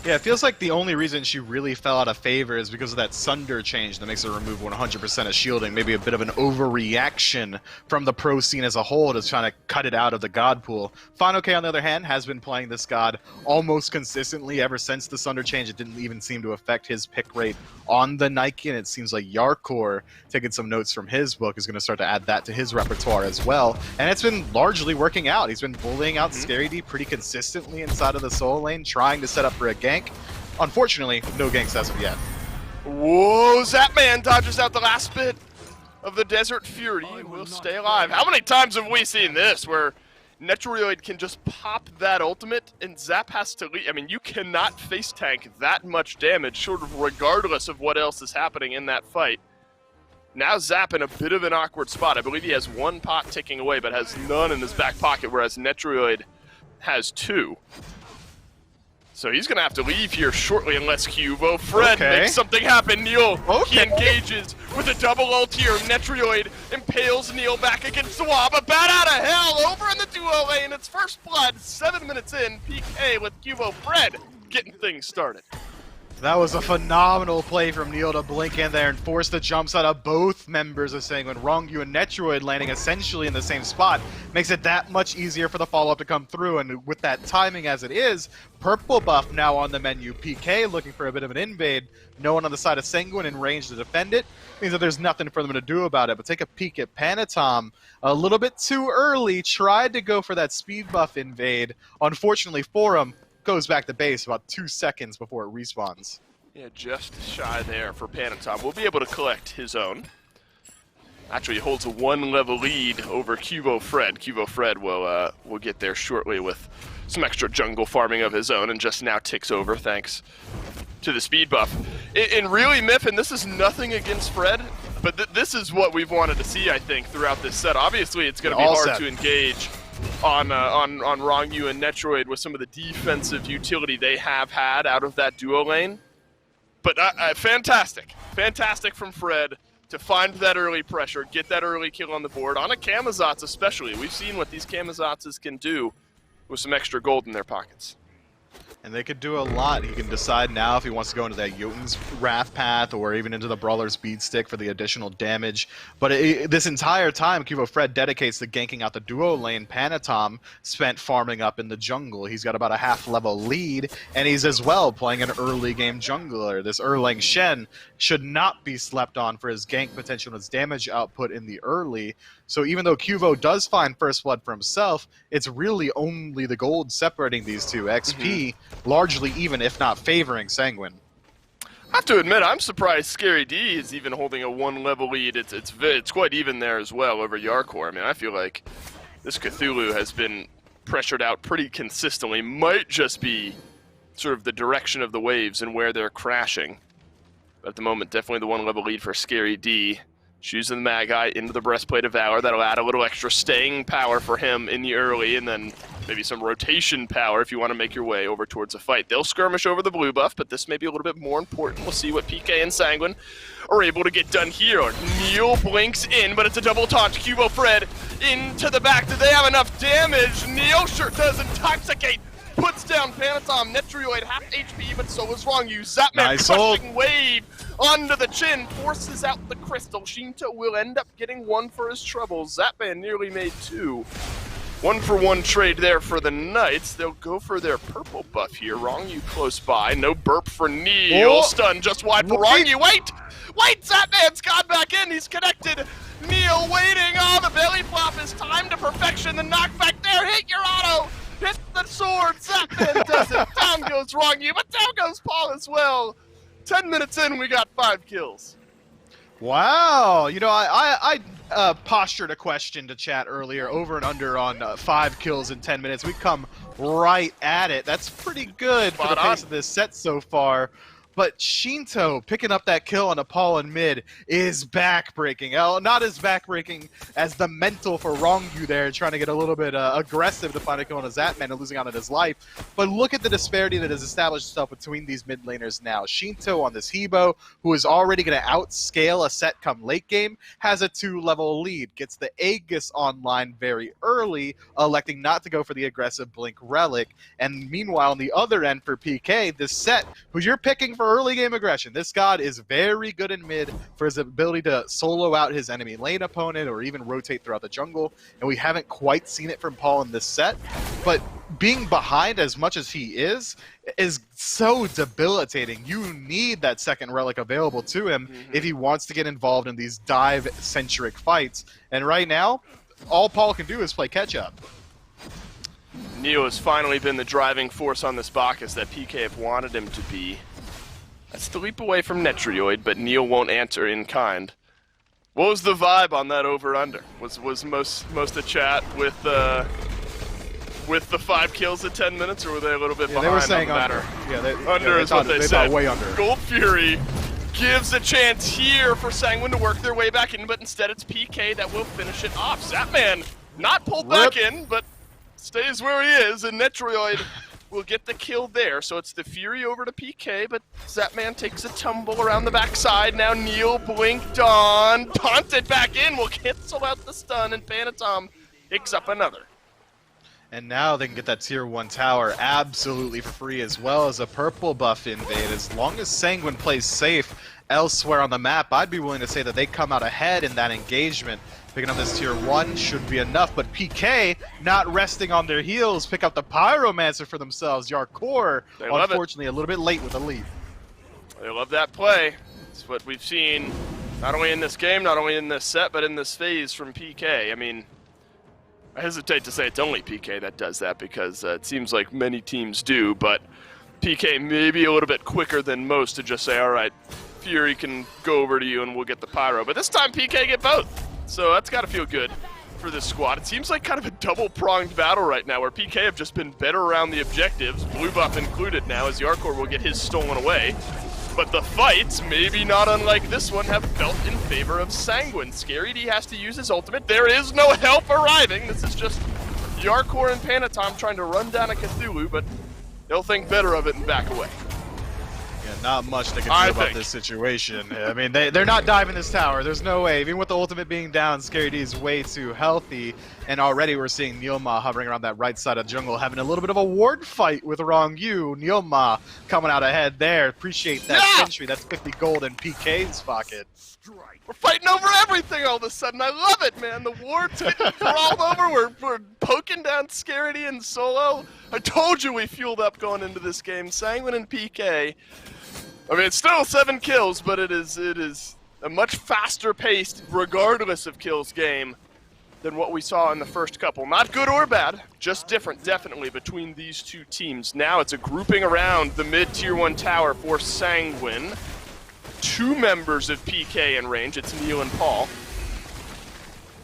Yeah, it feels like the only reason she really fell out of favor is because of that Sunder change that makes her remove 100% of shielding. Maybe a bit of an overreaction from the pro scene as a whole to trying to cut it out of the God pool. Final K, on the other hand, has been playing this God almost consistently ever since the Sunder change. It didn't even seem to affect his pick rate on the Nike, and it seems like Yarkor, taking some notes from his book, is going to start to add that to his repertoire as well. And it's been largely working out. He's been bullying out Scary D pretty consistently inside of the solo lane, trying to set up for a gank. Unfortunately, no ganks as of yet. Whoa, Zapman dodges out the last bit of the Desert Fury. Will stay alive. How many times have we seen this where Netroid can just pop that ultimate and Zap has to leave? I mean, you cannot face tank that much damage, sort of regardless of what else is happening in that fight. Now Zap in a bit of an awkward spot. I believe he has one pot ticking away, but has none in his back pocket, whereas Netroid has two. So he's going to have to leave here shortly unless Cubo Fred makes something happen. Neil, he engages with a double ult here. Netroid impales Neil back against Swab. A bat out of hell over in the duo lane. It's first blood, 7 minutes in. PK with Cubo Fred getting things started. That was a phenomenal play from Neil to blink in there and force the jumps out of both members of Sanguine. Rongyu and Netroid landing essentially in the same spot makes it that much easier for the follow-up to come through, and with that timing as it is, purple buff now on the menu. PK looking for a bit of an invade. No one on the side of Sanguine in range to defend it. Means that there's nothing for them to do about it, but take a peek at Panatom. A little bit too early, tried to go for that speed buff invade. Unfortunately for him, goes back to base about 2 seconds before it respawns. Yeah, just shy there for Panatom. We'll be able to collect his own. Actually, he holds a 1-level lead over Cubo Fred. Cubo Fred will get there shortly with some extra jungle farming of his own, and just now ticks over thanks to the speed buff. And really, Miffin, this is nothing against Fred, but this is what we've wanted to see, I think, throughout this set. Obviously, it's going to be hard to engage on Rongyu and Netroid with some of the defensive utility they have had out of that duo lane. But fantastic from Fred to find that early pressure, get that early kill on the board, on a Camazotz especially. We've seen what these Camazotzes can do with some extra gold in their pockets. And they could do a lot. He can decide now if he wants to go into that Jotun's Wrath path or even into the Brawler's Bead Stick for the additional damage. But this entire time, Cubo Fred dedicates to ganking out the duo lane. Panatom spent farming up in the jungle. He's got about a half-level lead, and he's as well playing an early-game jungler. This Erlang Shen should not be slept on for his gank potential and his damage output in the early. So even though Cubo does find First Blood for himself, it's really only the gold separating these two. XP largely even, if not favoring Sanguine. I have to admit, I'm surprised Scary D is even holding a 1-level lead. It's quite even there as well over Yarkor. I mean, I feel like this Cthulhu has been pressured out pretty consistently. Might just be sort of the direction of the waves and where they're crashing. But at the moment, definitely the 1-level lead for Scary D. Choosing the Magi into the Breastplate of Valor. That'll add a little extra staying power for him in the early, and then maybe some rotation power if you want to make your way over towards a fight. They'll skirmish over the blue buff, but this may be a little bit more important. We'll see what PK and Sanguine are able to get done here. Neil blinks in, but it's a double taunt. Cubo Fred into the back. Do they have enough damage? Neil sure does. Intoxicate puts down Panatom. Netroid half HP, but so is Rongyu. Zapman crushing wave onto the chin, forces out the crystal. Shinto will end up getting one for his troubles. Zapman nearly made two. 1-for-1 trade there for the Knights. They'll go for their purple buff here. Wrong-You close by. No burp for Neil. Oh. Stun just wide for Wrong-You. Wait! Wait! Zapman's gone back in. He's connected. Neil waiting. Oh, the belly flop is timed to perfection. The knockback there. Hit your auto. Hit the sword. Zapman does it. Down goes Wrong-You, but down goes Paul as well. 10 minutes in, we got 5 kills. Wow, you know, I postured a question to chat earlier, over and under on 5 kills in 10 minutes. We come right at it. That's pretty good for the pace of this set so far. But Shinto picking up that kill on Paul in mid is backbreaking. Not as backbreaking as the mental for Wrong-You there, trying to get a little bit aggressive to find a kill on a Zapman and losing out on his life. But look at the disparity that has established itself between these mid laners now. Shinto on this Hebo, who is already going to outscale a set come late game, has a 2-level lead. Gets the Aegis online very early, electing not to go for the aggressive Blink Relic. And meanwhile, on the other end for PK, this set, who you're picking for early game aggression. This god is very good in mid for his ability to solo out his enemy lane opponent or even rotate throughout the jungle, and we haven't quite seen it from Paul in this set. But being behind as much as he is so debilitating. You need that second relic available to him if he wants to get involved in these dive-centric fights. And right now, all Paul can do is play catch-up. Neo has finally been the driving force on this Bacchus that PK have wanted him to be. That's the leap away from Netrioid, but Neil won't answer in kind. What was the vibe on that over-under? Was most the chat with the 5 kills in 10 minutes, or were they a little bit behind? They were saying on the under. Yeah, under is what they said. Way under. Gold Fury gives a chance here for Sanguine to work their way back in, but instead it's PK that will finish it off. Zapman not pulled back in, but stays where he is, and Netrioid will get the kill there. So it's the Fury over to PK, but Zapman takes a tumble around the backside. Now Neil blinked on, taunted back in, will cancel out the stun, and Panatom picks up another. And now they can get that tier 1 tower absolutely for free, as well as a purple buff invade. As long as Sanguine plays safe elsewhere on the map, I'd be willing to say that they come out ahead in that engagement. Picking up this tier 1 should be enough, but PK, not resting on their heels, pick up the Pyromancer for themselves. Yarkor, unfortunately, a little bit late with the lead. They love that play. It's what we've seen not only in this game, not only in this set, but in this phase from PK. I mean, I hesitate to say it's only PK that does that, because it seems like many teams do, but PK may be a little bit quicker than most to just say, all right, Fury can go over to you and we'll get the Pyro. But this time PK get both. So that's got to feel good for this squad. It seems like kind of a double-pronged battle right now, where PK have just been better around the objectives, blue buff included now, as Yarkor will get his stolen away. But the fights, maybe not unlike this one, have felt in favor of Sanguine. Scary D has to use his ultimate. There is no help arriving. This is just Yarkor and Panatom trying to run down a Cthulhu, but they'll think better of it and back away. Not much they can do about this situation. I mean, they're not diving this tower. There's no way. Even with the ultimate being down, Scary D is way too healthy. And already we're seeing Neilma hovering around that right side of the jungle, having a little bit of a ward fight with Wrong-You. Neilma coming out ahead there. Appreciate that century. That's 50 gold in PK's pocket. We're fighting over everything all of a sudden. I love it, man. The ward's getting crawled over. We're poking down Scary D and Solo. I told you we fueled up going into this game. Sanguine and PK. I mean, it's still 7 kills, but it is a much faster paced, regardless of kills, game than what we saw in the first couple. Not good or bad, just different, definitely, between these two teams. Now it's a grouping around the mid-tier 1 tower for Sanguine. 2 members of PK in range. It's Neil and Paul.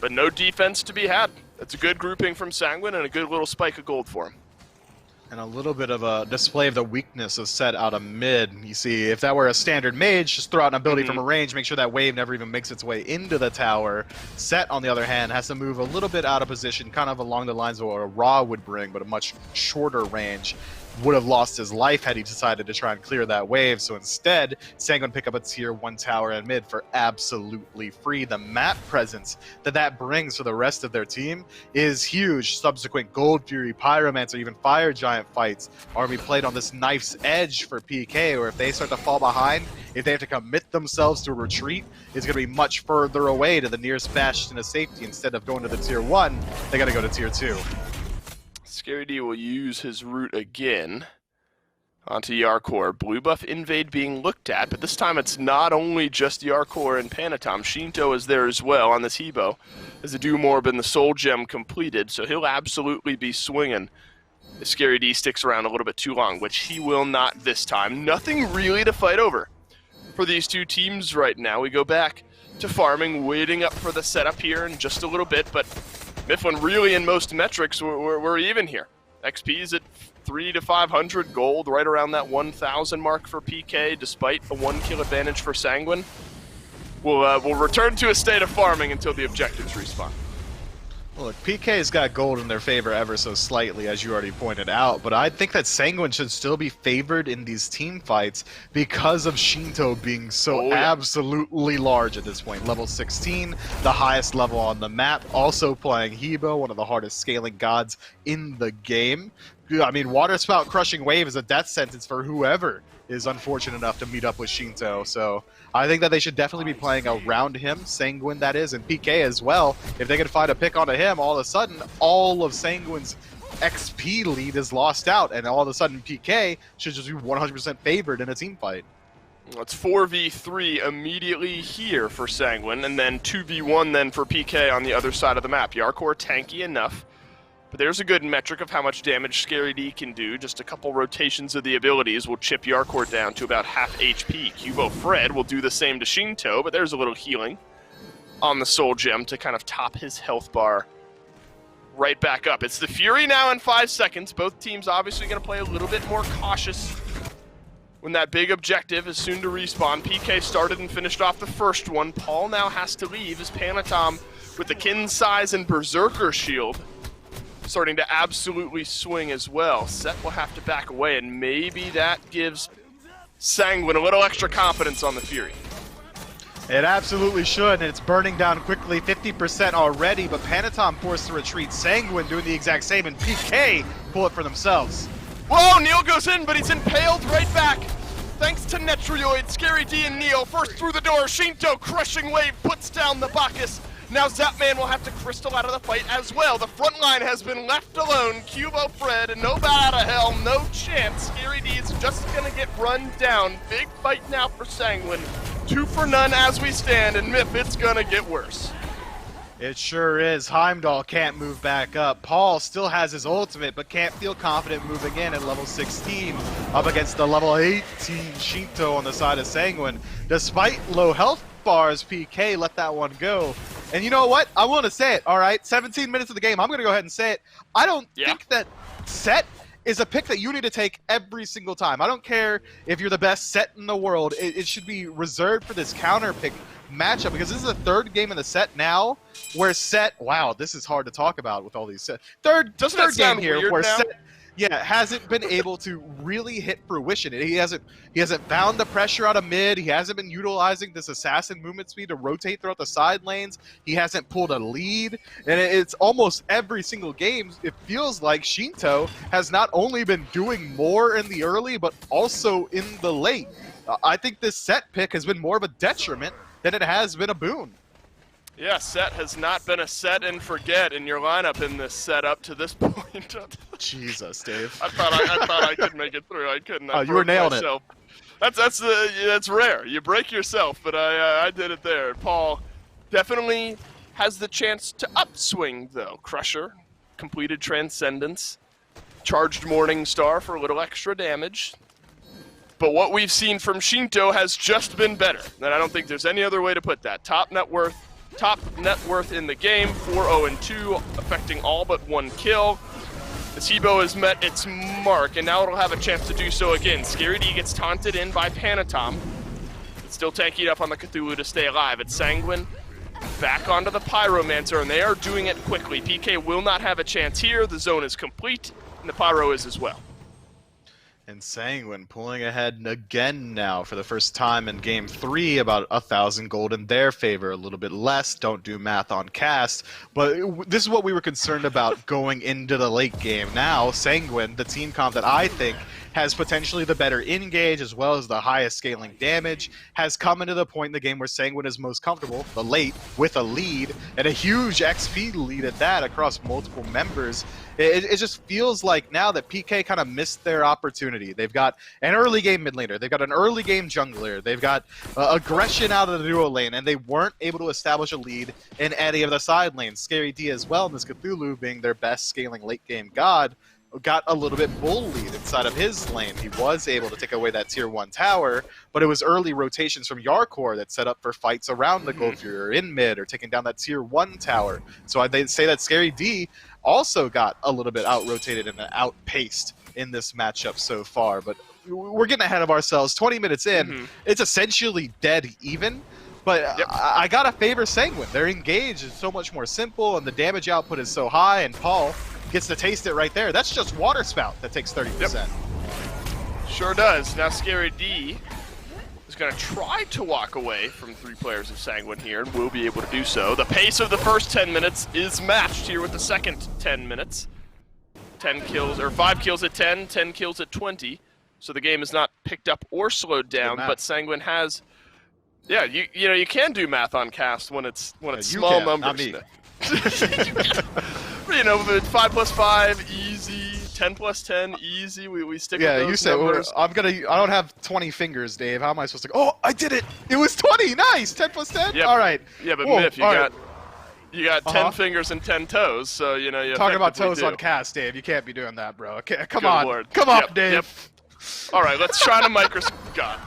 But no defense to be had. It's a good grouping from Sanguine and a good little spike of gold for him. And a little bit of a display of the weakness of set out of mid. You see, if that were a standard mage, just throw out an ability from a range, make sure that wave never even makes its way into the tower. Set, on the other hand, has to move a little bit out of position, kind of along the lines of what a Ra would bring, but a much shorter range. would have lost his life had he decided to try and clear that wave. So instead, Sanguine pick up a tier 1 tower and mid for absolutely free. The map presence that brings for the rest of their team is huge. Subsequent Gold Fury, Pyromancer, even Fire Giant fights are going to be played on this knife's edge for PK, or if they start to fall behind, if they have to commit themselves to a retreat, it's going to be much further away to the nearest bastion of safety. Instead of going to the tier 1, they got to go to tier 2. Scary D will use his route again onto Yarkor. Blue buff invade being looked at, but this time it's not only just Yarkor and Panatom. Shinto is there as well on this Hebo, as the Doomorb and the Soul Gem completed, so he'll absolutely be swinging if Scary D sticks around a little bit too long, which he will not this time. Nothing really to fight over for these two teams right now. We go back to farming, waiting up for the setup here in just a little bit, but Mifflin really in most metrics we're even here. XP's at 300 to 500 gold, right around that 1,000 mark for PK, despite a 1 kill advantage for Sanguine. We'll return to a state of farming until the objectives respawn. Look, PK's got gold in their favor ever so slightly, as you already pointed out, but I think that Sanguine should still be favored in these team fights because of Shinto being so absolutely large at this point. Level 16, the highest level on the map, also playing Hebo, one of the hardest scaling gods in the game. I mean, Water Spout Crushing Wave is a death sentence for whoever is unfortunate enough to meet up with Shinto, so I think that they should definitely be playing around him, Sanguine that is, and PK as well. If they can find a pick onto him, all of a sudden, all of Sanguine's XP lead is lost out, and all of a sudden PK should just be 100% favored in a team fight. It's 4v3 immediately here for Sanguine, and then 2v1 then for PK on the other side of the map. Yarkor tanky enough, but there's a good metric of how much damage Scary D can do. Just a couple rotations of the abilities will chip Yarkor down to about half HP. Cubo Fred will do the same to Shinto, but there's a little healing on the Soul Gem to kind of top his health bar right back up. It's the Fury now in 5 seconds. Both teams obviously going to play a little bit more cautious when that big objective is soon to respawn. PK started and finished off the first one. Paul now has to leave as Panatom with the Kin Size and Berserker Shield starting to absolutely swing as well. Set will have to back away, and maybe that gives Sanguine a little extra confidence on the Fury. It absolutely should, and it's burning down quickly, 50% already, but Panatom forced to retreat. Sanguine doing the exact same, and PK pull it for themselves. Whoa, Neil goes in, but he's impaled right back. Thanks to Netrioid, Scary D and Neil first through the door. Shinto, Crushing Wave, puts down the Bacchus. Now Zapman will have to crystal out of the fight as well. The front line has been left alone. Cubo Fred and no bat out of hell, no chance. Scary D is just gonna get run down. Big fight now for Sanguine. 2 for none as we stand, and Miff, it's gonna get worse. It sure is. Heimdall can't move back up. Paul still has his ultimate, but can't feel confident moving in at level 16 up against the level 18 Shinto on the side of Sanguine. Despite low health bars, PK let that one go. And you know what? I want to say it, all right? 17 minutes of the game, I'm going to go ahead and say it. I don't think that Set is a pick that you need to take every single time. I don't care if you're the best Set in the world. It should be reserved for this counter pick matchup, because this is the third game in the set now where Set, wow, this is hard to talk about with all these set. Third game here where Set hasn't been able to really hit fruition. He hasn't found the pressure out of mid. He hasn't been utilizing this assassin movement speed to rotate throughout the side lanes. He hasn't pulled a lead, and it's almost every single game it feels like Shinto has not only been doing more in the early but also in the late. I think this Set pick has been more of a detriment than it has been a boon. Yeah, Set has not been a set and forget in your lineup in this setup to this point. Jesus, Dave. I thought I could make it through. I couldn't. Oh, you were nailing it. That's rare. You break yourself, but I did it there. Paul definitely has the chance to upswing though. Crusher completed Transcendence, charged Morning Star for a little extra damage. But what we've seen from Shinto has just been better. And I don't think there's any other way to put that. Top net worth in the game, 4-0-2, affecting all but 1 kill. The Sibo has met its mark, and now it'll have a chance to do so again. Scary D gets taunted in by Panatom. It's still tanky enough on the Cthulhu to stay alive. It's Sanguine back onto the Pyromancer, and they are doing it quickly. PK will not have a chance here. The zone is complete, and the Pyro is as well. And Sanguine pulling ahead again now for the first time in Game 3, about 1,000 gold in their favor, a little bit less, don't do math on cast, but this is what we were concerned about going into the late game. Now, Sanguine, the team comp that I think has potentially the better engage as well as the highest scaling damage, has come into the point in the game where Sanguine is most comfortable, the late, with a lead, and a huge XP lead at that across multiple members. It just feels like now that PK kind of missed their opportunity. They've got an early game mid laner, they've got an early game jungler, they've got aggression out of the duo lane, and they weren't able to establish a lead in any of the side lanes. Scary D as well, and this Cthulhu being their best scaling late game god, got a little bit bullied inside of his lane. He was able to take away that tier 1 tower, but it was early rotations from Yarkor that set up for fights around the Gold Fury or in mid or taking down that tier 1 tower. So I'd say that Scary D also got a little bit out-rotated and outpaced in this matchup so far, but we're getting ahead of ourselves. 20 minutes in, it's essentially dead even, but I gotta favor Sanguine. Their engage is so much more simple, and the damage output is so high, and Paul gets to taste it right there. That's just Water Spout that takes 30%. Sure does. Now Scary D is going to try to walk away from 3 players of Sanguine here, and will be able to do so. The pace of the first 10 minutes is matched here with the second 10 minutes. 10 kills, or 5 kills at 10, 10 kills at 20. So the game is not picked up or slowed down, but Sanguine has... Yeah, you know, you can do math on cast when it's small numbers. Not me. You know, 5 plus 5, easy. 10 plus 10, easy. We stick with those you said numbers. I don't have 20 fingers, Dave. How am I supposed to go? Oh, I did it! It was 20! Nice! 10 plus 10? Yep. All right. Yeah, but Whoa, Miff, you got 10 fingers and 10 toes, so you know you talking about toes do. on cast, Dave. You can't be doing that, bro. Okay, come Good on. Lord. Come up, Yep, Dave. Yep. All right, let's try to microscope. God.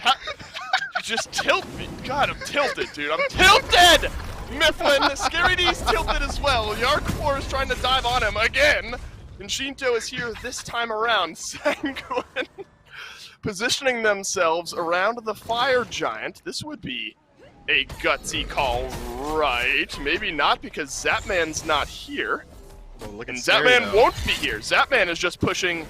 You just tilt me. God, I'm tilted, dude. I'm tilted! Mifflin, Scary D's tilted as well. Yarkor is trying to dive on him again. And Shinto is here this time around. Sanguine positioning themselves around the fire giant. This would be a gutsy call, right? Maybe not, because Zapman's not here. And Zapman won't be here. Zapman is just pushing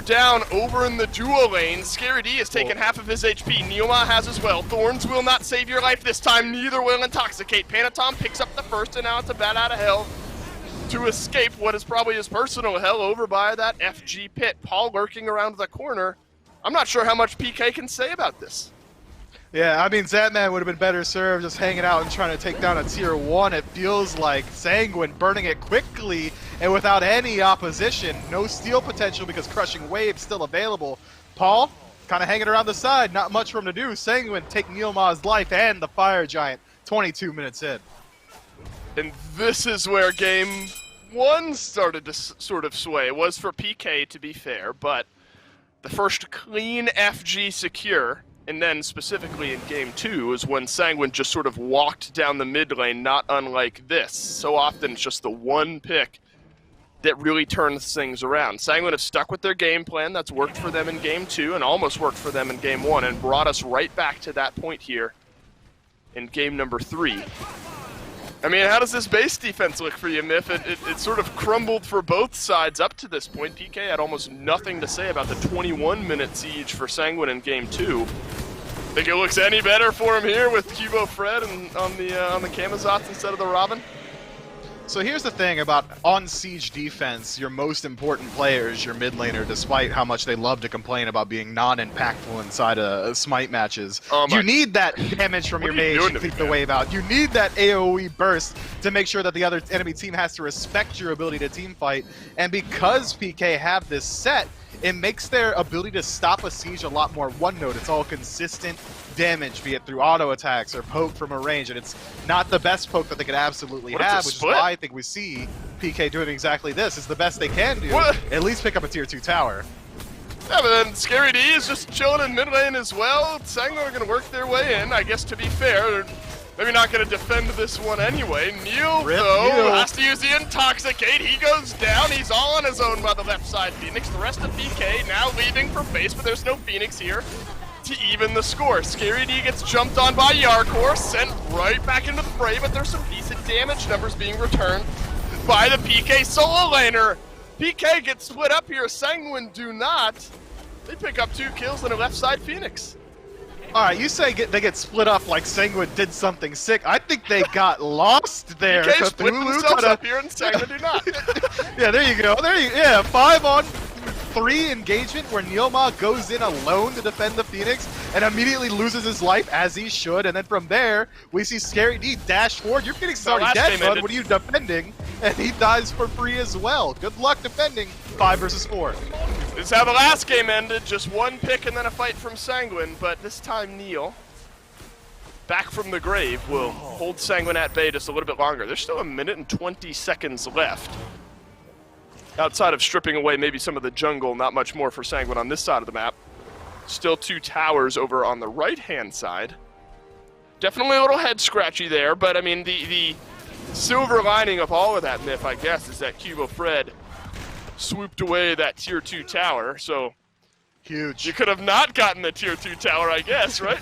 down, over in the duo lane. Scary D has taken half of his HP. Neoma has as well. Thorns will not save your life this time. Neither will Intoxicate. Panatom picks up the first, and now it's a bat out of hell to escape what is probably his personal hell over by that FG pit. Paul lurking around the corner. I'm not sure how much PK can say about this. Yeah, I mean, Zapman would have been better served just hanging out and trying to take down a tier 1. It feels like Sanguine burning it quickly and without any opposition. No steal potential because Crushing Wave's still available. Paul, kind of hanging around the side, not much for him to do. Sanguine take Neoma's life and the Fire Giant 22 minutes in. And this is where game 1 started to sort of sway. It was for PK, to be fair, but the first clean FG secure, and then specifically in game 2, is when Sanguine just sort of walked down the mid lane, not unlike this. So often it's just the one pick that really turns things around. Sanguine have stuck with their game plan that's worked for them in game 2 and almost worked for them in game 1 and brought us right back to that point here in game number 3. I mean, how does this base defense look for you, Miff? It sort of crumbled for both sides up to this point. PK had almost nothing to say about the 21-minute siege for Sanguine in Game 2. Think it looks any better for him here with Cubo Fred and on the Kamazots instead of the Robin? So here's the thing about on-siege defense, your most important player is your mid laner, despite how much they love to complain about being non-impactful inside of Smite matches. You need that damage from your mage to keep the wave out. You need that AoE burst to make sure that the other enemy team has to respect your ability to team fight. And because PK have this set, it makes their ability to stop a siege a lot more one-note. It's all consistent damage, be it through auto attacks or poke from a range, and it's not the best poke that they could absolutely have, which is why I think we see PK doing exactly this. It's the best they can do, at least pick up a tier 2 tower. Yeah, but then Scary D is just chilling in mid lane as well. Sanguine are going to work their way in. I guess, to be fair, they're maybe not going to defend this one anyway. Neil, though, has to use the Intoxicate. He goes down. He's all on his own by the left side. Phoenix, the rest of PK now leaving for base, but there's no Phoenix here to even the score. Scary D gets jumped on by Yarkor, sent right back into the fray, but there's some decent damage numbers being returned by the PK solo laner. PK gets split up here. Sanguine do not. They pick up 2 kills and a left side Phoenix. All right, you say they get split up like Sanguine did something sick. I think they got lost there. PK split Cthulhu themselves kinda- up here and Sanguine do not. Yeah, there you go. Yeah, 5-on-3 engagement where Neilma goes in alone to defend the Phoenix and immediately loses his life, as he should. And then from there, we see Scary D dash forward. Your Phoenix is Our already last dead, game bud. ended. What are you defending? And he dies for free as well. Good luck defending 5 versus 4. This is how the last game ended. Just 1 pick and then a fight from Sanguine. But this time Neil, back from the grave, will hold Sanguine at bay just a little bit longer. There's still 1 minute and 20 seconds left. Outside of stripping away maybe some of the jungle, not much more for Sanguine on this side of the map. Still 2 towers over on the right-hand side. Definitely a little head scratchy there, but I mean the silver lining of all of that myth, I guess, is that Cubo Fred swooped away that tier 2 tower, so Huge. you could have not gotten the tier 2 tower, I guess, right?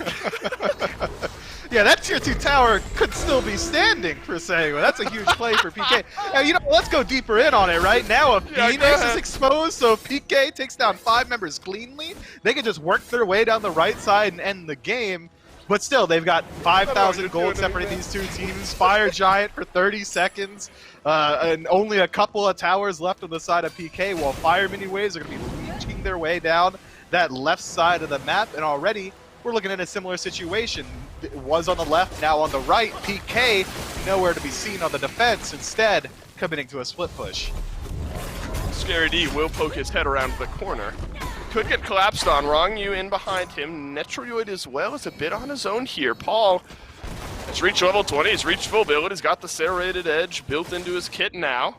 Yeah, that tier 2 tower could still be standing for Sanguine. That's a huge play for PK. Now, you know, let's go deeper in on it, right? Now, if Yeah, go Phoenix is ahead. exposed, so if PK takes down 5 members cleanly, they can just work their way down the right side and end the game. But still, they've got 5,000 gold separating these 2 teams. Fire Giant for 30 seconds, and only a couple of towers left on the side of PK, while Fire Mini Waves are going to be reaching their way down that left side of the map, and already we're looking at a similar situation. It was on the left, now on the right. PK nowhere to be seen on the defense, instead committing to a split push. Scary D will poke his head around the corner. Could get collapsed on. Wrong you in behind him. Netroid as well is a bit on his own here. Paul has reached level 20. He's reached full build. He's got the serrated edge built into his kit now.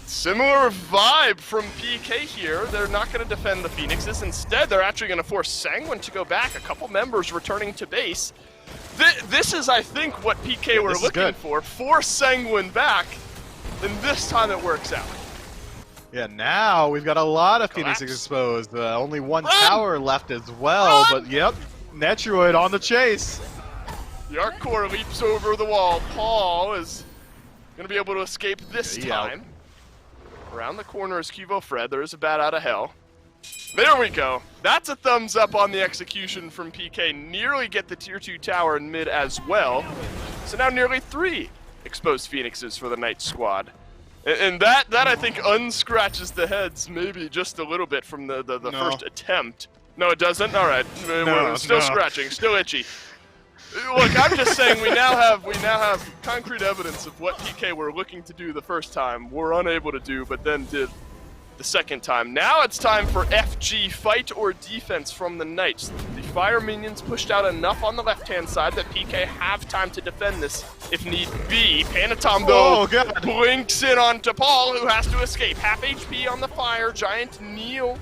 Similar vibe from PK here. They're not going to defend the Phoenixes. Instead, they're actually going to force Sanguine to go back. A couple members returning to base. This is, I think, what PK were looking for. Force Sanguine back, and this time it works out. Yeah, now we've got a lot of Phoenix Collapse. exposed. Only 1 Run! tower left as well, Run! but yep, Netroid on the chase. The Arc Core leaps over the wall. Paul is going to be able to escape this Yeah. time. Around the corner is Cubo Fred. There is a bat out of hell. There we go. That's a thumbs up on the execution from PK. Nearly get the tier 2 tower in mid as well. So now nearly 3 exposed Phoenixes for the Knight squad. And that I think unscratches the heads maybe just a little bit from the No. first attempt. No, it doesn't? All right. No, We're still no. scratching, still itchy. Look, I'm just saying we now have concrete evidence of what PK were looking to do the first time, were unable to do, but then did the second time. Now it's time for FG, fight or defense from the Knights. The fire minions pushed out enough on the left-hand side that PK have time to defend this if need be. Panatom, though, Oh, God. blinks in onto Paul, who has to escape. Half HP on the fire giant. Neil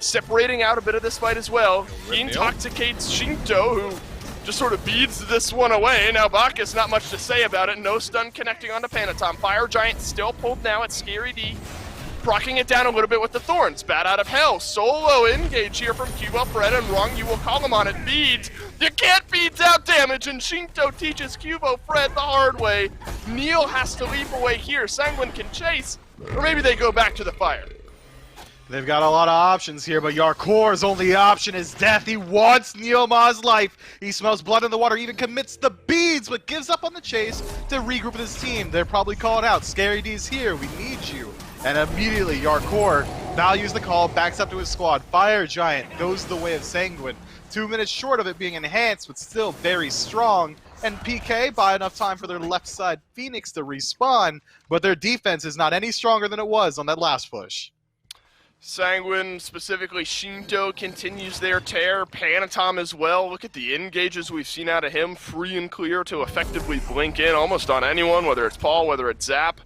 separating out a bit of this fight as well. He intoxicates Shinto, who just sort of beads this one away. Now Bacchus, not much to say about it. No stun connecting onto Panatom. Fire Giant still pulled now at Scary D. Procking it down a little bit with the Thorns. Bat out of hell. Solo engage here from Cubo Fred, and Wrong you will call him on it. Beads. You can't beads out damage, and Shinto teaches Cubo Fred the hard way. Neil has to leap away here. Sanguine can chase, or maybe they go back to the fire. They've got a lot of options here, but Yarkor's only option is death. He wants Neoma's life. He smells blood in the water, even commits the beads, but gives up on the chase to regroup with his team. They're probably calling out, Scary D's here, we need you. And immediately Yarkor values the call, backs up to his squad. Fire Giant goes the way of Sanguine. 2 minutes short of it being enhanced, but still very strong. And PK buy enough time for their left side Phoenix to respawn, but their defense is not any stronger than it was on that last push. Sanguine, specifically Shinto, continues their tear. Panatom as well. Look at the engages we've seen out of him. Free and clear to effectively blink in almost on anyone, whether it's Paul, whether it's Zap.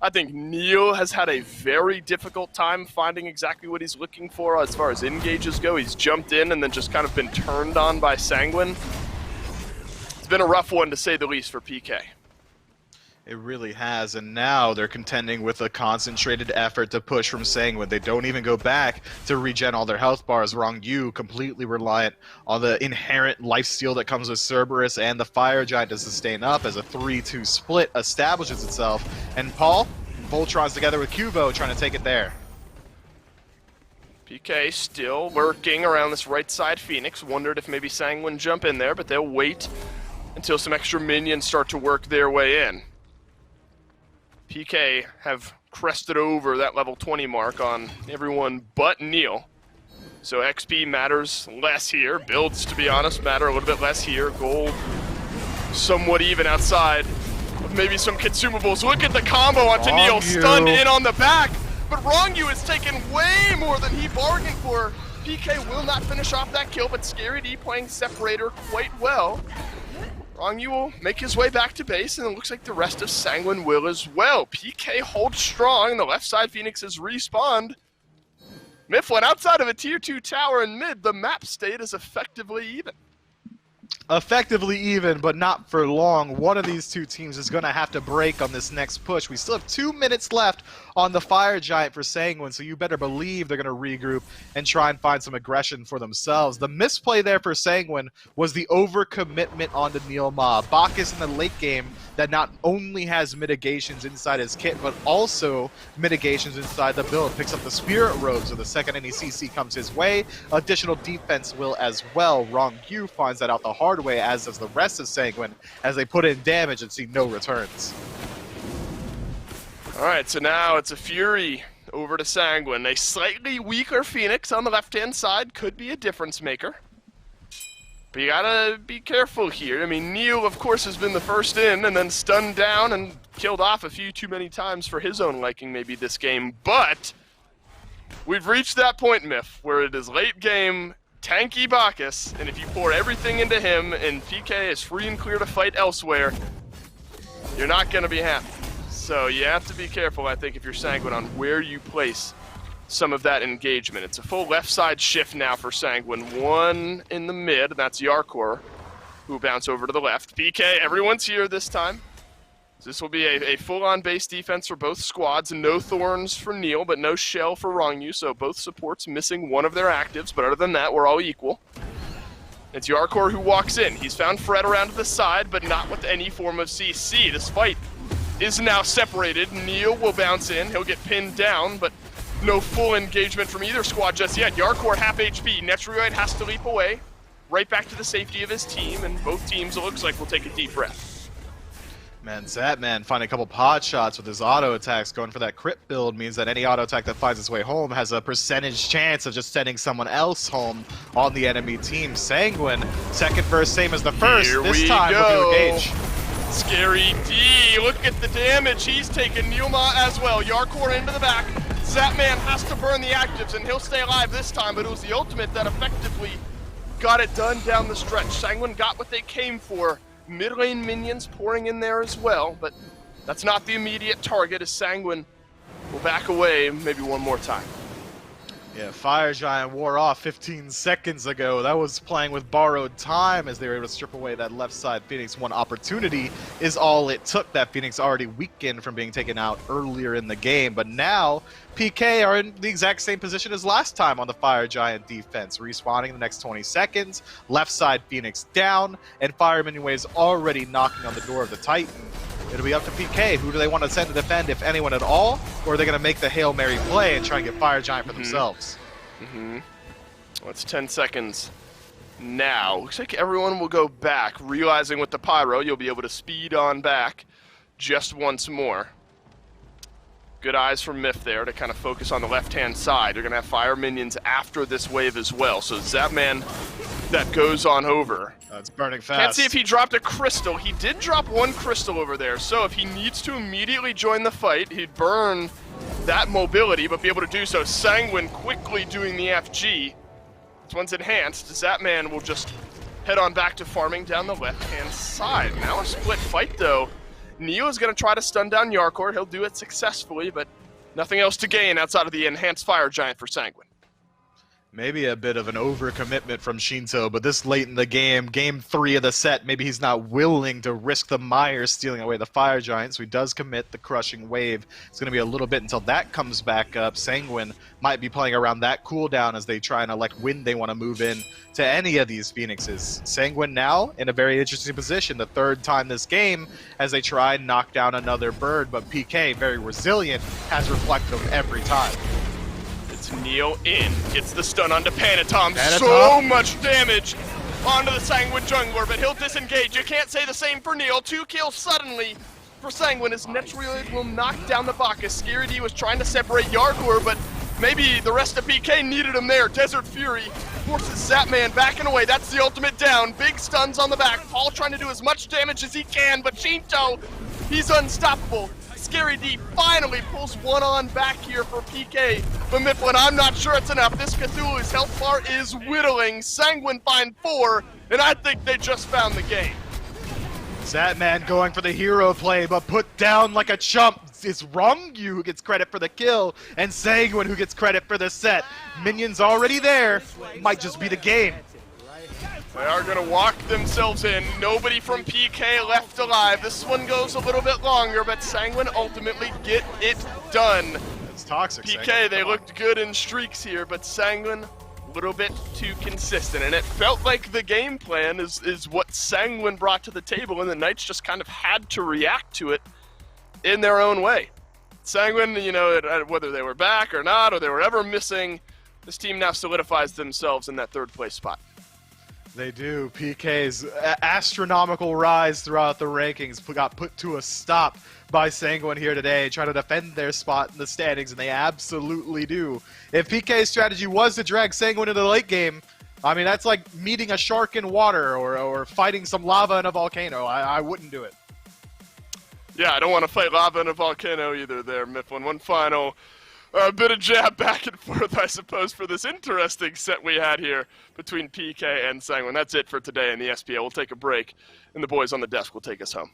I think Neil has had a very difficult time finding exactly what he's looking for as far as engages go. He's jumped in and then just kind of been turned on by Sanguine. It's been a rough one, to say the least, for PK. It really has, and now they're contending with a concentrated effort to push from Sanguine. They don't even go back to regen all their health bars. Wrong you, completely reliant on the inherent lifesteal that comes with Cerberus and the Fire Giant to sustain up as a 3-2 split establishes itself. And Paul, Voltron's together with Cubo trying to take it there. PK still lurking around this right side Phoenix. Wondered if maybe Sanguine jump in there, but they'll wait until some extra minions start to work their way in. PK have crested over that level 20 mark on everyone but Neil. So XP matters less here. Builds, to be honest, matter a little bit less here. Gold somewhat even outside of maybe some consumables. Look at the combo onto Neil, stunned in on the back. But Wrongyou is taking way more than he bargained for. PK will not finish off that kill, but Scary D playing Separator quite well. Wrongyou will make his way back to base, and it looks like the rest of Sanguine will as well. PK holds strong. The left side Phoenix has respawned. Mifflin outside of a tier 2 tower in mid, the map state is effectively even. Effectively even, but not for long. One of these two teams is going to have to break on this next push. We still have 2 minutes left on the Fire Giant for Sanguine, so you better believe they're going to regroup and try and find some aggression for themselves. The misplay there for Sanguine was the overcommitment onto Neil Ma. Bacchus in the late game that not only has mitigations inside his kit, but also mitigations inside the build. Picks up the Spirit Robe, so the second any CC comes his way, additional defense will as well. Wrongyou finds that out the hard way, as does the rest of Sanguine, as they put in damage and see no returns. Alright, so now it's a Fury over to Sanguine. A slightly weaker Phoenix on the left-hand side could be a difference maker. But you gotta be careful here. I mean, Neil, of course, has been the first in and then stunned down and killed off a few too many times for his own liking maybe this game. But we've reached that point, Miff, where it is late game, tanky Bacchus, and if you pour everything into him and PK is free and clear to fight elsewhere, you're not gonna be happy. So you have to be careful, I think, if you're Sanguine, on where you place some of that engagement. It's a full left side shift now for Sanguine. One in the mid, and that's Yarkor, who will bounce over to the left. PK, everyone's here this time. So this will be a full-on base defense for both squads. No Thorns for Neil, but no Shell for Wrongyou, so both supports missing one of their actives, but other than that, we're all equal. It's Yarkor who walks in. He's found Fred around to the side, but not with any form of CC. This fight is now separated. Neil will bounce in. He'll get pinned down, but no full engagement from either squad just yet. Yarkor half HP. Netrioid has to leap away, right back to the safety of his team, and both teams, it looks like, will take a deep breath. Man, Zatman finding a couple pod shots with his auto attacks. Going for that crit build means that any auto attack that finds its way home has a percentage chance of just sending someone else home on the enemy team. Sanguine, second verse, same as the first. Here this we time go. With new engage. Scary D, look at the damage he's taken. Nilma as well. Yarkor into the back. Zatman has to burn the actives, and he'll stay alive this time, but it was the ultimate that effectively got it done down the stretch. Sanguine got what they came for. Mid lane minions pouring in there as well, but that's not the immediate target, as Sanguine will back away maybe one more time. Yeah, Fire Giant wore off 15 seconds ago. That was playing with borrowed time as they were able to strip away that left side Phoenix. One opportunity is all it took. That Phoenix already weakened from being taken out earlier in the game. But now, PK are in the exact same position as last time on the Fire Giant defense. Respawning in the next 20 seconds, left side Phoenix down, and Fire Minion is already knocking on the door of the Titan. It'll be up to PK. Who do they want to send to defend, if anyone at all? Or are they going to make the Hail Mary play and try and get Fire Giant for themselves? Well, it's 10 seconds now. Looks like everyone will go back, realizing with the Pyro, you'll be able to speed on back just once more. Good eyes from Miff there to kind of focus on the left-hand side. You're going to have Fire Minions after this wave as well. So Zapman, that goes on over. It's burning fast. Can't see if he dropped a crystal. He did drop one crystal over there, so if he needs to immediately join the fight, he'd burn that mobility, but be able to do so. Sanguine quickly doing the FG. This one's enhanced. Zapman will just head on back to farming down the left-hand side. Now a split fight, though. Neo is going to try to stun down Yarkor. He'll do it successfully, but nothing else to gain outside of the enhanced Fire Giant for Sanguine. Maybe a bit of an overcommitment from Shinto, but this late in the game, game 3 of the set, maybe he's not willing to risk the Myers stealing away the Fire Giant, so he does commit the Crushing Wave. It's going to be a little bit until that comes back up. Sanguine might be playing around that cooldown as they try and elect when they want to move in to any of these Phoenixes. Sanguine now in a very interesting position, the third time this game, as they try and knock down another bird, but PK, very resilient, has reflected them every time. Neil in, gets the stun onto Panatom. Panatom. So much damage onto the Sanguine jungler, but he'll disengage. You can't say the same for Neil. 2 kills suddenly for Sanguine as Netroid will knock down the Bacchus. Scary D was trying to separate Yargor, but maybe the rest of PK needed him there. Desert Fury forces Zapman backing away. That's the ultimate down. Big stuns on the back. Paul trying to do as much damage as he can, but Shinto, he's unstoppable. Scary D finally pulls one on back here for PK, but Mifflin, I'm not sure it's enough. This Cthulhu's health bar is whittling. Sanguine find 4, and I think they just found the game. Zatman going for the hero play, but put down like a chump. It's Rongyu who gets credit for the kill, and Sanguine who gets credit for the set. Minions already there. Might just be the game. They are going to walk themselves in. Nobody from PK left alive. This one goes a little bit longer, but Sanguine ultimately get it done. It's toxic. PK, Sanguine. they looked good in streaks here, but Sanguine a little bit too consistent. And it felt like the game plan is what Sanguine brought to the table, and the Knights just kind of had to react to it in their own way. Sanguine, you know, whether they were back or not, or they were ever missing, this team now solidifies themselves in that 3rd place spot. They do. PK's astronomical rise throughout the rankings got put to a stop by Sanguine here today, trying to defend their spot in the standings, and they absolutely do. If PK's strategy was to drag Sanguine into the late game, I mean, that's like meeting a shark in water or fighting some lava in a volcano. I wouldn't do it. Yeah, I don't want to fight lava in a volcano either there, Mifflin. One final bit of jab back and forth, I suppose, for this interesting set we had here between PK and Sanguine. That's it for today in the SPL. We'll take a break, and the boys on the desk will take us home.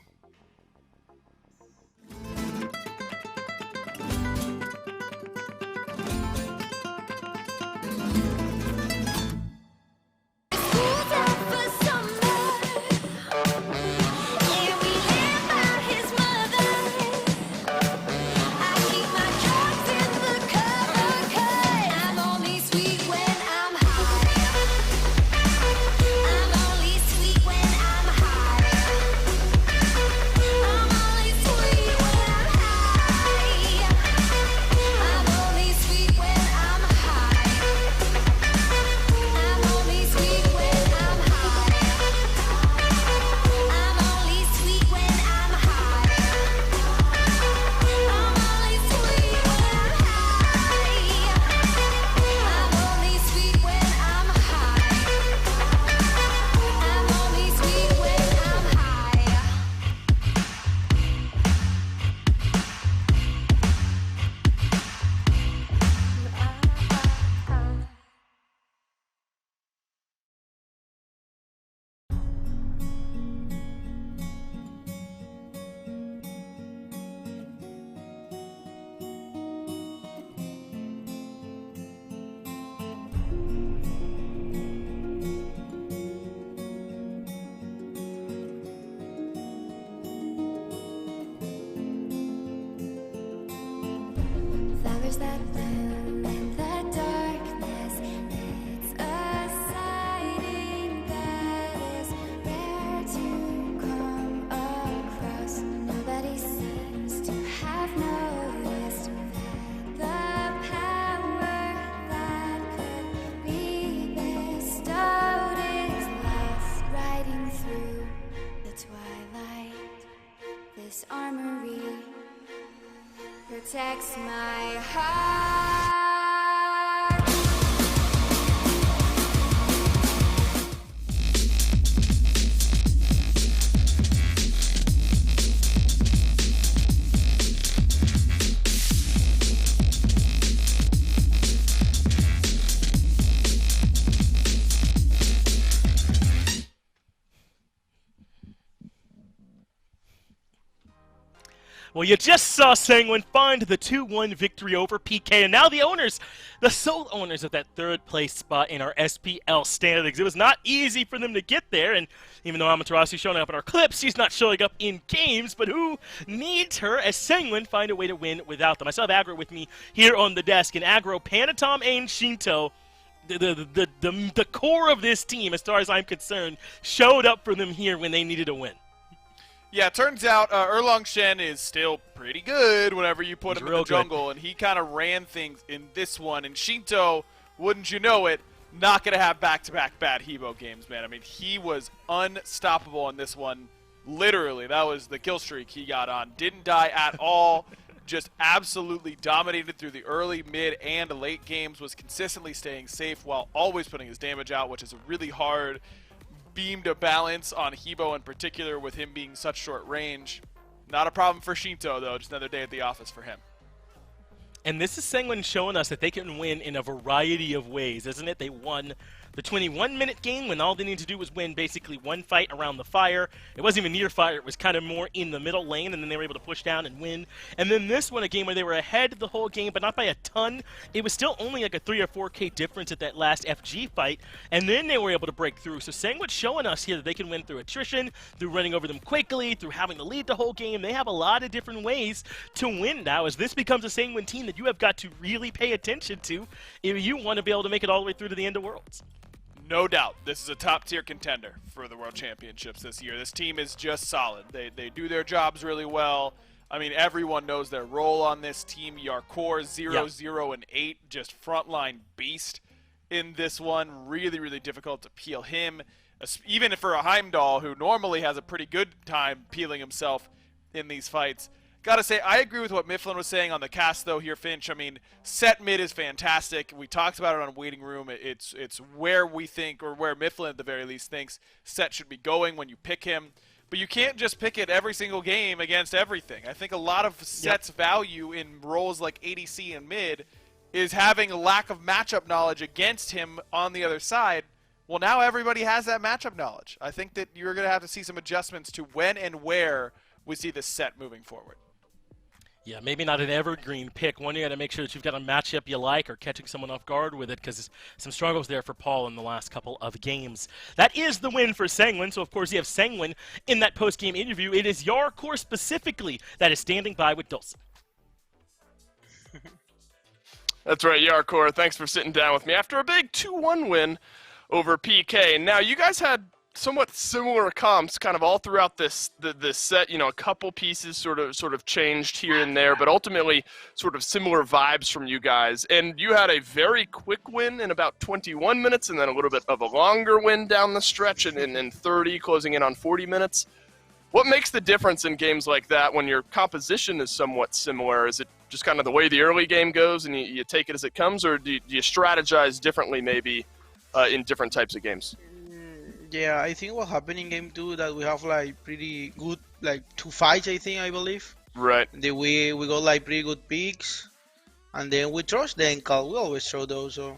Protects my heart. Well, you just saw Sanguine find the 2-1 victory over PK, and now the owners, the sole owners of that third place spot in our SPL standings. It was not easy for them to get there, and even though Amaterasu's showing up in our clips, she's not showing up in games, but who needs her as Sanguine find a way to win without them? I still have Aggro with me here on the desk, and Aggro, Panatom, and Shinto, the core of this team, as far as I'm concerned, showed up for them here when they needed a win. Yeah, it turns out Erlong Shen is still pretty good whenever you put him in the jungle, and he kind of ran things in this one. And Shinto, wouldn't you know it, not going to have back-to-back bad Hebo games, man. I mean, he was unstoppable on this one. Literally, that was the kill streak he got on. Didn't die at all. Just absolutely dominated through the early, mid, and late games. Was consistently staying safe while always putting his damage out, which is a really hard beam to balance on Hebo in particular with him being such short range. Not a problem for Shinto, though. Just another day at the office for him. And this is Sanguine showing us that they can win in a variety of ways, isn't it? They won the 21-minute game when all they needed to do was win basically one fight around the fire. It wasn't even near fire. It was kind of more in the middle lane, and then they were able to push down and win. And then this one, a game where they were ahead the whole game, but not by a ton. It was still only like a 3 or 4K difference at that last FG fight, and then they were able to break through. So Sanguine's showing us here that they can win through attrition, through running over them quickly, through having to lead the whole game. They have a lot of different ways to win now, as this becomes a Sanguine team that you have got to really pay attention to if you want to be able to make it all the way through to the end of Worlds. No doubt, this is a top-tier contender for the World Championships this year. This team is just solid. They do their jobs really well. I mean, everyone knows their role on this team. Yarkor, 0, 0, and 8, just frontline beast in this one. Really, really difficult to peel him, even for a Heimdall, who normally has a pretty good time peeling himself in these fights. Gotta say, I agree with what Mifflin was saying on the cast, though, here, Finch. I mean, set mid is fantastic. We talked about it on Waiting Room. It's where we think, or where Mifflin at the very least thinks, set should be going when you pick him. But you can't just pick it every single game against everything. I think a lot of set's value in roles like ADC and mid is having a lack of matchup knowledge against him on the other side. Well, now everybody has that matchup knowledge. I think that you're going to have to see some adjustments to when and where we see this set moving forward. Yeah, maybe not an evergreen pick. One, you got to make sure that you've got a matchup you like or catching someone off guard with it, because some struggles there for Paul in the last couple of games. That is the win for Sanguine. So, of course, you have Sanguine in that post-game interview. It is Yarkor specifically that is standing by with Dulcin. That's right, Yarkor. Thanks for sitting down with me after a big 2-1 win over PK. Now, you guys had somewhat similar comps kind of all throughout this set. You know, a couple pieces sort of changed here and there, but ultimately sort of similar vibes from you guys. And you had a very quick win in about 21 minutes, and then a little bit of a longer win down the stretch in 30, closing in on 40 minutes. What makes the difference in games like that when your composition is somewhat similar? Is it just kind of the way the early game goes and you take it as it comes, or do you strategize differently maybe in different types of games? Yeah, I think what happened in game 2 that we have like pretty good, like 2 fights, I believe. Right. Then we got like pretty good picks, and then we trust the end call. We always throw those, so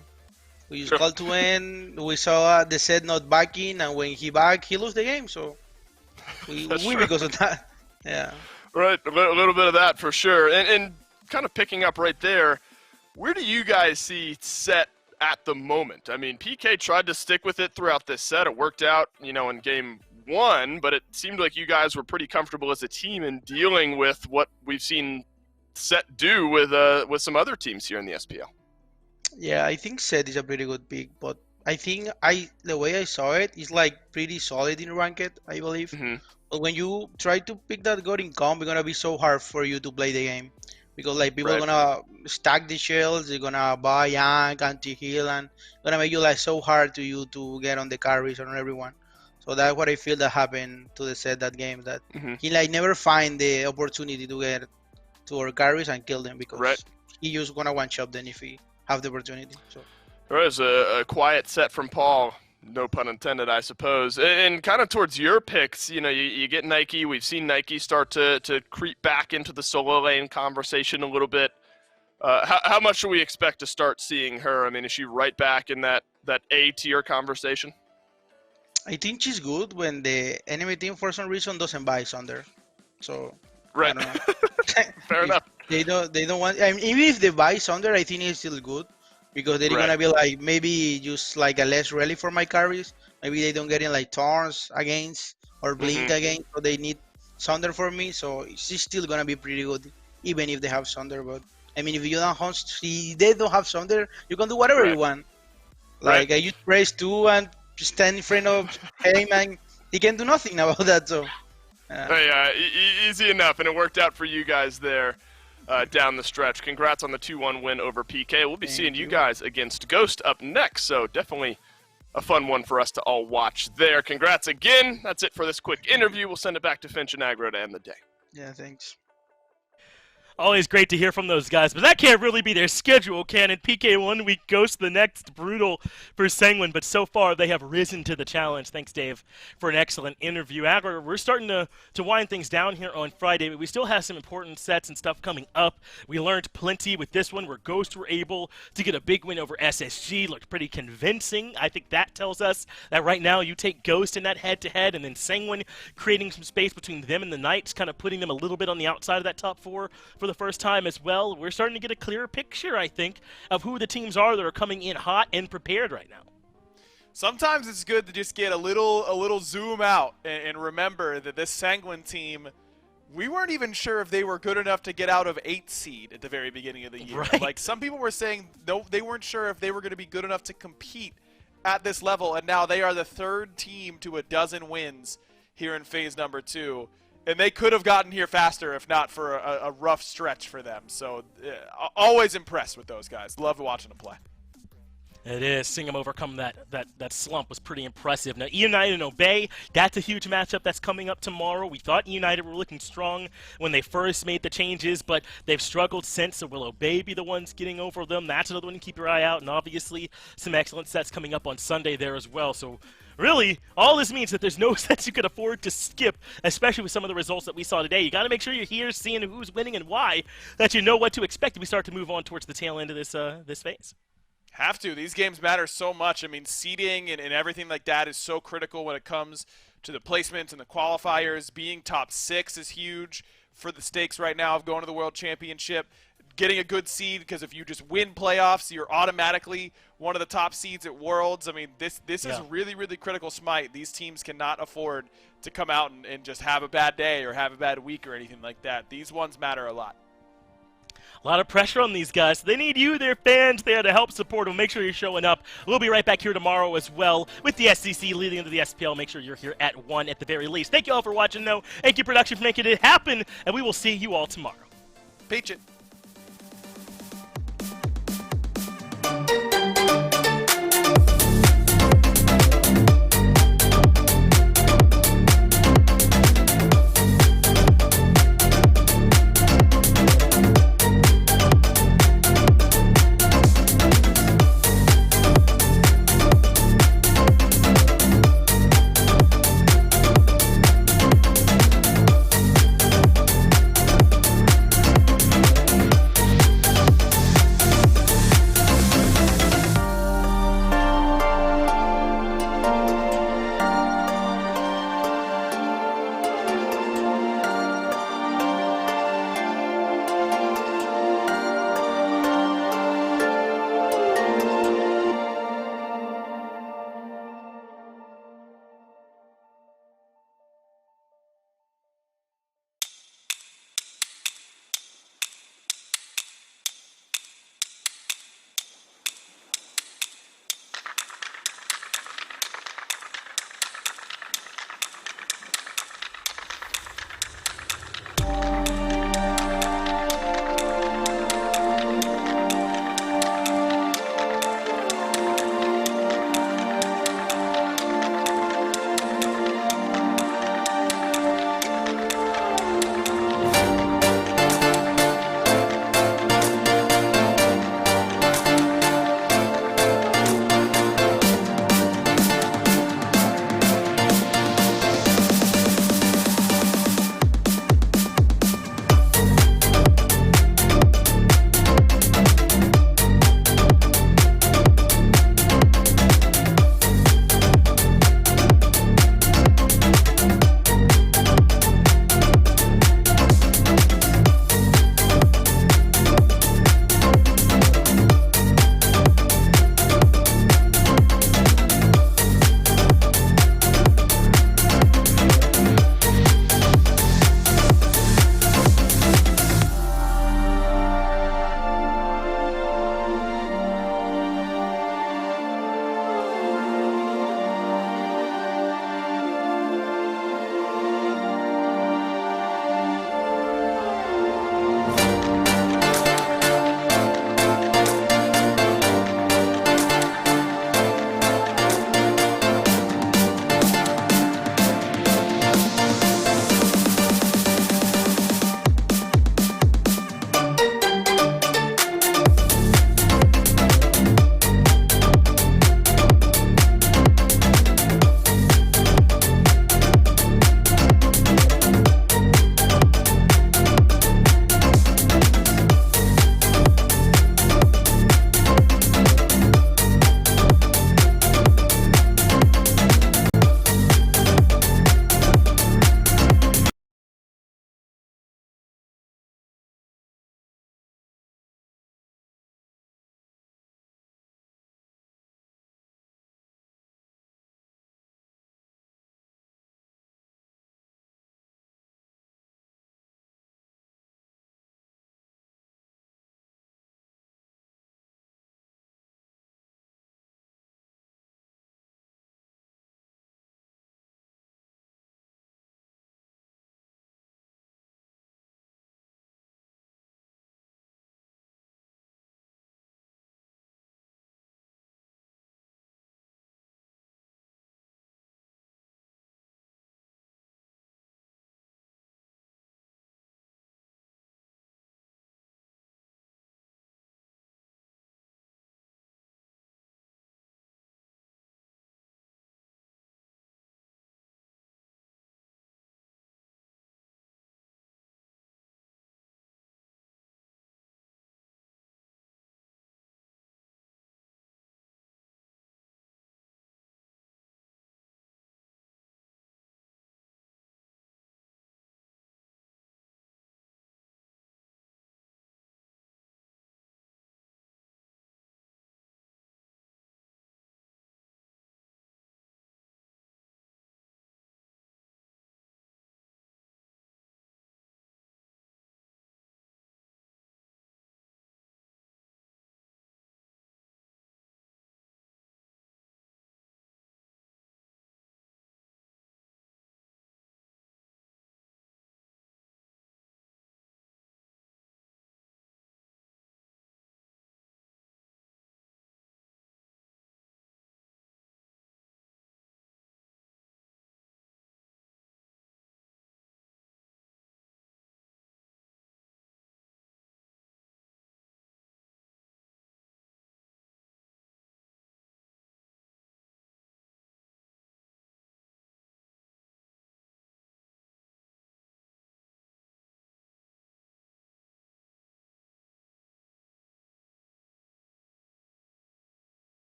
we use call to end. We saw the set not backing, and when he back, he lose the game. So we win because of that. Yeah. Right, a little bit of that for sure. And kind of picking up right there, where do you guys see set at the moment? I mean, PK tried to stick with it throughout this set. It worked out, you know, in game 1, but it seemed like you guys were pretty comfortable as a team in dealing with what we've seen set do with some other teams here in the SPL. Yeah, I think set is a pretty good pick, but I think the way I saw it is like pretty solid in ranked, I believe. Mm-hmm. But when you try to pick that god in comp, it's gonna be so hard for you to play the game. Because like people are gonna stack the shells, they're gonna buy Yank, anti-heal, and gonna make you like so hard to you to get on the carries on everyone. So that's what I feel that happened to the set that game, that he like never find the opportunity to get to our carries and kill them, because he just gonna one shot them if he have the opportunity. So All right, it's a quiet set from Paul. No pun intended, I suppose. And kind of towards your picks, you know, you get Nike. We've seen Nike start to creep back into the solo lane conversation a little bit. How much should we expect to start seeing her? I mean, is she right back in that A-tier conversation? I think she's good when the enemy team for some reason doesn't buy Sunder. So Right. I don't know. Fair enough. They don't want. I mean, even if they buy Sunder, I think it's still good because they're Right. gonna be like maybe just like a less rally for my carries. Maybe they don't get in like Thorns against or Blink against, so they need Sunder for me. So it's still gonna be pretty good, even if they have Sunder. But I mean, if you don't have, if they don't have Sunder, you can do whatever you want. Like I just press 2 and stand in front of him, and he can do nothing about that. So. Easy enough, and it worked out for you guys there down the stretch. Congrats on the 2-1 win over PK. We'll be seeing you guys against Ghost up next, so definitely a fun one for us to all watch there. Congrats again. That's it for this quick interview. We'll send it back to Finch and Agro to end the day. Yeah, thanks. Always great to hear from those guys, but that can't really be their schedule, can it? PK 1 week, Ghost the next, brutal for Sanguine, but so far they have risen to the challenge. Thanks, Dave, for an excellent interview. Agro, we're starting to wind things down here on Friday, but we still have some important sets and stuff coming up. We learned plenty with this one where Ghost were able to get a big win over SSG, looked pretty convincing. I think that tells us that right now you take Ghost in that head-to-head, and then Sanguine creating some space between them and the Knights, kind of putting them a little bit on the outside of that top 4 for the first time as well. We're starting to get a clearer picture, I think, of who the teams are that are coming in hot and prepared right now. Sometimes it's good to just get a little zoom out and remember that this Sanguine team, we weren't even sure if they were good enough to get out of 8th seed at the very beginning of the year. Right. Like, some people were saying no, they weren't sure if they were going to be good enough to compete at this level, and now they are the 3rd team to a dozen wins here in phase number 2. And they could have gotten here faster if not for a rough stretch for them. So always impressed with those guys. Love watching them play. It is. Seeing them overcome that slump was pretty impressive. Now, United and Obey, that's a huge matchup that's coming up tomorrow. We thought United were looking strong when they first made the changes, but they've struggled since, so will Obey be the ones getting over them? That's another one to keep your eye out, and obviously some excellent sets coming up on Sunday there as well. So really, all this means that there's no sets you could afford to skip, especially with some of the results that we saw today. You got to make sure you're here seeing who's winning and why, that you know what to expect as we start to move on towards the tail end of this phase. Have to. These games matter so much. I mean, seeding and everything like that is so critical when it comes to the placements and the qualifiers. Being top 6 is huge for the stakes right now of going to the World Championship. Getting a good seed, because if you just win playoffs, you're automatically one of the top seeds at Worlds. I mean, this is really, really critical SMITE. These teams cannot afford to come out and just have a bad day or have a bad week or anything like that. These ones matter a lot. A lot of pressure on these guys. They need you, their fans, there to help support them. Make sure you're showing up. We'll be right back here tomorrow as well with the SCC leading into the SPL. Make sure you're here at 1 at the very least. Thank you all for watching, though. Thank you, production, for making it happen, and we will see you all tomorrow. Peach it.